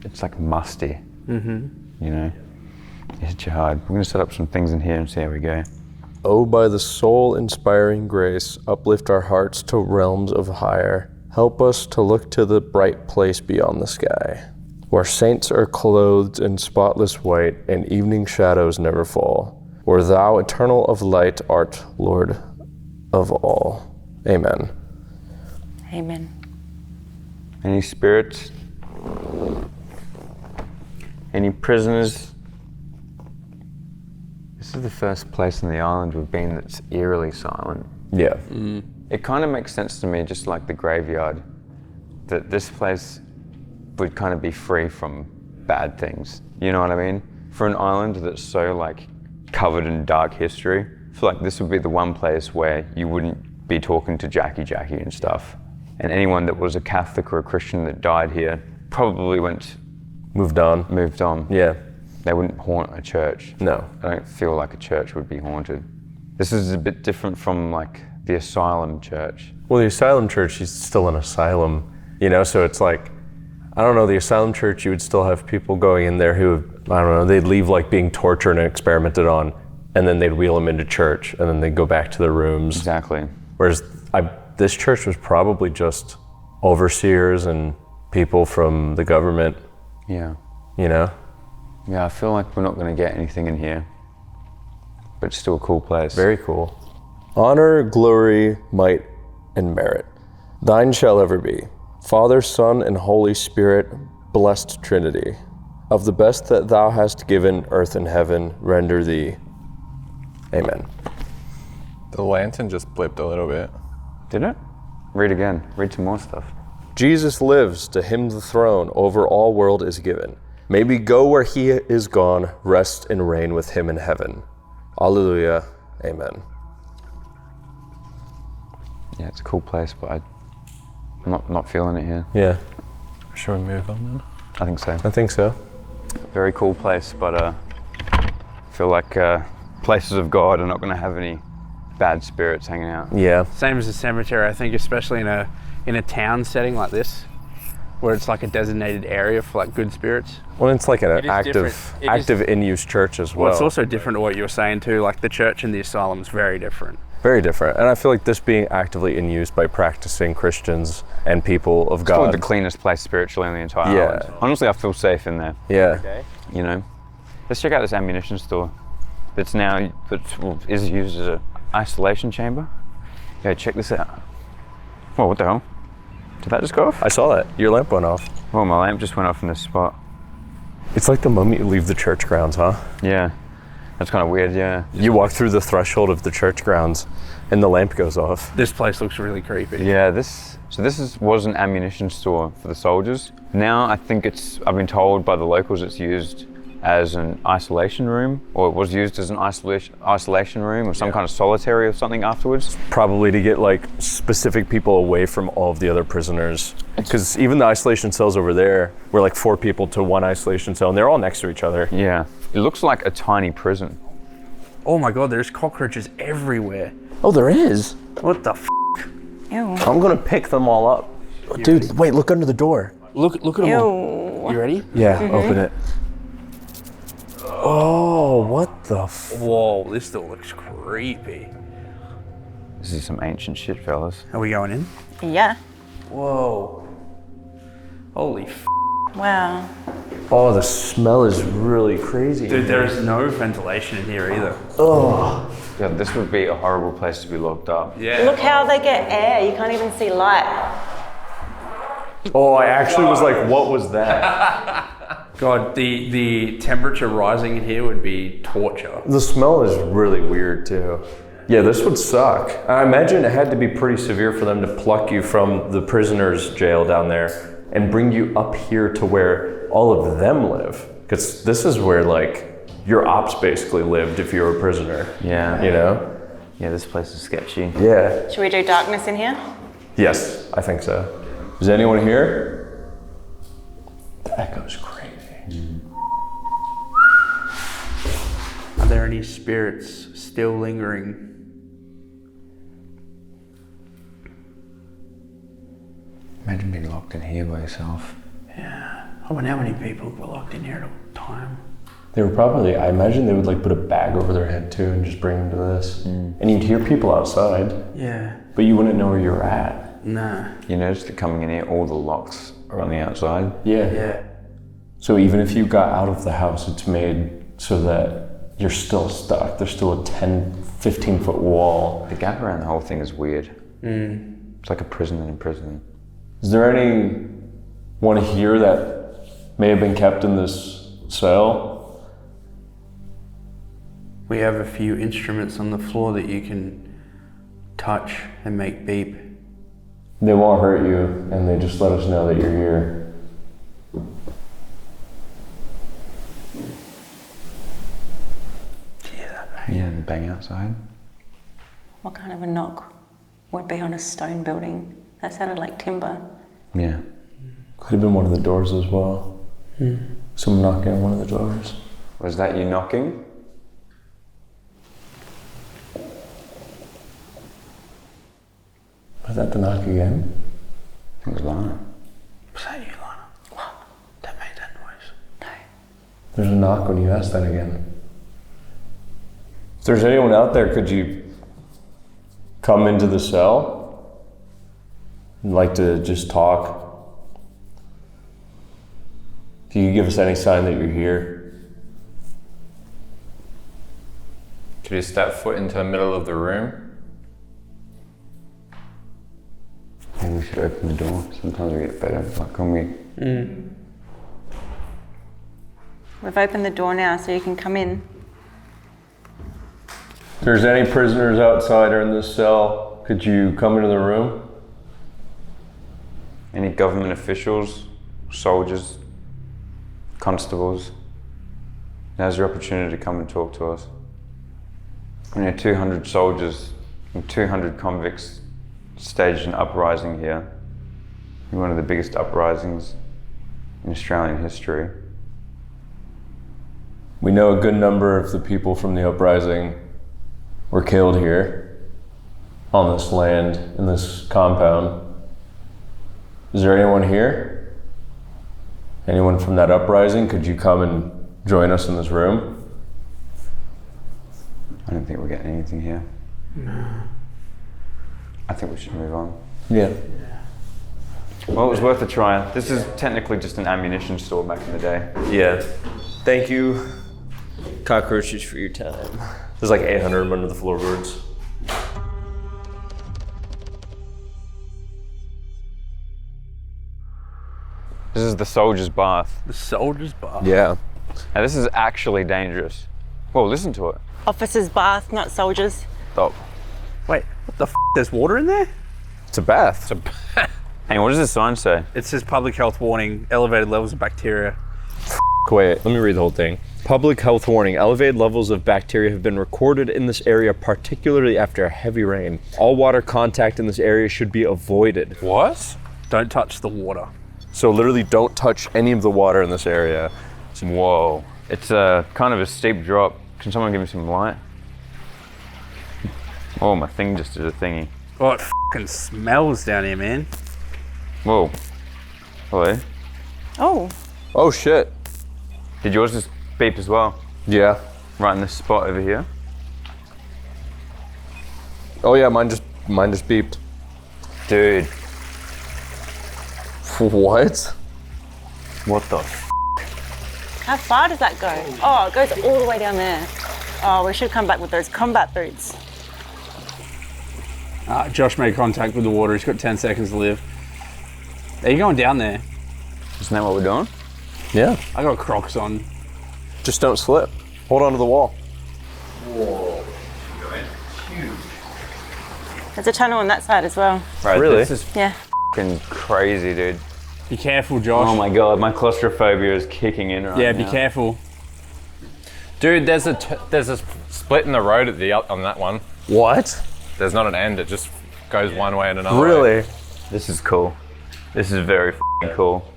it's like musty. You know? It hits you hard. We're going to set up some things in here and see how we go. Oh, by the soul-inspiring grace, uplift our hearts to realms of higher. Help us to look to the bright place beyond the sky, where saints are clothed in spotless white and evening shadows never fall, where thou, eternal of light, art Lord of all. Amen. Amen. Any spirits? Any prisoners? This is the first place on the island we've been that's eerily silent. Yeah. It kind of makes sense to me, just like the graveyard, that this place would kind of be free from bad things. You know what I mean? For an island that's so like covered in dark history, I feel like this would be the one place where you wouldn't be talking to Jackie and stuff. And anyone that was a Catholic or a Christian that died here probably moved on. Yeah. They wouldn't haunt a church. No. I don't feel like a church would be haunted. This is a bit different from like the asylum church. Well, the asylum church is still an asylum, you know, so it's like, I don't know, the asylum church, you would still have people going in there who, I don't know, they'd leave like being tortured and experimented on, and then they'd wheel them into church, and then they'd go back to their rooms. Exactly. Whereas this church was probably just overseers and people from the government. Yeah. You know? Yeah, I feel like we're not going to get anything in here, but it's still a cool place. Very cool. Honor, glory, might, and merit. Thine shall ever be. Father, Son, and Holy Spirit, blessed Trinity. Of the best that thou hast given, earth and heaven, render thee. Amen. The lantern just blipped a little bit. Did it? Read again. Read some more stuff. Jesus lives, to him the throne over all world is given. May we go where he is gone, rest and reign with him in heaven. Alleluia. Amen. Yeah, it's a cool place, but I'm not feeling it here. Yeah. Should we move on then? I think so. I think so. Very cool place, but I feel like places of God are not going to have any bad spirits hanging out. Yeah. Same as a cemetery, I think, especially in a town setting like this, where it's like a designated area for like good spirits. Well, it's like an active in-use church as well. Well, it's also different to what you were saying too. Like the church and the asylum is very different. Very different. And I feel like this being actively in use by practicing Christians and people of It's God. probably the cleanest place spiritually on the entire island. Honestly, I feel safe in there. Yeah. Okay. You know, let's check out this ammunition store. Is used as an isolation chamber. Yeah, check this out. Whoa, what the hell? Did that just go off? I saw that. Your lamp went off. Oh, my lamp just went off in this spot. It's like the moment you leave the church grounds, huh? Yeah. That's kind of weird, yeah. You walk through the threshold of the church grounds and the lamp goes off. This place looks really creepy. Yeah, this was an ammunition store for the soldiers. Now I think I've been told by the locals it's used as an isolation room, or it was used as an isolation room or some kind of solitary or something afterwards. Probably to get like specific people away from all of the other prisoners. Because even the isolation cells over there were like 4 people to 1 isolation cell and they're all next to each other. Yeah, it looks like a tiny prison. Oh my God, there's cockroaches everywhere. Oh, there is? What the f? Ew. I'm gonna pick them all up. Dude, wait, look under the door. Look at them all. You ready? Yeah, open it. Oh, what the Whoa, this still looks creepy. This is some ancient shit, fellas. Are we going in? Yeah. Whoa. Holy f. Wow. Oh, the smell is really crazy. Dude, there is no ventilation in here either. Oh. Yeah, this would be a horrible place to be locked up. Yeah. Look how they get air. You can't even see light. Oh, I actually was like, what was that? God, the temperature rising in here would be torture. The smell is really weird too. Yeah, this would suck. I imagine it had to be pretty severe for them to pluck you from the prisoners' jail down there and bring you up here to where all of them live. Because this is where like your ops basically lived if you were a prisoner. Yeah. You know? Yeah, this place is sketchy. Yeah. Should we do darkness in here? Yes, I think so. Is anyone here? The echo's crazy. Are there any spirits still lingering? Imagine being locked in here by yourself. Yeah. I wonder how many people were locked in here at a time. They were probably, I imagine they would like put a bag over their head too and just bring them to this. And you'd hear people outside. Yeah. But you wouldn't know where you were at. Nah. You noticed that coming in here, all the locks are on the outside. Yeah. Yeah. So even if you got out of the house, it's made so that you're still stuck. There's still a 10, 15 foot wall. The gap around the whole thing is weird. It's like a prison in a prison. Is there anyone here that may have been kept in this cell? We have a few instruments on the floor that you can touch and make beep. They won't hurt you, and they just let us know that you're here. Yeah, and bang outside. What kind of a knock would be on a stone building? That sounded like timber. Yeah. Could have been one of the doors as well. Someone knocking on one of the doors. Was that you knocking? Was that the knock again? I think it was Lana. Was that you, Lana? What? That made that noise. No. There's a knock when you ask that again. If there's anyone out there, could you come into the cell? I'd like to just talk. If you could give us any sign that you're here. Could you step foot into the middle of the room? Maybe we should open the door. Sometimes we get better. Like when we... We've opened the door now so you can come in. If there's any prisoners outside or in this cell, could you come into the room? Any government officials, soldiers, constables, now's your opportunity to come and talk to us. We had 200 soldiers and 200 convicts staged an uprising here. One of the biggest uprisings in Australian history. We know a good number of the people from the uprising were killed here on this land, in this compound. Is there anyone here? Anyone from that uprising? Could you come and join us in this room? I don't think we're getting anything here. No. I think we should move on. Yeah. Well, it was worth a try. This is technically just an ammunition store back in the day. Yeah. Thank you, cockroaches, for your time. There's like 800 of them under the floorboards. This is the soldier's bath. The soldier's bath? Yeah. Now this is actually dangerous. Well, listen to it. Officers' bath, not soldiers. Stop. Wait, what the f? There's water in there? It's a bath. Hang on, what does this sign say? It says public health warning, elevated levels of bacteria. Wait, let me read the whole thing. Public health warning. Elevated levels of bacteria have been recorded in this area, particularly after a heavy rain. All water contact in this area should be avoided. What? Don't touch the water. So literally don't touch any of the water in this area. Whoa. It's kind of a steep drop. Can someone give me some light? Oh, my thing just did a thingy. Oh, it f***ing smells down here, man. Whoa. Hello? Oh. Oh shit. Did yours just beep as well? Yeah. Right in this spot over here? Oh yeah, mine just beeped. Dude. What? What the f? How far does that go? Oh, it goes all the way down there. Oh, we should come back with those combat boots. Josh made contact with the water. He's got 10 seconds to live. Are you going down there? Isn't that what we're doing? Yeah. I got Crocs on. Just don't slip. Hold on to the wall. Whoa. Huge. There's a tunnel on that side as well. Right, Really? This is Yeah. fucking crazy, dude. Be careful, Josh. Oh my god, my claustrophobia is kicking in right now. Yeah, be careful. Dude, there's a split in the road at the on that one. What? There's not an end. It just goes one way and another way. Really? This is cool. This is very f***ing cool.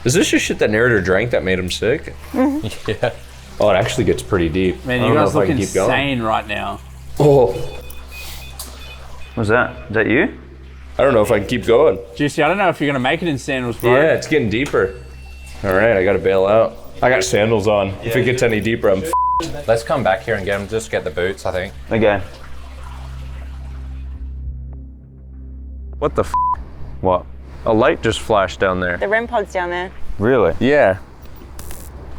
Is this just shit that narrator drank that made him sick? Yeah. Oh, it actually gets pretty deep. Man, I you don't know guys if I look can keep going. insane right now. Oh, What's that? Is that you? I don't know if I can keep going. Juicy, I don't know if you're gonna make it in sandals, bro. Yeah, it's getting deeper. All right, I gotta bail out. I got sandals on. If it gets any deeper, I'm Let's come back here and just get the boots, I think. Okay. What the f? What? A light just flashed down there. The REM pod's down there. Really? Yeah.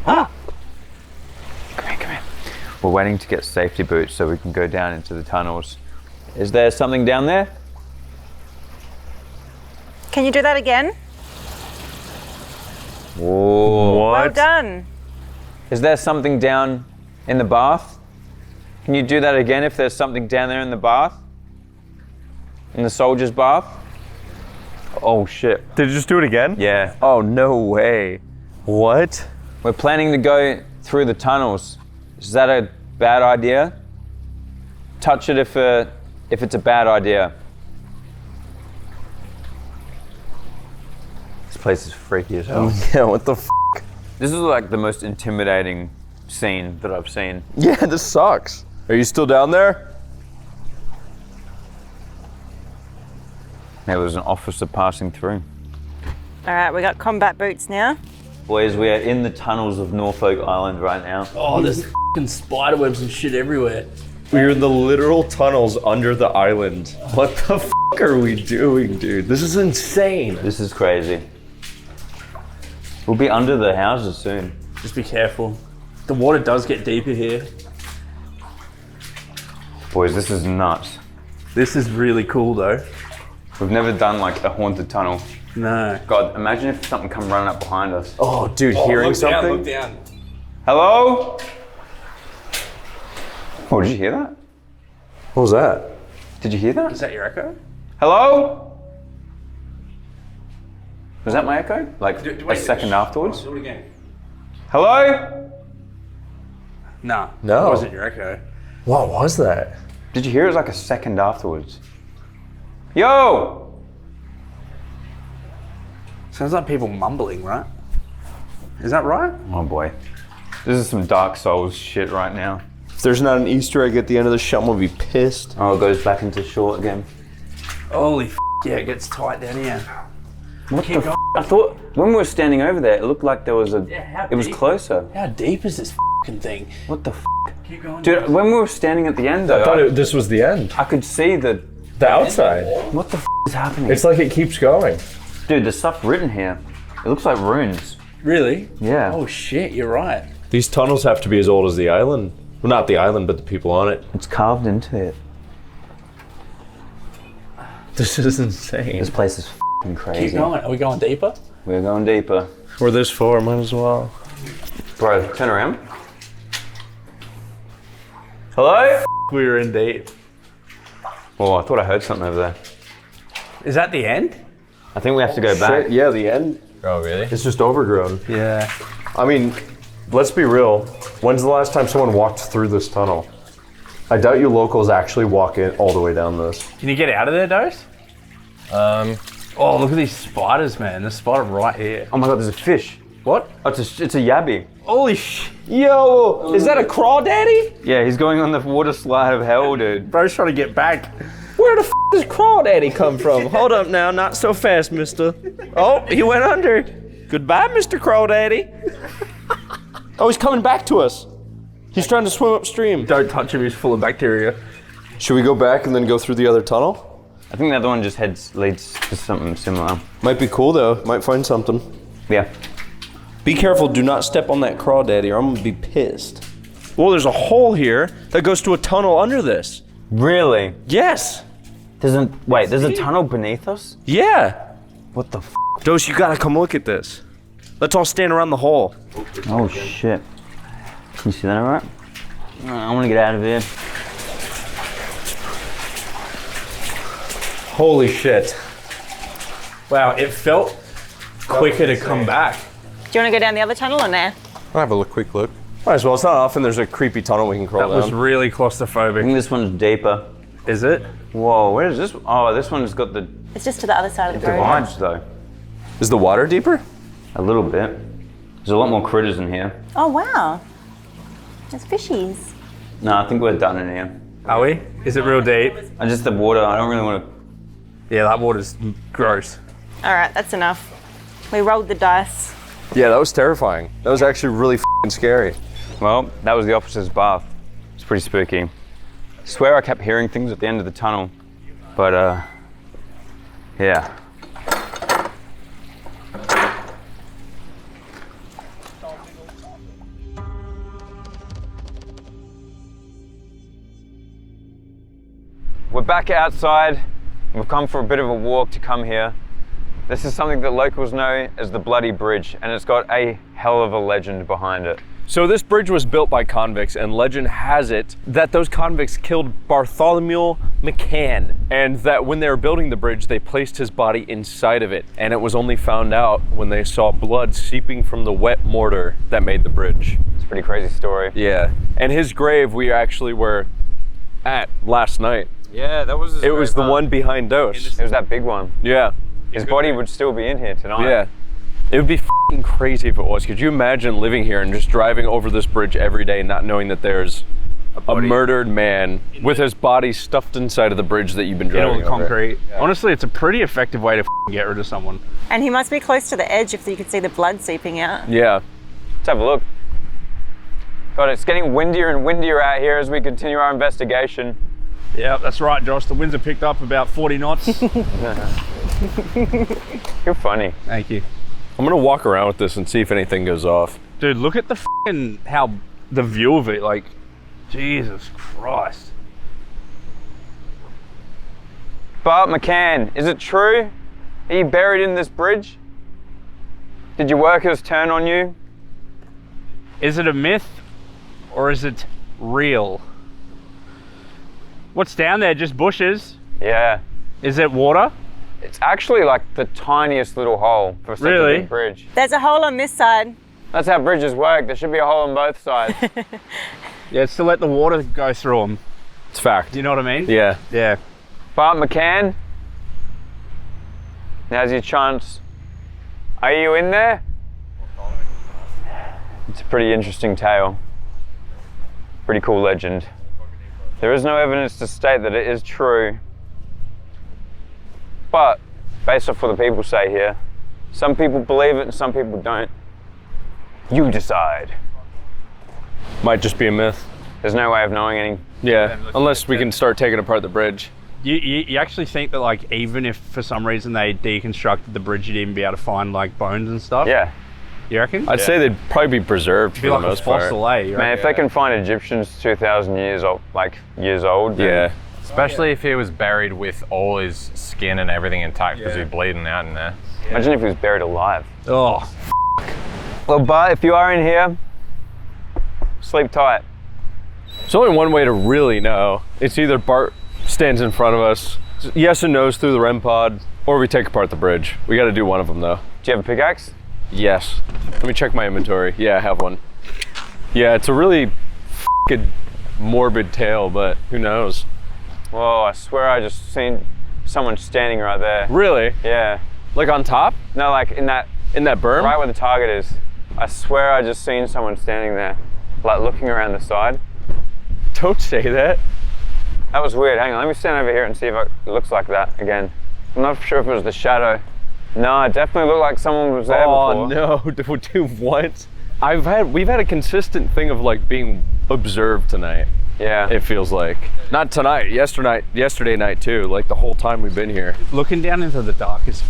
Come here. We're waiting to get safety boots so we can go down into the tunnels. Is there something down there? Can you do that again? Whoa. Well done. Is there something down in the bath? Can you do that again if there's something down there in the bath? In the soldier's bath? Oh shit. Did you just do it again? Yeah. Oh, no way. What? We're planning to go through the tunnels. Is that a bad idea? Touch it if it's a bad idea. This place is freaky as hell. Yeah, what the f? This is like the most intimidating scene that I've seen. Yeah, this sucks. Are you still down there? There was an officer passing through. All right, we got combat boots now. Boys, we are in the tunnels of Norfolk Island right now. Oh, there's fucking spider webs and shit everywhere. We're in the literal tunnels under the island. What the f are we doing, dude? This is insane. This is crazy. We'll be under the houses soon. Just be careful. The water does get deeper here. Boys, this is nuts. This is really cool though. We've never done like a haunted tunnel. No. God, imagine if something come running up behind us. Oh, dude, hearing something? Look down. Hello? Oh, did you hear that? What was that? Did you hear that? Is that your echo? Hello? Was that my echo? Like wait, a second afterwards? Do it again. Hello? No. No. It wasn't your echo. What was that? Did you hear it was like a second afterwards? Yo! Sounds like people mumbling, right? Is that right? Oh boy. This is some Dark Souls shit right now. If there's not an Easter egg at the end of the show, I'm gonna be pissed. Oh, it goes back into short again. Holy f, yeah, it gets tight down here. What the f? I thought when we were standing over there, it looked like there was a. Yeah, it was deep? closer. How deep is this fucking thing? What the f? Keep going. Dude, when we were standing at the end though, I thought this was the end. I could see the outside. What the f is happening? It's like it keeps going. Dude, there's stuff written here. It looks like runes. Really? Yeah. Oh shit, you're right. These tunnels have to be as old as the island. Well, not the island, but the people on it. It's carved into it. This is insane. This place is f***ing crazy. Keep going. Are we going deeper? We're going deeper. We're this far, might as well. Bro, turn around. Hello? We were in deep. Oh, I thought I heard something over there. Is that the end? I think we have to go back. Shit, yeah, the end. Oh, really? It's just overgrown. Yeah. I mean, let's be real. When's the last time someone walked through this tunnel? I doubt you locals actually walk in all the way down this. Can you get out of there, Dose? Oh, look at these spiders, man. There's a spider right here. Oh my god, there's a fish. What? Oh, it's a yabby. Holy shit. Yo, is that a crawdaddy? Yeah, he's going on the water slide of hell, dude. Bro's trying to get back. Where the f does crawdaddy come from? Hold up now, not so fast, mister. Oh, he went under. Goodbye, Mr. Crawdaddy. Oh, he's coming back to us. He's trying to swim upstream. Don't touch him, he's full of bacteria. Should we go back and then go through the other tunnel? I think the other one just leads to something similar. Might be cool though, might find something. Yeah. Be careful, do not step on that crawdaddy or I'm gonna be pissed. Well, there's a hole here that goes to a tunnel under this. Really? Yes. There's a tunnel beneath us? Yeah. What the f? Dose, you gotta come look at this. Let's all stand around the hole. Oh shit. Can you see that alright? I wanna get out of here. Holy shit. Wow, it felt quicker to come back. Do you want to go down the other tunnel or nah? I'll have a quick look. Might as well. It's not often there's a creepy tunnel we can crawl That down. was really I claustrophobic. think this one's deeper. Is it? Whoa, where is this? Oh, this one's got the It's just to the other side of the bridge. divides though. Is the water deeper? A little bit. There's a lot more critters in here. Oh wow. There's fishies. No, I think we're done in here. Are we? Is it real deep? And just the water, I don't really want to. Yeah, that water's gross. All right, that's enough. We rolled the dice. Yeah, that was terrifying. That was actually really f***ing scary. Well, that was the officer's bath. It's pretty spooky. I swear I kept hearing things at the end of the tunnel, but yeah. We're back outside. We've come for a bit of a walk to come here. This is something that locals know as the Bloody Bridge, and it's got a hell of a legend behind it. So this bridge was built by convicts, and legend has it that those convicts killed Bartholomew McCann, and that when they were building the bridge, they placed his body inside of it, and it was only found out when they saw blood seeping from the wet mortar that made the bridge. It's a pretty crazy story. Yeah, and his grave we actually were at last night. Yeah, that was his It was grave, the one behind Dose. It was that big one. Yeah. His body would still be in here tonight. Yeah. It would be f***ing crazy if it was. Could you imagine living here and just driving over this bridge every day not knowing that there's a murdered man with his body stuffed inside of the bridge that you've been In all driving the over? concrete. Yeah. Honestly, it's a pretty effective way to get rid of someone. And he must be close to the edge if you could see the blood seeping out. Yeah. Let's have a look. God, it's getting windier and windier out here as we continue our investigation. Yeah, that's right, Josh. The winds have picked up about 40 knots. You're funny. Thank you. I'm gonna walk around with this and see if anything goes off. Dude, look at the how the view of it, like, Jesus Christ. Bart McCann, is it true? Are you buried in this bridge? Did your workers turn on you? Is it a myth or is it real? What's down there? Just bushes? Yeah. Is it water? It's actually like the tiniest little hole for such a big bridge. There's a hole on this side. That's how bridges work. There should be a hole on both sides. Yeah, it's to let the water go through them. It's fact. Do you know what I mean? Yeah. Yeah. Bart McCann, now's your chance. Are you in there? It's a pretty interesting tale. Pretty cool legend. There is no evidence to state that it is true. But, based off what the people say here, some people believe it and some people don't. You decide. Might just be a myth. There's no way of knowing any. Yeah, unless we can start taking apart the bridge. You actually think that, like, even if for some reason they deconstructed the bridge, you'd even be able to find, like, bones and stuff? Yeah. You reckon? I'd say they'd probably be preserved for be the like most a fossil, part. Man, if they can find Egyptians 2,000 years old, then Yeah. Especially if he was buried with all his skin and everything intact because he's bleeding out in there. Imagine if he was buried alive. Oh. Well, Bart, if you are in here, sleep tight. There's only one way to really know. It's either Bart stands in front of us, yes and no's through the REM pod, or we take apart the bridge. We got to do one of them though. Do you have a pickaxe? Yes. Let me check my inventory. Yeah, I have one. Yeah, it's a really f***ing morbid tale, but who knows? Whoa, I swear I just seen someone standing right there. Really? Yeah. Like on top? No, like in that berm? right where the target is. I swear I just seen someone standing there, like looking around the side. Don't say that. That was weird. Hang on, let me stand over here and see if it looks like that again. I'm not sure if it was the shadow. No, it definitely looked like someone was there before. Oh no, dude, what? We've had a consistent thing of like being observed tonight. Yeah. It feels like. Not tonight, yesterday night too, like the whole time we've been here. Looking down into the dark is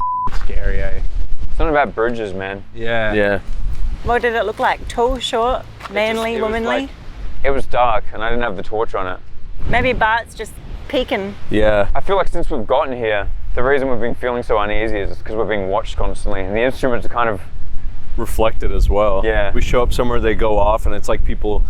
scary, eh? Something about bridges, man. Yeah. Yeah. What did it look like? Tall, short, manly, womanly? It was dark and I didn't have the torch on it. Maybe Bart's just peeking. Yeah. I feel like since we've gotten here, the reason we've been feeling so uneasy is because we're being watched constantly and the instruments are kind of reflected as well. Yeah. We show up somewhere, they go off, and it's like people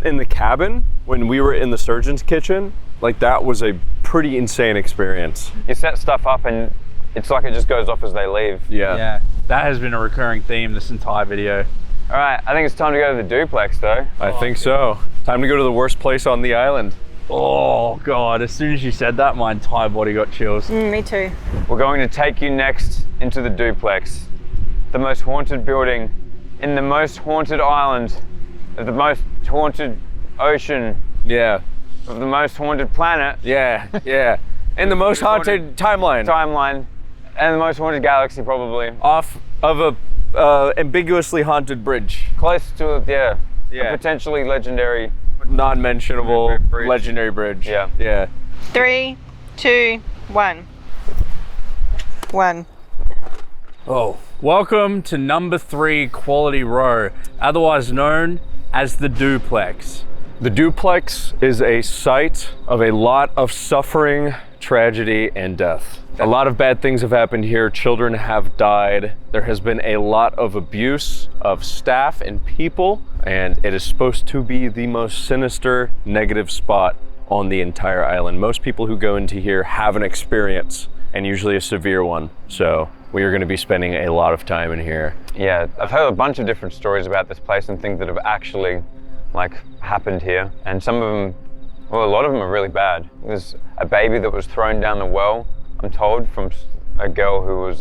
in the cabin when we were in the surgeon's kitchen. Like that was a pretty insane experience. You set stuff up and it's like it just goes off as they leave. Yeah, that has been a recurring theme this entire video. All right, I think it's time to go to the duplex though. I think so. Time to go to the worst place on the island. Oh God, as soon as you said that, my entire body got chills. Me too. We're going to take you next into the duplex, the most haunted building in the most haunted island of the most haunted ocean. Yeah. Of the most haunted planet. Yeah, yeah. And the most haunted timeline. And the most haunted galaxy, probably. Off of a ambiguously haunted bridge. Close to it, yeah. A potentially legendary, non-mentionable legendary bridge. Yeah. Yeah. 3, 2, 1. 1. Oh, welcome to number 3 Quality Row, otherwise known as the Duplex. The Duplex is a site of a lot of suffering, tragedy, and death. A lot of bad things have happened here. Children have died. There has been a lot of abuse of staff and people, and it is supposed to be the most sinister, negative spot on the entire island. Most people who go into here have an experience, and usually a severe one. So we are going to be spending a lot of time in here. Yeah, I've heard a bunch of different stories about this place and things that have actually happened here, and some of them, well, a lot of them are really bad. There's a baby that was thrown down the well, I'm told, from a girl who was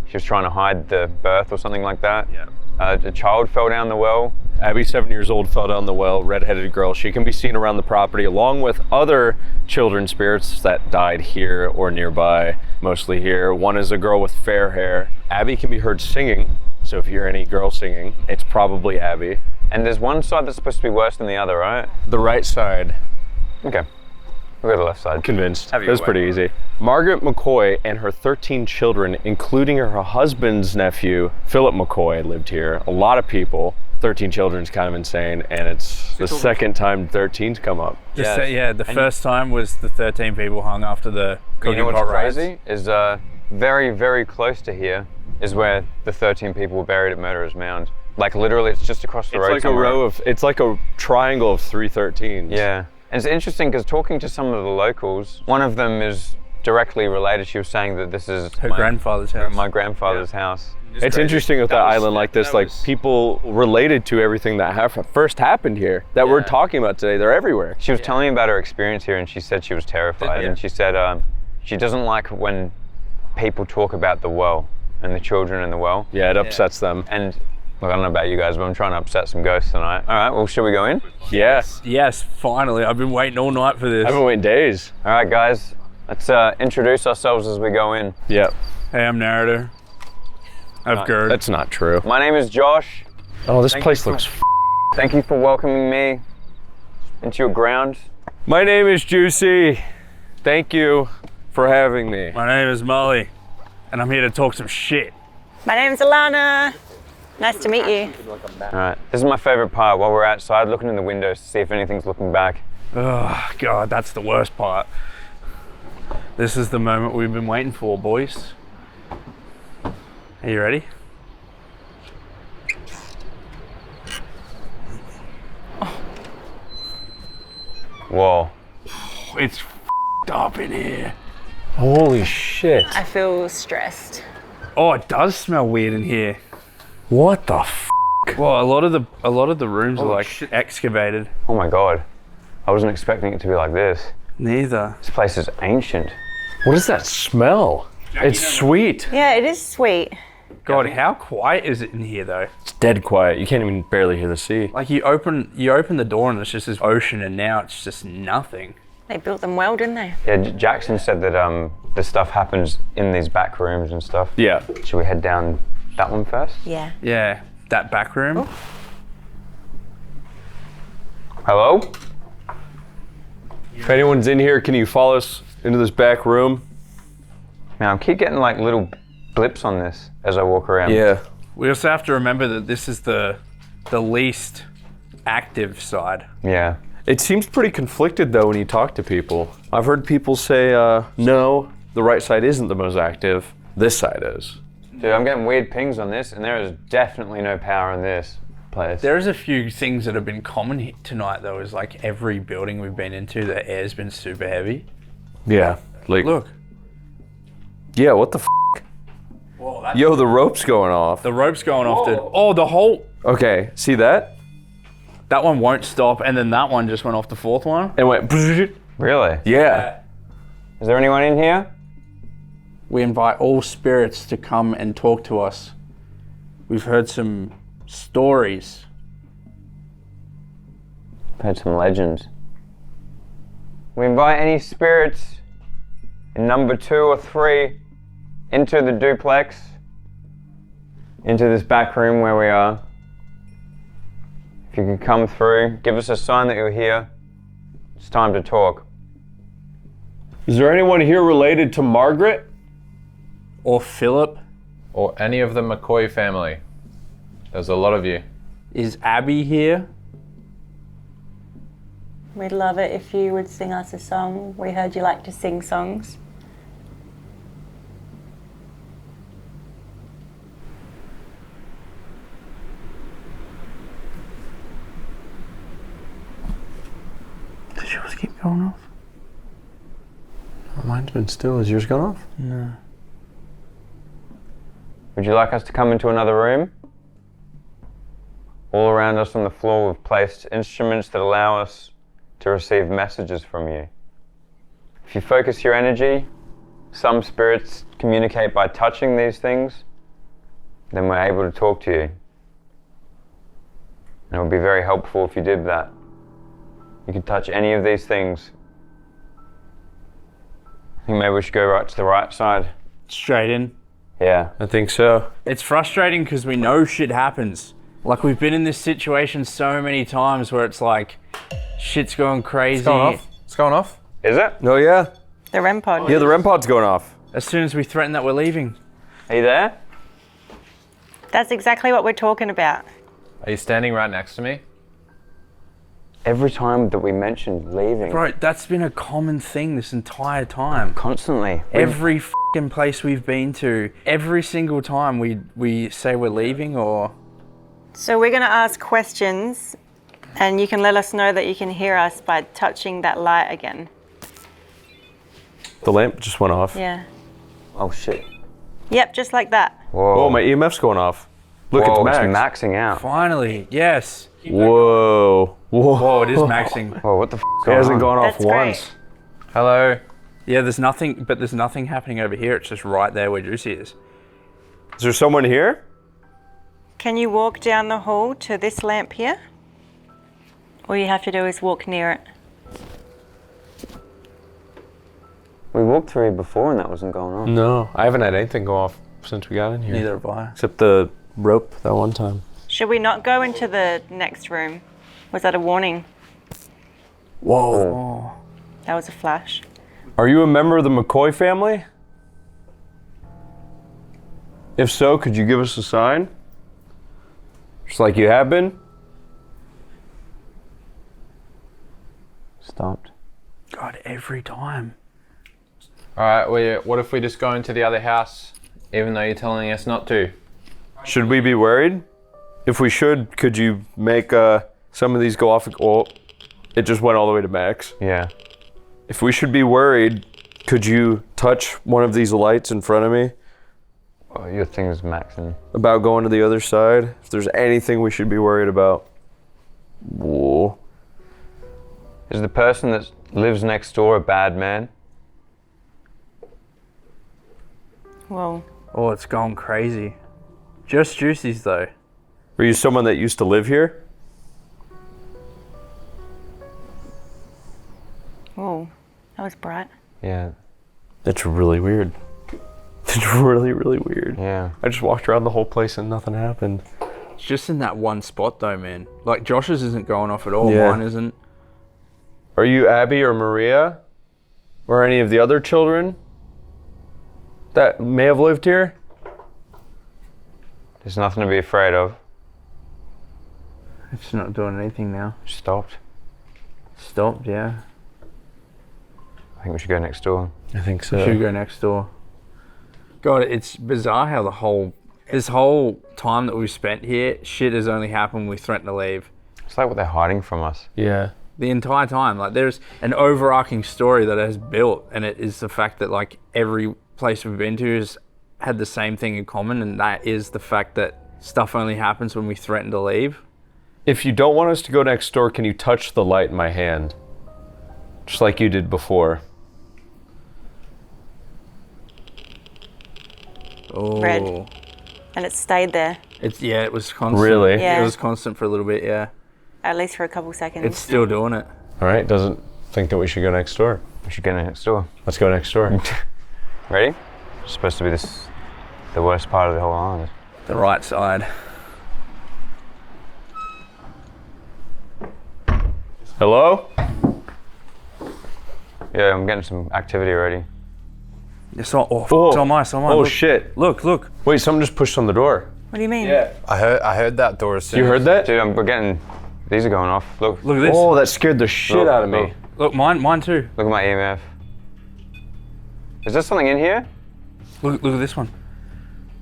she was trying to hide the birth or something like that. Yeah. A child fell down the well. Abby, 7 years old, fell down the well, redheaded girl. She can be seen around the property along with other children spirits that died here or nearby, mostly here. One is a girl with fair hair. Abby can be heard singing, so if you hear any girl singing, it's probably Abby. And there's one side that's supposed to be worse than the other, right? The right side. Okay. We'll go to the left side. Convinced. It was pretty easy. Margaret McCoy and her 13 children, including her husband's nephew, Philip McCoy, lived here. A lot of people. 13 children is kind of insane, and it's the second time 13's come up. The first time was the 13 people hung after the cooking pot riots. Crazy is very, very close to here is where the 13 people were buried at Murderer's Mound. Like literally, it's just across the road. It's like a triangle of 3 13s. Yeah, and it's interesting because talking to some of the locals, one of them is directly related. She was saying that this is her grandfather's house. My grandfather's house. It's interesting with that island like this, people related to everything that first happened here that we're talking about today. They're everywhere. She was telling me about her experience here, and she said she was terrified. And she said she doesn't like when people talk about the well and the children in the well. Yeah, it upsets them. And look, I don't know about you guys, but I'm trying to upset some ghosts tonight. All right, well, should we go in? Yes. Yes, finally. I've been waiting all night for this. I've been waiting days. All right, guys, let's introduce ourselves as we go in. Yep. Hey, I'm narrator. I've GERD. That's not true. My name is Josh. Oh, this place looks Thank you for welcoming me into your ground. My name is Juicy. Thank you for having me. My name is Molly, and I'm here to talk some shit. My name's Alana. Nice to meet you. All right, this is my favorite part while we're outside looking in the windows to see if anything's looking back. Oh, God, that's the worst part. This is the moment we've been waiting for, boys. Are you ready? Whoa. It's f***ed up in here. Holy shit. I feel stressed. Oh, it does smell weird in here. What the f***? Well, a lot of the rooms are excavated. Oh my God. I wasn't expecting it to be like this. Neither. This place is ancient. What does that smell? It's sweet. Yeah, it is sweet. God, how quiet is it in here though? It's dead quiet. You can't even barely hear the sea. Like you open the door and it's just this ocean, and now it's just nothing. They built them well, didn't they? Yeah, Jackson said that this stuff happens in these back rooms and stuff. Yeah. Should we head down that one first? Yeah. Yeah, that back room. Oh. Hello? If anyone's in here, can you follow us into this back room? Now, I keep getting like little blips on this as I walk around. Yeah. We also have to remember that this is the least active side. Yeah. It seems pretty conflicted though when you talk to people. I've heard people say, no, the right side isn't the most active. This side is. Dude, I'm getting weird pings on this, and there is definitely no power in this place. There's a few things that have been common tonight though, is like every building we've been into, the air's been super heavy. Yeah. Like, Look. yeah, what the f? Whoa, that's Yo, the rope's going off. the rope's going off, dude. Oh, the whole... Okay, see that? That one won't stop, and then that one just went off the fourth one. It went. Really? Yeah. Is there anyone in here? We invite all spirits to come and talk to us. We've heard some stories. Heard some legends. We invite any spirits in number 2 or 3 into the duplex, into this back room where we are. If you could come through, give us a sign that you're here. It's time to talk. Is there anyone here related to Margaret? Or Philip? Or any of the McCoy family? There's a lot of you. Is Abby here? We'd love it if you would sing us a song. We heard you like to sing songs. Did yours keep going off? Mine's been still. Has yours gone off? No. Would you like us to come into another room? All around us on the floor we've placed instruments that allow us to receive messages from you. If you focus your energy, some spirits communicate by touching these things, then we're able to talk to you. And it would be very helpful if you did that. You could touch any of these things. I think maybe we should go right to the right side. Straight in. Yeah. I think so. It's frustrating because we know shit happens. Like, we've been in this situation so many times where it's like, shit's going crazy. It's going off. It's going off. Is it? Oh, yeah. The REM pod. Yeah, the REM pod's going off. As soon as we threaten that we're leaving. Are you there? That's exactly what we're talking about. Are you standing right next to me? Every time that we mentioned leaving. Bro, that's been a common thing this entire time. Constantly. Every f***ing place we've been to, every single time we say we're leaving or... So we're going to ask questions, and you can let us know that you can hear us by touching that light again. The lamp just went off. Yeah. Oh shit. Yep, just like that. Whoa. Oh, my EMF's going off. Look Whoa, at the max. it's maxing out. Finally, yes. Whoa. Whoa. Whoa, it is maxing. Whoa, what the f*** It hasn't gone off That's once. great. Hello? Yeah, there's nothing happening over here. It's just right there where Juicy is. Is there someone here? Can you walk down the hall to this lamp here? All you have to do is walk near it. We walked through here before and that wasn't going on. No, I haven't had anything go off since we got in here. Neither have I. Except the rope that one time. Should we not go into the next room? Was that a warning? Whoa. That was a flash. Are you a member of the McCoy family? If so, could you give us a sign? Just like you have been? Stopped. God, every time. Alright, what if we just go into the other house, even though you're telling us not to? Should we be worried? If we should, could you make some of these go off? Well, it just went all the way to max. Yeah. If we should be worried, could you touch one of these lights in front of me? Oh, your thing is maxing. About going to the other side? If there's anything we should be worried about. Whoa. Is the person that lives next door a bad man? Whoa. Oh, it's gone crazy. Just Juicy's though. Were you someone that used to live here? Whoa. That was bright. Yeah. That's really weird. It's really, really weird. Yeah. I just walked around the whole place and nothing happened. It's just in that one spot though, man. Like, Josh's isn't going off at all. Yeah. Mine isn't. Are you Abby or Maria? Or any of the other children that may have lived here? There's nothing to be afraid of. It's not doing anything now. Stopped. Stopped, yeah. I think we should go next door. I think so. We should go next door. God, it's bizarre how this whole time that we've spent here, shit has only happened when we threatened to leave. It's like what they're hiding from us. Yeah. the entire time. Like there's an overarching story that it has built, and it is the fact that like every place we've been to has had the same thing in common, and that is the fact that stuff only happens when we threaten to leave. If you don't want us to go next door, can you touch the light in my hand? Just like you did before. Oh. Red. And it stayed there. It was constant. Really? Yeah. It was constant for a little bit, yeah. At least for a couple seconds. It's still doing it. All right, doesn't think that we should go next door. We should go next door. Let's go next door. Ready? It's supposed to be the worst part of the whole island. The right side. Hello? Yeah, I'm getting some activity already. It's on, it's on my, it's on my. Oh look. shit. Look. Wait, someone just pushed on the door. What do you mean? Yeah. I heard that door as soon. You heard that? Dude, we're getting, these are going off. Look. Look at this. Oh, that scared the shit out of me. Look, mine too. Look at my EMF. Is there something in here? Look at this one.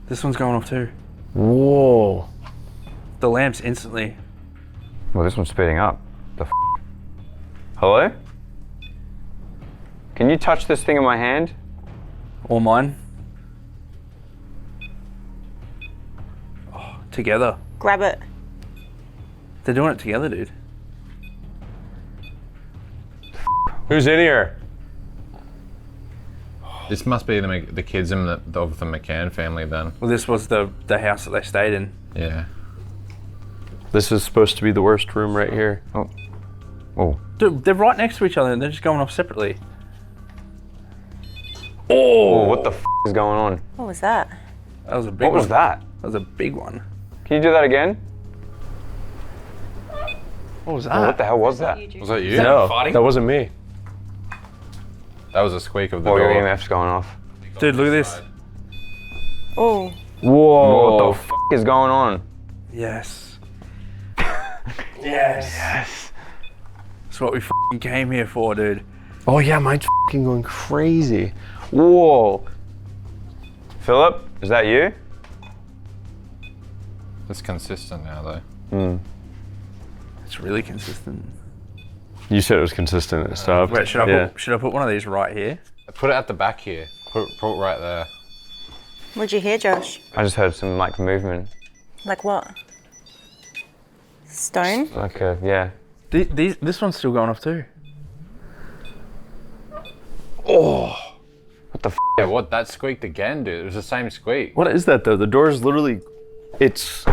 This one's going off too. Whoa. The lamps instantly. Well, this one's speeding up. The Hello? Can you touch this thing in my hand? Or mine. Oh, together. Grab it. They're doing it together, dude. Who's in here? This must be the kids of the McCann family then. Well, this was the house that they stayed in. Yeah. This is supposed to be the worst room right here. Oh. Dude, they're right next to each other and they're just going off separately. Oh, what the is going on? What was that? That was a big What one. was that? That was a big one. Can you do that again? What was that? Oh, what the hell was that? Was that you? No, fighting? that wasn't me. That was a squeak of the Oh, door. your EMF's going off. Dude, look at this. Oh. Whoa. What the is going on? Yes. Yes. That's what we came here for, dude. Oh yeah, mine's going crazy. Whoa. Philip, is that you? It's consistent now though. It's really consistent. You said it was consistent and stuff. Wait, should I put one of these right here? Put it at the back here. Put it right there. What'd you hear, Josh? I just heard some like movement. Like what? Stone? Like yeah. This one's still going off too. Oh. What the Yeah, what? That squeaked again, dude. It was the same squeak. What is that though? The door is literally, it's.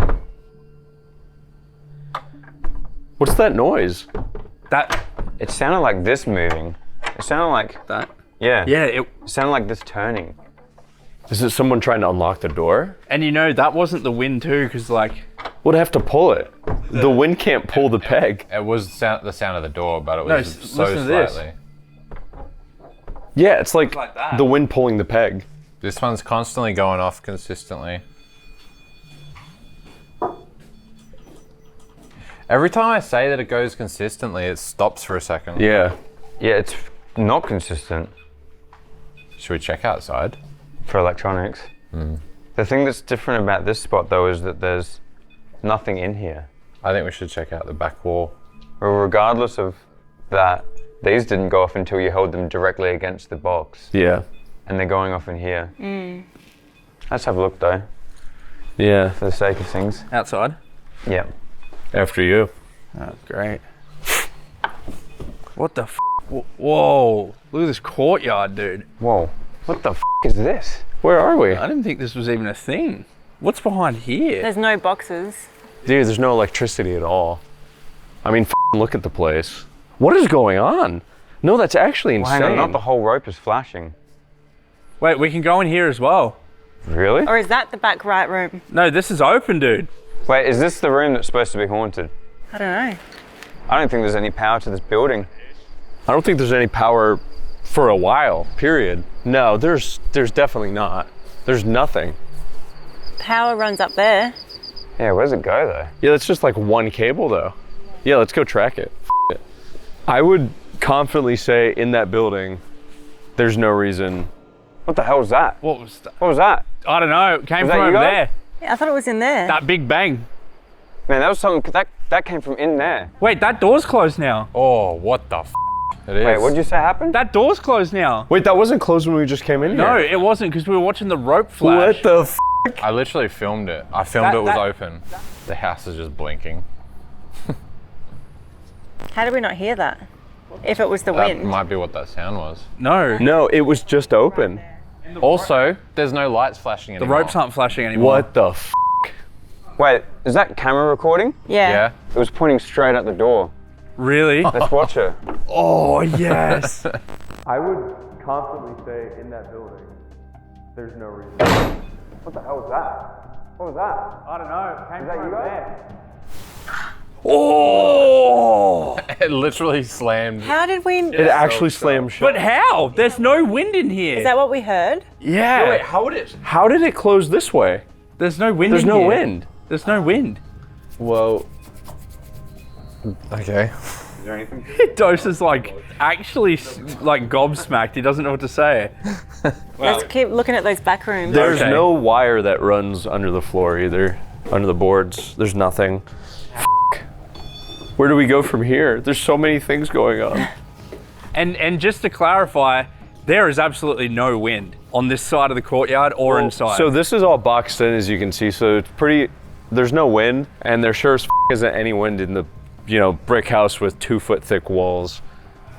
What's that noise? It sounded like this moving. It sounded like that. Yeah. Yeah, It sounded like this turning. Is it someone trying to unlock the door? and you know that wasn't the wind too, because like Would have to pull it. The wind can't pull the peg. It was the sound of the door, but it No, was so listen to this. slightly. Yeah, it's like that. the wind pulling the peg. This one's constantly going off consistently. Every time I say that it goes consistently, it stops for a second. Yeah. Yeah, it's not consistent Should we check outside? for electronics. The thing that's different about this spot though is that there's nothing in here. I think we should check out the back wall. Well, regardless of that, these didn't go off until you held them directly against the box. Yeah. And they're going off in here. Let's have a look though, Yeah. for the sake of things. outside. Yeah. After you. Oh, great. What the Whoa. Look at this courtyard, dude. Whoa. What the is this? Where are we? I didn't think this was even a thing. What's behind here? There's no boxes. Dude, there's no electricity at all. I mean, look at the place. What is going on? No, that's actually Well, insane. hang on, not the whole rope is flashing. Wait, we can go in here as well. Really? Or is that the back right room? No, this is open, dude. Wait, is this the room that's supposed to be haunted? I don't know. I don't think there's any power to this building. I don't think there's any power for a while, period. No, there's definitely not. There's nothing. Power runs up there. Yeah, where's it go though? Yeah, that's just like one cable though. Yeah, let's go track it. It. I would confidently say in that building, there's no reason. What the hell was that? What was that? What was that? I don't know. It came Was from that you over guys? there. Yeah, I thought it was in there. That big bang. Man, that was something, that That came from in there. Wait, that door's closed now. Oh, what the f? It is. Wait, what did you say happened? That door's closed now. Wait, that wasn't closed when we just came in No, here. it wasn't because we were watching the rope flash. What the f? I literally filmed it. I filmed it was open. The house is just blinking. How did we not hear that? If it was the That wind. might be what that sound was. No. No, it was just open. Also, there's no lights flashing The anymore. ropes aren't flashing anymore. What the f? Wait, is that camera recording? Yeah. It was pointing straight at the door. Really? Let's watch it. Oh, yes. I would confidently say in that building, there's no reason. What the hell was that? What was that? I don't know. Came Is that you guys? Oh! It literally slammed. How did we? It actually slammed shut. But how? There's no wind in here. Is that what we heard? Yeah. Wait, how would it? How did it close this way? There's no wind There's in no here. wind. There's no wind. Whoa. Okay. Is there anything? Dose is like actually like gobsmacked. He doesn't know what to say. Let's keep looking at those back rooms. There's Okay. no wire that runs under the floor either. Under the boards. There's nothing. Where do we go from here? There's so many things going on. And just to clarify, there is absolutely no wind on this side of the courtyard or inside. So this is all boxed in, as you can see. So it's pretty. There's no wind, and there sure as isn't any wind in the, brick house with 2-foot thick walls.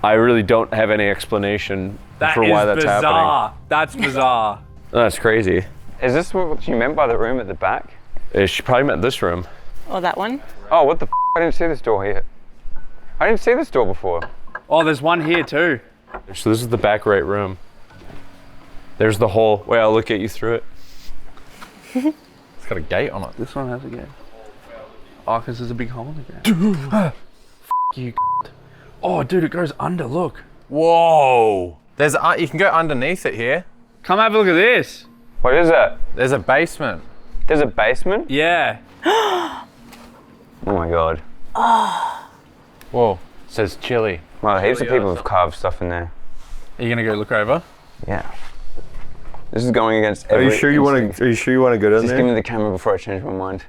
I really don't have any explanation for why that's happening. That's bizarre. That's crazy. Is this what you meant by the room at the back? She probably meant this room. Or that one. Oh, what the f? I didn't see this door here. I didn't see this door before. Oh, there's one here too. So this is the back right room. There's the hole. Wait, I'll look at you through it. It's got a gate on it. This one has a gate. Oh, because there's a big hole in the gate. F you. Oh, dude, it goes under. Look. Whoa! There's you can go underneath it here. Come have a look at this. What is that? There's a basement. There's a basement? Yeah. Oh my god. Whoa! It says chili. Well, heaps of people have carved stuff in there. Are you gonna go look over? Yeah. This is going against Are every you sure you want instinct. to? Are you sure you want to go down Just there? give me the camera before I change my mind.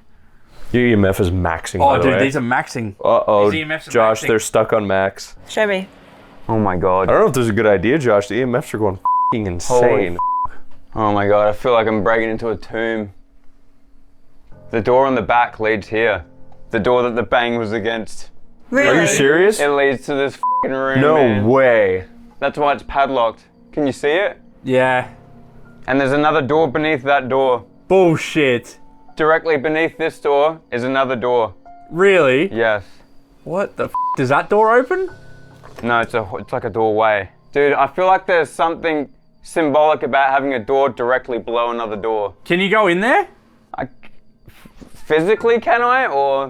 Your EMF is maxing. Oh, by the dude, way. these are maxing. Uh-oh, These EMFs are Josh, maxing. they're stuck on max. Show me. Oh my god. I don't know if this is a good idea, Josh. The EMFs are going f***ing insane. Oh my god, I feel like I'm breaking into a tomb. The door on the back leads here. The door that the bang was against. Really? Are you serious? It leads to this f***ing room, No man. way. That's why it's padlocked. Can you see it? Yeah. And there's another door beneath that door. Bullshit. Directly beneath this door is another door. Really? Yes. What the f? Does that door open? No, it's like a doorway. Dude, I feel like there's something symbolic about having a door directly below another door. Can you go in there? Physically, can I? Or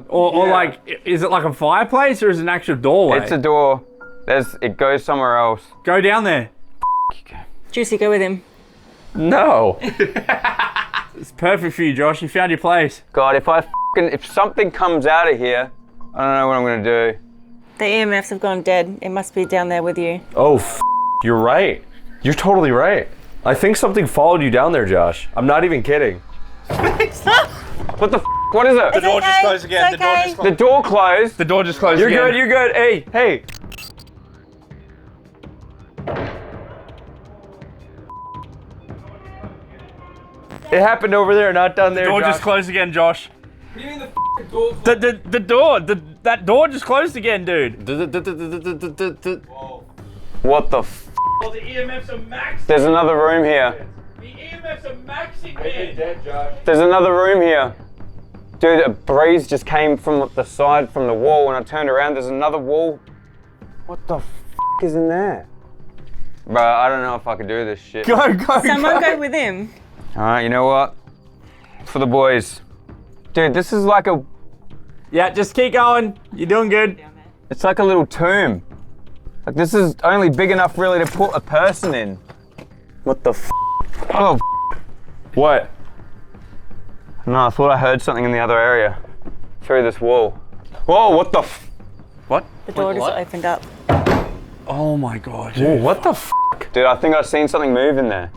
like, is it like a fireplace or is it an actual doorway? It's a door. It goes somewhere else. Go down there. Juicy, go with him. No. It's perfect for you, Josh. You found your place. God, if something comes out of here, I don't know what I'm gonna do. The EMFs have gone dead. It must be down there with you. Oh, you're right. You're totally right. I think something followed you down there, Josh. I'm not even kidding. What the f? What is it? The door just closed again. The door just closed. The door closed. The door just closed You're again. good, you're good. Hey. It happened over there, not down there, The door Josh. just closed again, Josh. What do you mean the door? That door just closed again, dude. What the f? Oh, the EMFs are maxing. There's another room here. The EMFs are maxing, man. There's another room here. Dude, a breeze just came from the side from the wall. When I turned around, there's another wall. What the f is in there? Bro, I don't know if I could do this shit. Go. Someone go with him. Alright, you know what? For the boys. Dude, this is like a... Yeah, just keep going. You're doing good. It's like a little tomb. Like, this is only big enough really to put a person in. What the f? Oh, What? no, I thought I heard something in the other area. Through this wall. Whoa, what the f? What? The door just opened up. Oh my god. Whoa, what the f? Dude, I think I've seen something move in there.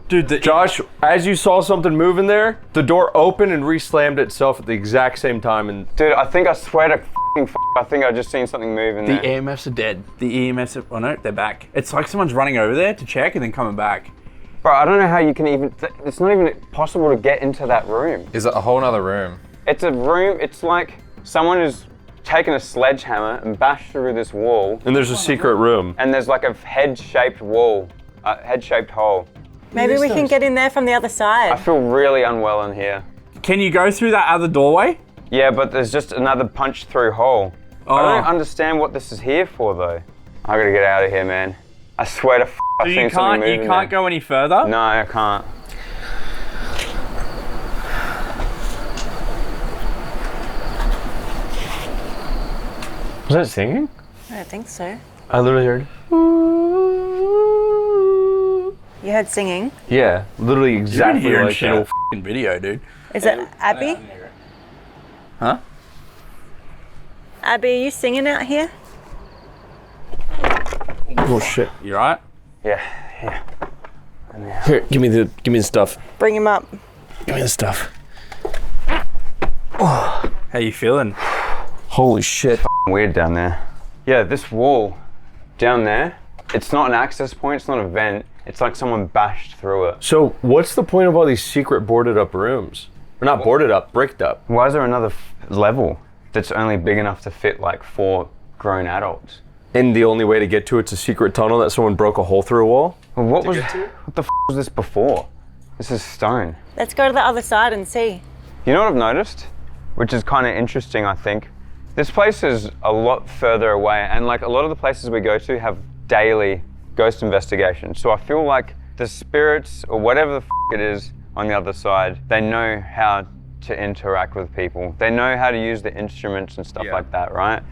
Dude, Josh, as you saw something move in there, the door opened and re-slammed itself at the exact same time. And Dude, I think I swear to I think I just seen something move in the there. EMFs are dead. The EMFs are, oh no, they're back. It's like someone's running over there to check and then coming back. Bro, I don't know how you can even, it's not even possible to get into that room. Is it a whole nother room? It's a room, it's like someone has taken a sledgehammer and bashed through this wall. And there's a secret room. And there's like a head-shaped wall, a head-shaped hole. Maybe we can get in there from the other side. I feel really unwell in here. Can you go through that other doorway? Yeah, but there's just another punch-through hole. I don't understand what this is here for, though. I gotta get out of here, man. I swear to I've seen something moving You can't go any further? No, I can't. Was that singing? I don't think so. I literally heard. You heard singing? Yeah, literally exactly You're hearing like shit that. all f***ing video, dude. Is it Abby? Huh? Abby, are you singing out here? Oh shit! You right? Yeah. Here, give me the stuff. Bring him up. Give me the stuff. How you feeling? Holy shit! Weird down there. Yeah, this wall down there. It's not an access point. It's not a vent. It's like someone bashed through it. So what's the point of all these secret boarded up rooms? Or not boarded up, bricked up. Why is there another level that's only big enough to fit like 4 grown adults? And the only way to get to it's a secret tunnel that someone broke a hole through a wall? Well, what the f was this before? This is stone. Let's go to the other side and see. You know what I've noticed? Which is kind of interesting, I think. This place is a lot further away, and like a lot of the places we go to have daily ghost investigations. So I feel like the spirits or whatever the f it is on the other side, they know how to interact with people. They know how to use the instruments and stuff like that, right?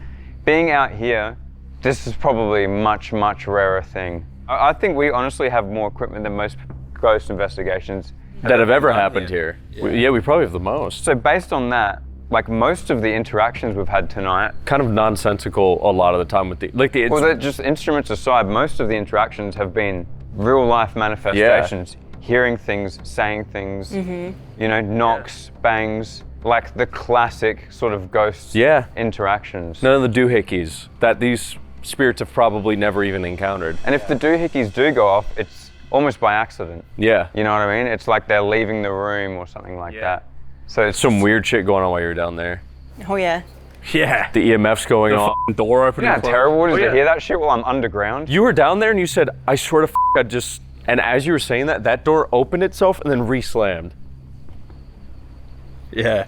Being out here, this is probably a much, much rarer thing. I think we honestly have more equipment than most ghost investigations That have ever happened here. Yeah, we probably have the most. So based on that, like most of the interactions we've had tonight, kind of nonsensical a lot of the time with the well, they're just instruments aside, most of the interactions have been real life manifestations, hearing things, saying things, you know, knocks, bangs, like the classic sort of ghost interactions. None of the doohickeys that these spirits have probably never even encountered. And if the doohickeys do go off, it's almost by accident. Yeah. You know what I mean? It's like they're leaving the room or something like that. So it's some weird shit going on while you're down there. Oh yeah. Yeah. The EMF's going off. Door opening. You know how terrible it is to hear that shit while I'm underground? You were down there and you said, I swear to I just, and as you were saying that, that door opened itself and then re-slammed. Yeah.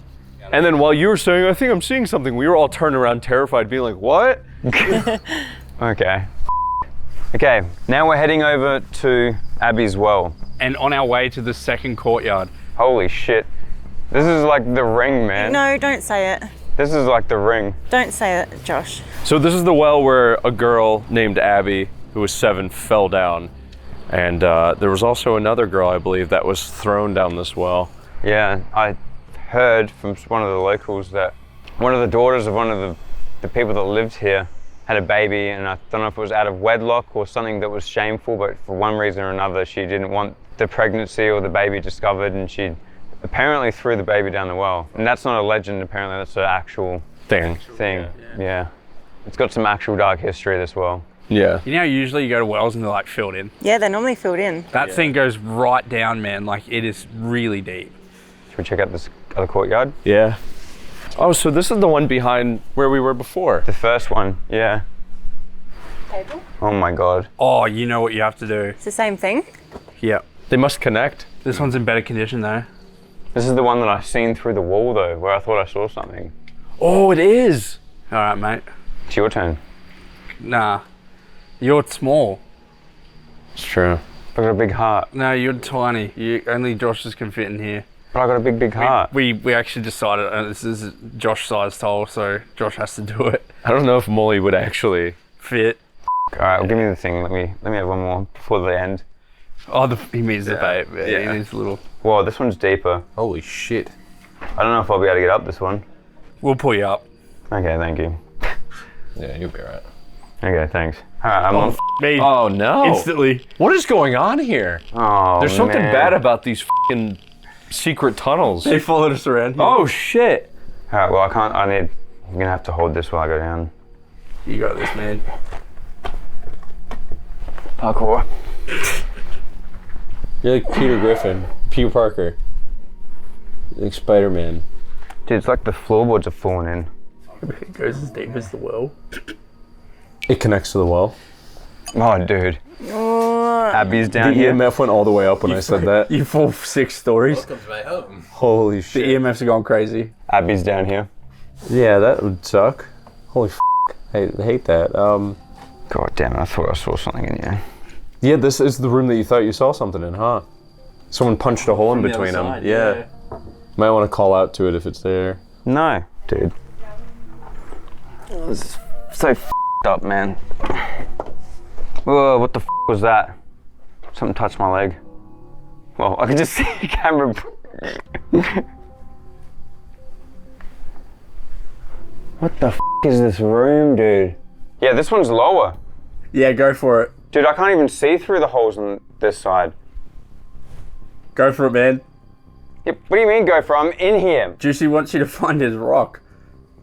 And then while you were saying, I think I'm seeing something, we were all turned around terrified, being like, what? Okay. Okay, now we're heading over to Abby's well. And on our way to the second courtyard. Holy shit. This is like the ring, man. No, don't say it. This is like the ring. Don't say it, Josh. So this is the well where a girl named Abby, who was 7, fell down. And there was also another girl, I believe, that was thrown down this well. Yeah, I heard from one of the locals that one of the daughters of one of the people that lived here had a baby, and I don't know if it was out of wedlock or something that was shameful, but for one reason or another, she didn't want the pregnancy or the baby discovered, and she apparently threw the baby down the well. And that's not a legend, apparently that's an actual thing. Yeah. It's got some actual dark history, this well. Yeah. You know how usually you go to wells and they're like filled in? Yeah, they're normally filled in. That thing goes right down, man. Like it is really deep. Should we check out this other courtyard? Yeah. Oh, so this is the one behind where we were before. The first one, yeah. Table? Oh my God. Oh, you know what you have to do. It's the same thing. Yep. They must connect. This one's in better condition though. This is the one that I seen through the wall though, where I thought I saw something. Oh, it is. All right, mate. It's your turn. Nah. You're small. It's true. I got a big heart. No, you're tiny. Only Josh's can fit in here. But I got a big heart. We actually decided this is Josh size tall, so Josh has to do it. I don't know if Molly would actually fit. All right, well, give me the thing. Let me have one more before the end. Oh, he means the babe. Yeah. It is little. Whoa, this one's deeper. Holy shit. I don't know if I'll be able to get up this one. We'll pull you up. Okay, thank you. Yeah, you'll be right. Okay, thanks. I'm on. Me. Oh no! Instantly. What is going on here? Oh, There's something man. bad about these f***ing secret tunnels. They followed us around here. Oh shit! All right, well, I can't. I'm gonna have to hold this while I go down. You got this, man. Parkour. You're like Peter Griffin, Peter Parker, like Spider-Man. Dude, it's like the floorboards are falling in. It goes as deep as the well. It connects to the well. Oh, dude. Abby's down The here. EMF went all the way up when I said that. You fall 6 stories. Welcome to my home. Holy The shit. EMFs are going crazy. Abby's down here. Yeah, that would suck. Holy f***. I hate that. God damn it, I thought I saw something in here. Yeah, this is the room that you thought you saw something in, huh? Someone punched a hole in From the between other them. side, Yeah. Might want to call out to it if it's there. No, dude. This is so f***ed up, man. Whoa, what the f*** was that? Something touched my leg. Well, I could just see the camera. What the f*** is this room, dude? Yeah, this one's lower. Yeah, go for it. Dude, I can't even see through the holes on this side. Go for it, man. Yeah, what do you mean go for it? I'm in here. Juicy wants you to find his rock.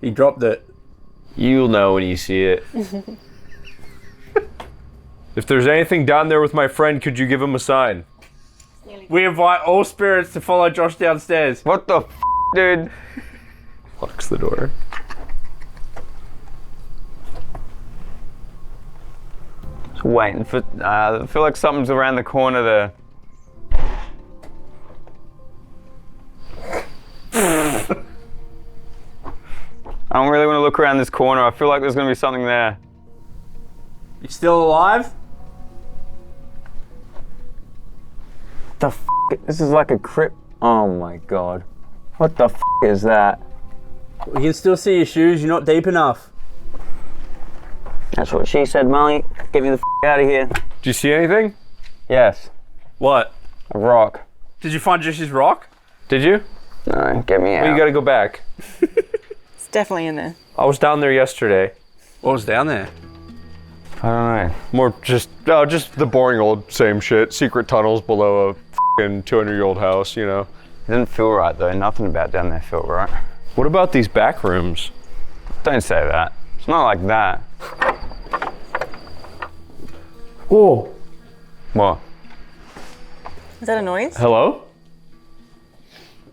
He dropped it. You'll know when you see it. If there's anything down there with my friend, could you give him a sign? We invite all spirits to follow Josh downstairs. What the f***, dude? Locks the door. Just waiting for, I feel like something's around the corner there. I don't really want to look around this corner. I feel like there's going to be something there. You still alive? The f***? This is like a crypt. Oh my god. What the f*** is that? We can still see your shoes. You're not deep enough. That's what she said, Molly. Get me the f*** out of here. Do you see anything? Yes. What? A rock. Did you find Juicy's rock? Did you? No, get me out. Well, you gotta go back. It's definitely in there. I was down there yesterday. What was down there? I don't know. More just the boring old same shit. Secret tunnels below a f***ing 200-year-old house, you know. It didn't feel right though. Nothing about down there felt right. What about these back rooms? Don't say that. It's not like that. Oh. What? Is that a noise? Hello?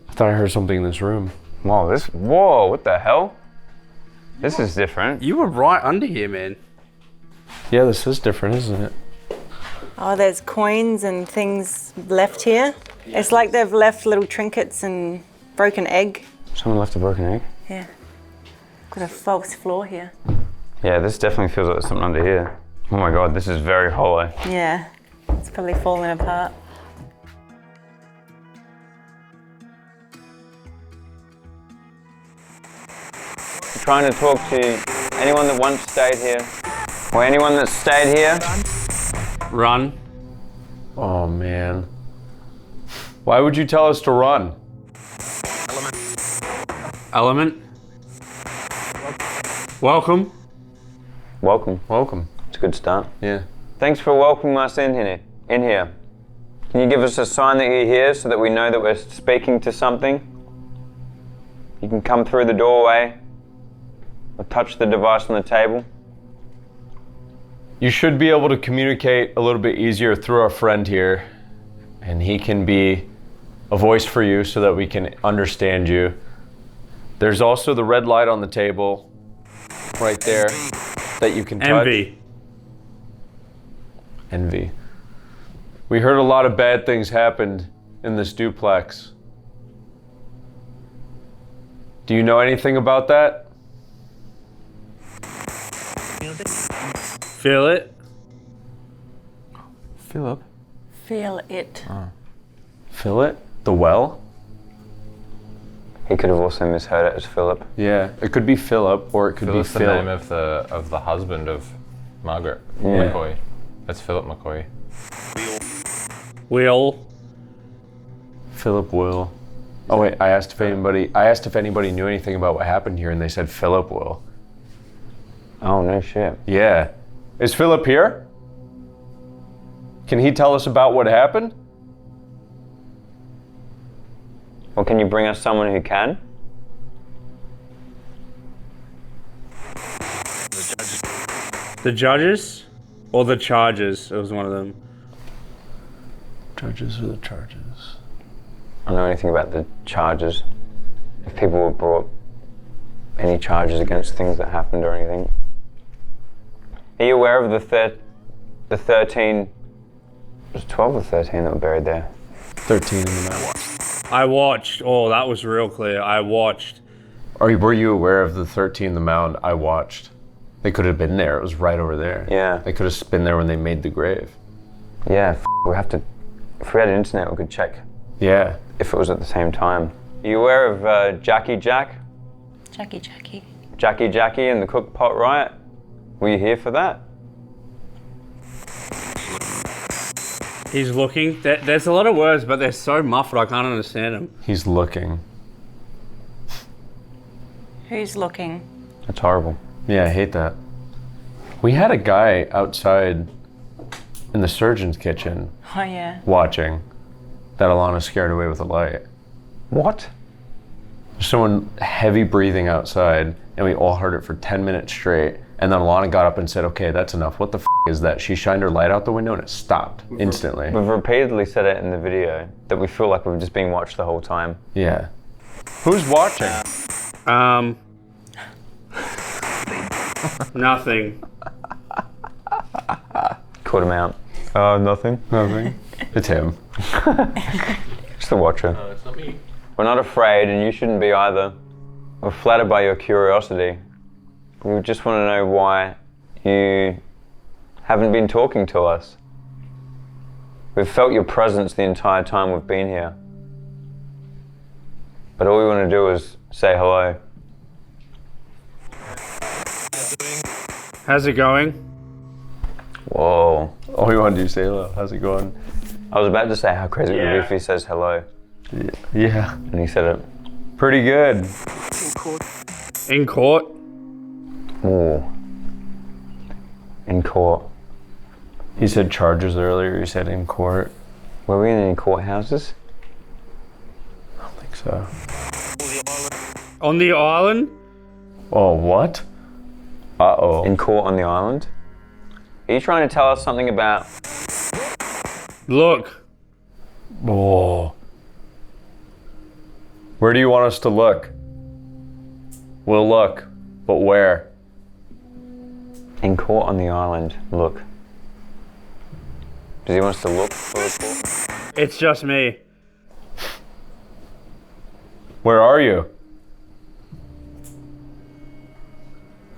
I thought I heard something in this room. Whoa, what the hell? This is different. You were right under here, man. Yeah, this is different, isn't it? Oh, there's coins and things left here. It's like they've left little trinkets and broken egg. Someone left a broken egg? Yeah. Got a false floor here. Yeah, this definitely feels like there's something under here. Oh my god, this is very hollow. Yeah. It's probably falling apart. I'm trying to talk to anyone that once stayed here. Or anyone that stayed here. Run. Oh man. Why would you tell us to run? Element. Welcome. Welcome. It's a good start. Yeah. Thanks for welcoming us in here. Can you give us a sign that you're here so that we know that we're speaking to something? You can come through the doorway or touch the device on the table. You should be able to communicate a little bit easier through our friend here, and he can be a voice for you so that we can understand you. There's also the red light on the table right there that you can touch. Envy. We heard a lot of bad things happened in this duplex. Do you know anything about that? Feel it. Philip. Feel it. Feel it? The well? He could have also misheard it as Philip. Yeah, it could be Philip or it could Philip's be the Phil. name of the husband of Margaret Yeah. McCoy. That's Philip McCoy. Will. Philip will. Oh wait, I asked if anybody knew anything about what happened here, and they said Philip will. Oh, no shit. Yeah, Is Philip here? Can he tell us about what happened? Or can you bring us someone who can? The judges or the charges? It was one of them. Judges or the charges? I don't know anything about the charges. If people were brought any charges against things that happened or anything. Are you aware of the 13? It was 12 or 13 that were buried there. 13 in the mound. I watched. Oh, that was real clear. I watched. Were you aware of the 13 in the mound? I watched. They could have been there. It was right over there. Yeah. They could have been there when they made the grave. Yeah, we have to. If we had internet, we could check. Yeah. If it was at the same time. Are you aware of Jackie Jack? Jackie. Jackie and the cookpot riot? Were you here for that? He's looking. There's a lot of words, but they're so muffled. I can't understand them. He's looking. Who's looking? That's horrible. Yeah, I hate that. We had a guy outside in the surgeon's kitchen Oh yeah. watching that Alana scared away with a light. What? Someone heavy breathing outside, and we all heard it for 10 minutes straight. And then Alana got up and said, okay, that's enough. What the is that? She shined her light out the window and it stopped instantly. We've repeatedly said it in the video that we feel like we've just been watched the whole time. Yeah. Who's watching? Nothing. Caught him out. Nothing. Nothing. It's him. Just the watcher. No, it's not me. We're not afraid, and you shouldn't be either. We're flattered by your curiosity. We just want to know why you haven't been talking to us. We've felt your presence the entire time we've been here. But all we want to do is say hello. How's it going? Whoa. All we want to do is say hello. How's it going? I was about to say how crazy it would be if he says hello. Yeah. And he said it. Pretty good. In court? Ooh. In court. He said charges earlier. He said in court. Were we in any courthouses? I don't think so. On the island? Oh, what? Uh-oh. In court on the island? Are you trying to tell us something about... Look. Oh. Where do you want us to look? We'll look, but where? In court on the island. Look. Does he want us to look for the court? It's just me. Where are you?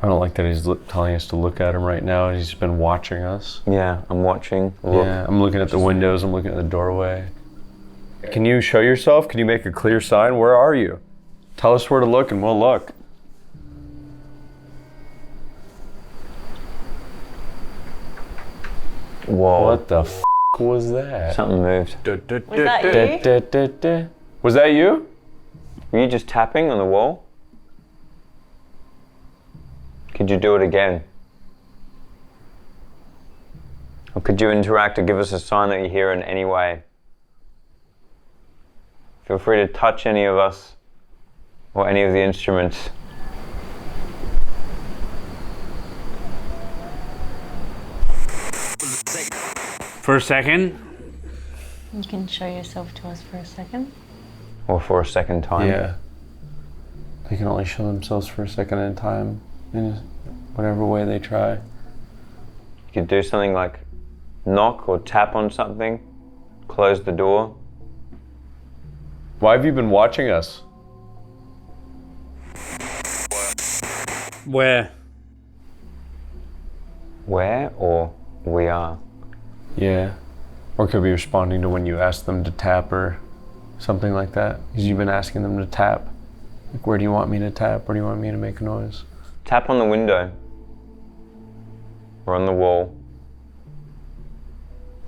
I don't like that he's telling us to look at him right now. He's been watching us. Yeah, I'm watching. Look. Yeah, I'm looking at the windows. I'm looking at the doorway. Can you show yourself? Can you make a clear sign? Where are you? Tell us where to look and we'll look. Whoa. What the f*** was that? Something moved. Was that you? Was that you? Were you just tapping on the wall? Could you do it again? Or could you interact or give us a sign that you're here in any way? Feel free to touch any of us or any of the instruments. For a second? You can show yourself to us for a second. Or for a second time. Yeah. They can only show themselves for a second at a time in whatever way they try. You could do something like knock or tap on something, close the door. Why have you been watching us? Where? Where or we are? Yeah. Or could be responding to when you ask them to tap or something like that. Because you've been asking them to tap. Like, where do you want me to tap? Where do you want me to make a noise? Tap on the window. Or on the wall.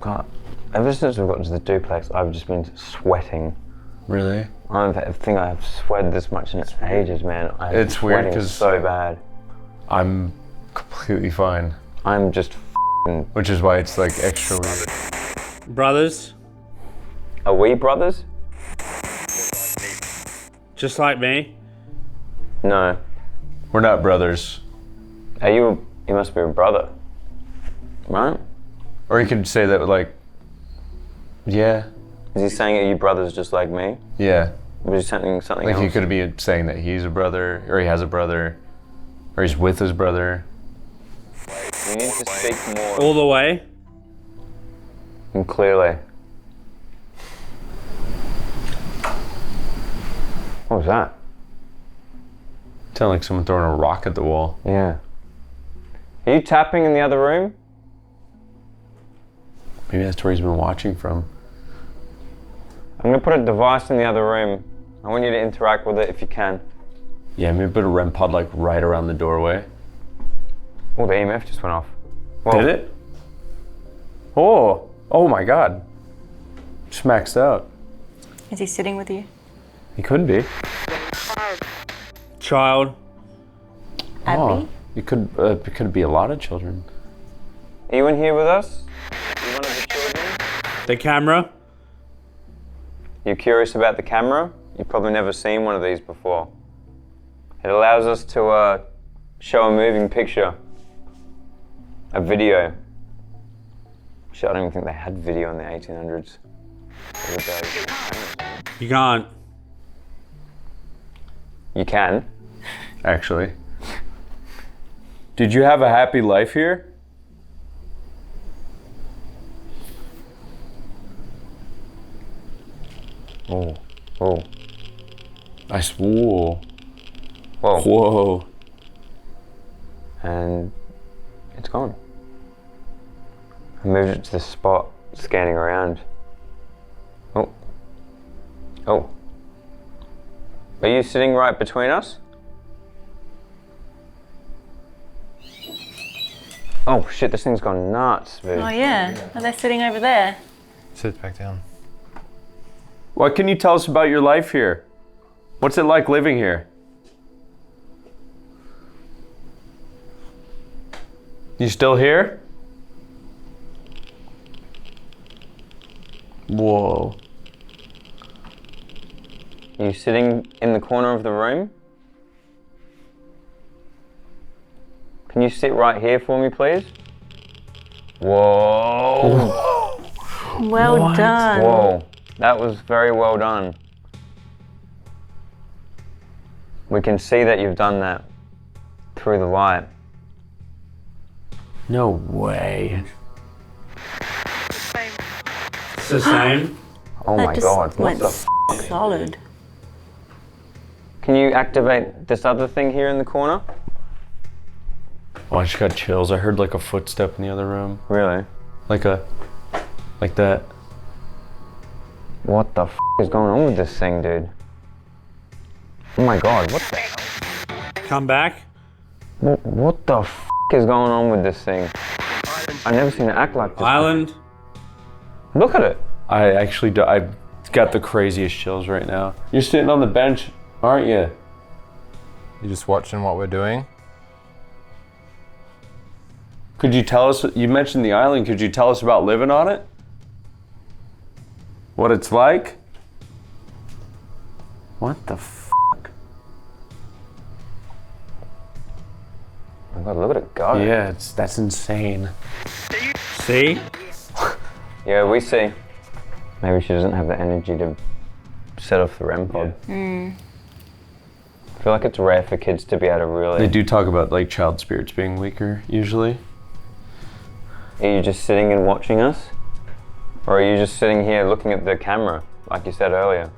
God, ever since we've gotten to the duplex, I've just been sweating. Really? I don't think I've sweated this much in ages, man. It's weird because so bad. I'm completely fine. I'm just Which is why it's like extra weird. Brothers? Are we brothers? Just like me? No. We're not brothers. Are you? You must be a brother, right? Or you could say that like, yeah. Is he saying, are you brothers just like me? Yeah. Or is he saying something Like else? he could be saying that he's a brother, or he has a brother, or he's with his brother. We need to speak more. All the way? And clearly. What was that? Sound like someone throwing a rock at the wall. Yeah. Are you tapping in the other room? Maybe that's where he's been watching from. I'm gonna put a device in the other room. I want you to interact with it if you can. Yeah, maybe put a REM pod like right around the doorway. Oh, the EMF just went off. Whoa. Did it? Oh, oh my God. Just maxed out. Is he sitting with you? He could be. Child. Abby? Oh, it could be a lot of children. Are you in here with us? You one of the children? The camera? You're curious about the camera? You've probably never seen one of these before. It allows us to show a moving picture. A video. Shit, I don't even think they had video in the 1800s. You can't. You can. Actually. Did you have a happy life here? Oh, oh. I swore. Whoa. Whoa. And it's gone. I moved it to the spot, scanning around. Oh. Oh. Are you sitting right between us? Oh shit, this thing's gone nuts, dude. Oh yeah, are they sitting over there? Sit back down. What can you tell us about your life here? What's it like living here? You still here? Whoa. Are you sitting in the corner of the room? Can you sit right here for me, please? Whoa. Well done. Whoa. That was very well done. We can see that you've done that through the light. No way. It's the same. Oh my god, what Went the solid. Can you activate this other thing here in the corner? Oh, I just got chills. I heard like a footstep in the other room. Really? Like that. What the is going on with this thing, dude? Oh my god, what the hell? Come back. What the is going on with this thing? I've never seen it act like this. Island. Look at it. I actually do. I've got the craziest chills right now. You're sitting on the bench, aren't you? You're just watching what we're doing? Could you tell us, you mentioned the island, could you tell us about living on it? What it's like? What the fuck? Oh my god, look at it go. Yeah, that's insane. See? Yeah, we see. Maybe she doesn't have the energy to set off the REM pod. Mm. I feel like it's rare for kids to be able to really... They do talk about like child spirits being weaker, usually. Are you just sitting and watching us? Or are you just sitting here looking at the camera, like you said earlier?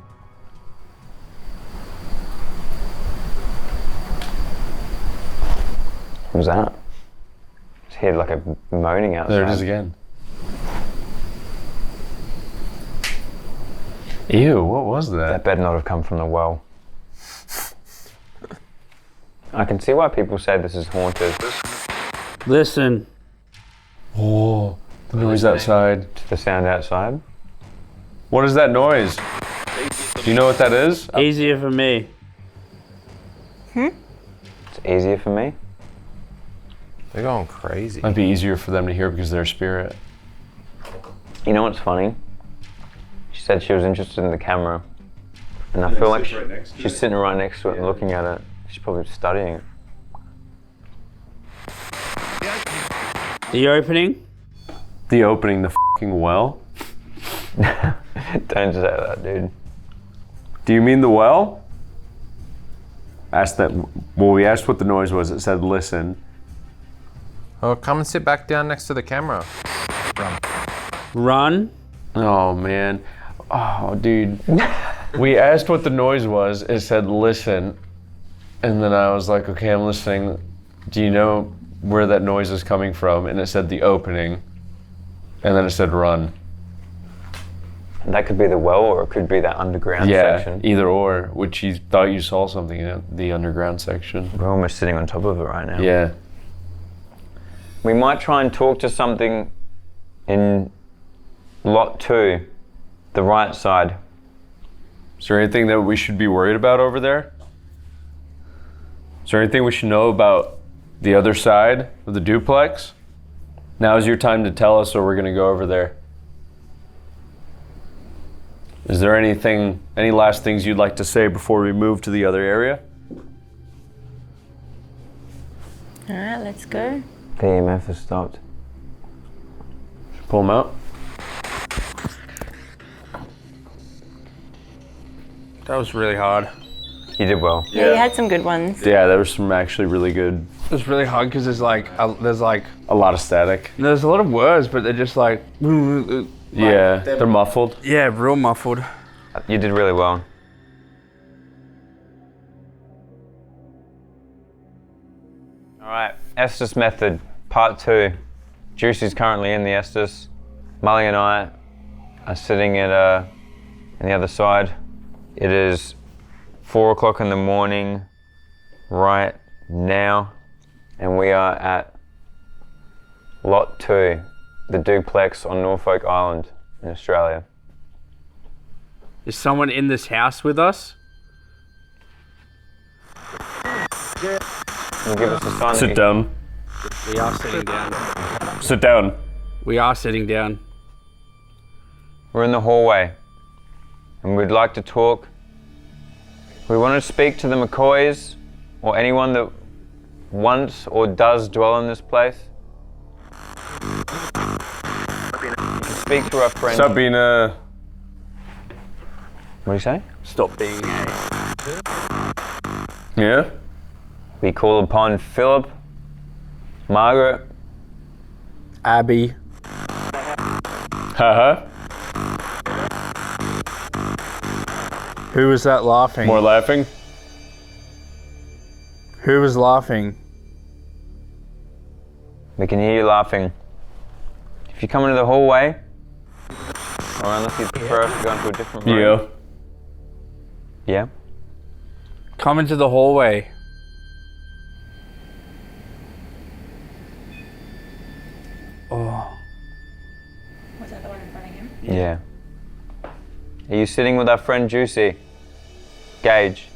What was that? Just heard like a moaning outside. There it is again. Ew, what was that? That better not have come from the well. I can see why people say this is haunted. Listen. Oh, the noise outside. The sound outside. What is that noise? Do you know what that is? Easier for me. It's easier for me. They're going crazy. Might be easier for them to hear because they're a spirit. You know what's funny? She said she was interested in the camera. And I feel like she's sitting right next to it and looking at it. She's probably studying it. The opening? The opening, the fucking well? Don't say that, dude. Do you mean the well? Asked that. Well, we asked what the noise was. It said, listen. Oh, come and sit back down next to the camera. Run? Oh, man. Oh, dude. We asked what the noise was. It said, listen. And then I was like, okay, I'm listening. Do you know where that noise is coming from? And it said the opening. And then it said run. That could be the well, or it could be that underground section. Yeah, either or, which you thought you saw something in the underground section. We're almost sitting on top of it right now. Yeah. We might try and talk to something in lot 2, the right side. Is there anything that we should be worried about over there? Is there anything we should know about the other side of the duplex? Now's your time to tell us, or we're gonna go over there. Is there any last things you'd like to say before we move to the other area? All right, let's go. The EMF has stopped. Pull them out. That was really hard. You did well. Yeah, you had some good ones. Yeah, there was some actually really good. It was really hard because there's like a lot of static. There's a lot of words, but they're just like. Yeah, they're muffled. Yeah, real muffled. You did really well. All right, Estus method, part 2. Juicy's currently in the Estus. Molly and I are sitting at on the other side. It is 4 o'clock in the morning right now, and we are at lot 2, the Duplex on Norfolk Island in Australia. Is someone in this house with us? Can you give us a sign? Sit down. We are sitting down. Sit down. We are sitting down. We're in the hallway, and we'd like to talk. We want to speak to the McCoys, or anyone that wants or does dwell in this place. Speak to our friend. Stop being a. What do you say? Stop being a. Yeah? We call upon Philip, Margaret, Abby. Haha. Who was that laughing? More laughing? Who was laughing? We can hear you laughing. If you come into the hallway, or unless you prefer us to go into a different room. Yeah? Come into the hallway. Oh. Was that the one in front of him? Yeah. Are you sitting with our friend Juicy? Gage.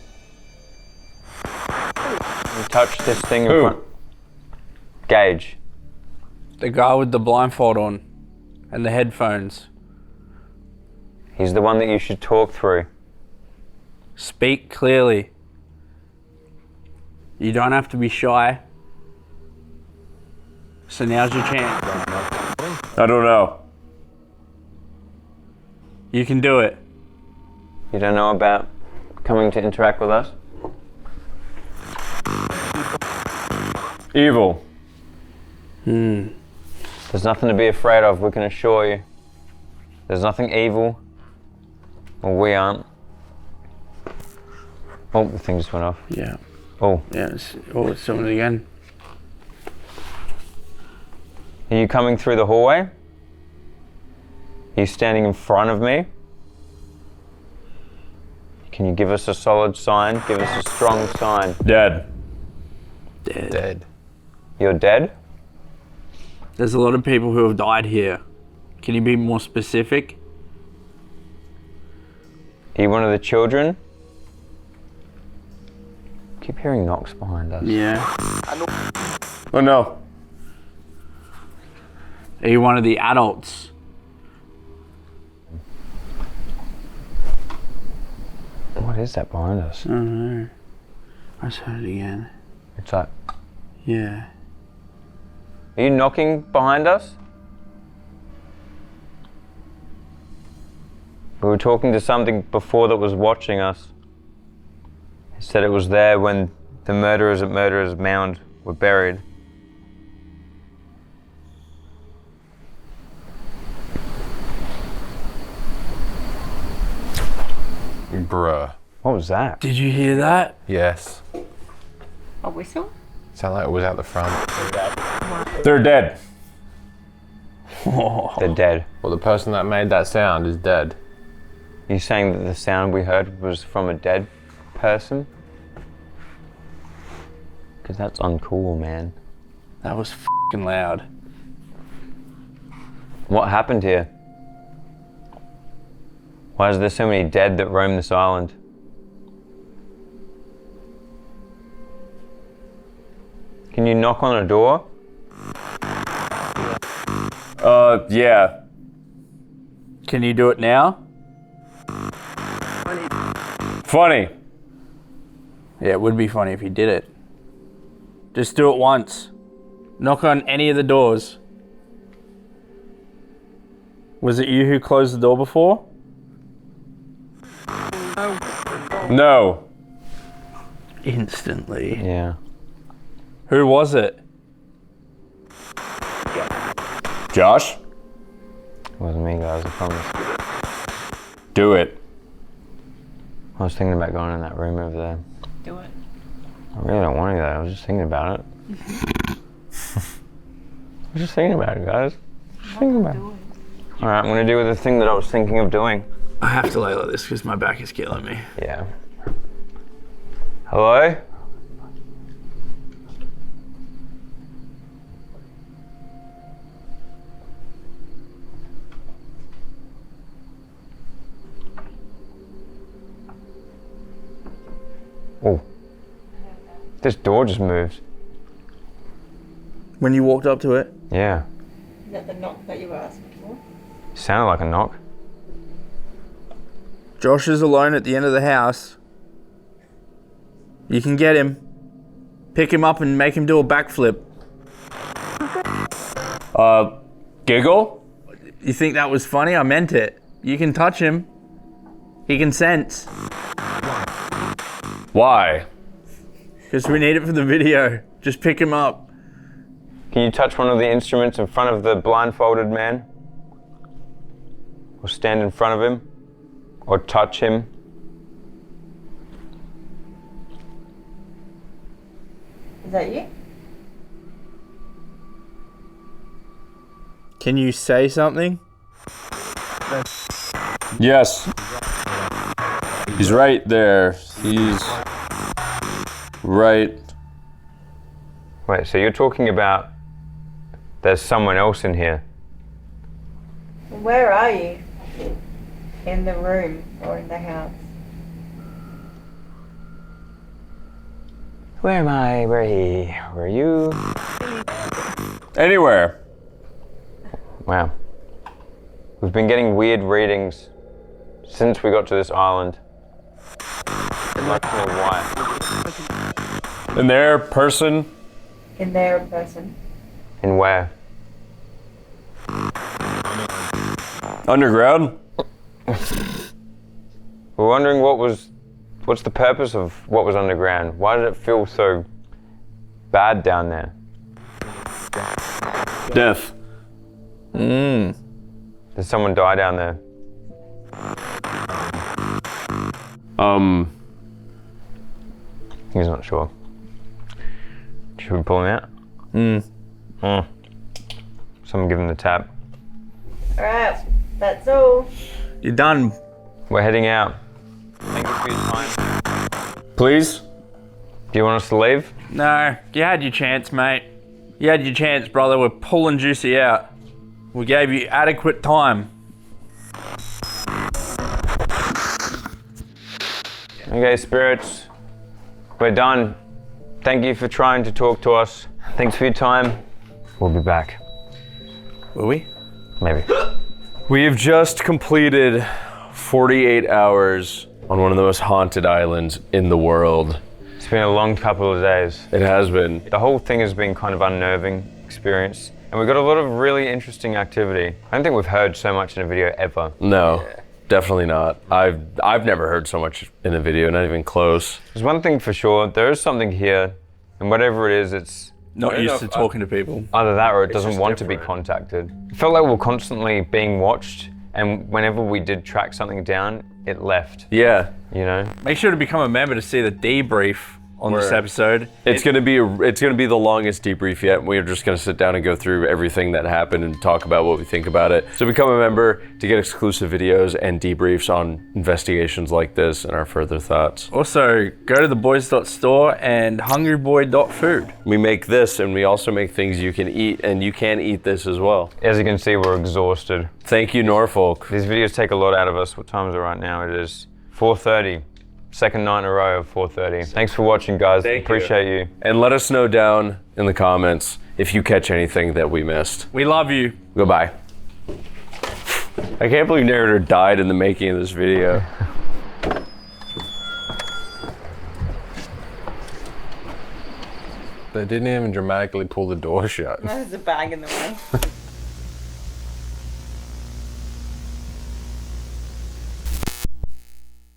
You touch this thing in front. Gage. The guy with the blindfold on and the headphones. He's the one that you should talk through. Speak clearly. You don't have to be shy. So now's your chance. I don't know. You can do it. You don't know about coming to interact with us? Evil. There's nothing to be afraid of, we can assure you. There's nothing evil. Well, we aren't. Oh, the thing just went off. Yeah. Oh. Yeah, it's someone again. Are you coming through the hallway? Are you standing in front of me? Can you give us a solid sign? Give us a strong sign. Dead. Dead. You're dead? There's a lot of people who have died here. Can you be more specific? Are you one of the children? Keep hearing knocks behind us. Yeah. Oh no. Are you one of the adults? What is that behind us? I don't know. I just heard it again. It's like, Yeah. are you knocking behind us? We were talking to something before that was watching us. It said it was there when the murderers at Murderer's Mound were buried. Bruh. What was that? Did you hear that? Yes. A whistle? Sounded like it was out the front. They're dead. They're dead. Well, the person that made that sound is dead. You saying that the sound we heard was from a dead person? Because that's uncool, man. That was f***ing loud. What happened here? Why is there so many dead that roam this island? Can you knock on a door? Yeah. Can you do it now? Funny. Yeah, it would be funny if you did it. Just do it once. Knock on any of the doors. Was it you who closed the door before? No. Instantly. Yeah. Who was it? Josh? It wasn't me, guys, I promise. Do it. I was thinking about going in that room over there. Do it. I really don't want to though, I was just thinking about it. I was just thinking about it, guys. Just thinking about it. Alright, I'm going to do the thing that I was thinking of doing. I have to lay like this because my back is killing me. Yeah. Hello? Oh. This door just moved. When you walked up to it? Yeah. Is that the knock that you were asking for? Sounded like a knock. Josh is alone at the end of the house. You can get him. Pick him up and make him do a backflip. Giggle? You think that was funny? I meant it. You can touch him. He can sense. Why? Because we need it for the video. Just pick him up. Can you touch one of the instruments in front of the blindfolded man? Or stand in front of him? Or touch him? Is that you? Can you say something? Yes. He's right there. He's right. Wait, so you're talking about there's someone else in here? Where are you? In the room or in the house? Where am I? Where he? Where are you? Anywhere. Wow. We've been getting weird readings since we got to this island. I'd like to know why. In there, person. In there, person. And where? Underground. We're wondering what's the purpose of what was underground? Why did it feel so bad down there? Death. Did someone die down there? He's not sure. Should we pull him out? Someone give him the tap. Alright, that's all. You're done. We're heading out. Thank you for your time. Please? Do you want us to leave? No, you had your chance, mate. You had your chance, brother. We're pulling Juicy out. We gave you adequate time. Okay, spirits. We're done. Thank you for trying to talk to us. Thanks for your time. We'll be back. Will we? Maybe. We have just completed 48 hours on one of the most haunted islands in the world. It's been a long couple of days. It has been. The whole thing has been kind of unnerving experience. And we've got a lot of really interesting activity. I don't think we've heard so much in a video ever. No, definitely not. I've never heard so much in a video, not even close. There's one thing for sure, there is something here, and whatever it is, it's Not used to talking to people. either that or it doesn't want to be contacted. It felt like we're constantly being watched, and whenever we did track something down, it left. Yeah. You know? Make sure to become a member to see the debrief on this episode. It's gonna be the longest debrief yet. We're just gonna sit down and go through everything that happened and talk about what we think about it. So become a member to get exclusive videos and debriefs on investigations like this and our further thoughts. Also, go to theboys.store and hungryboy.food. We make this, and we also make things you can eat, and you can eat this as well. As you can see, we're exhausted. Thank you, Norfolk. These videos take a lot out of us. What time is it right now? It is 4:30. Second night in a row of 4:30. Thanks for watching, guys. Appreciate you. And let us know down in the comments if you catch anything that we missed. We love you. Goodbye. I can't believe Narrator died in the making of this video. They didn't even dramatically pull the door shut. There's a bag in the way.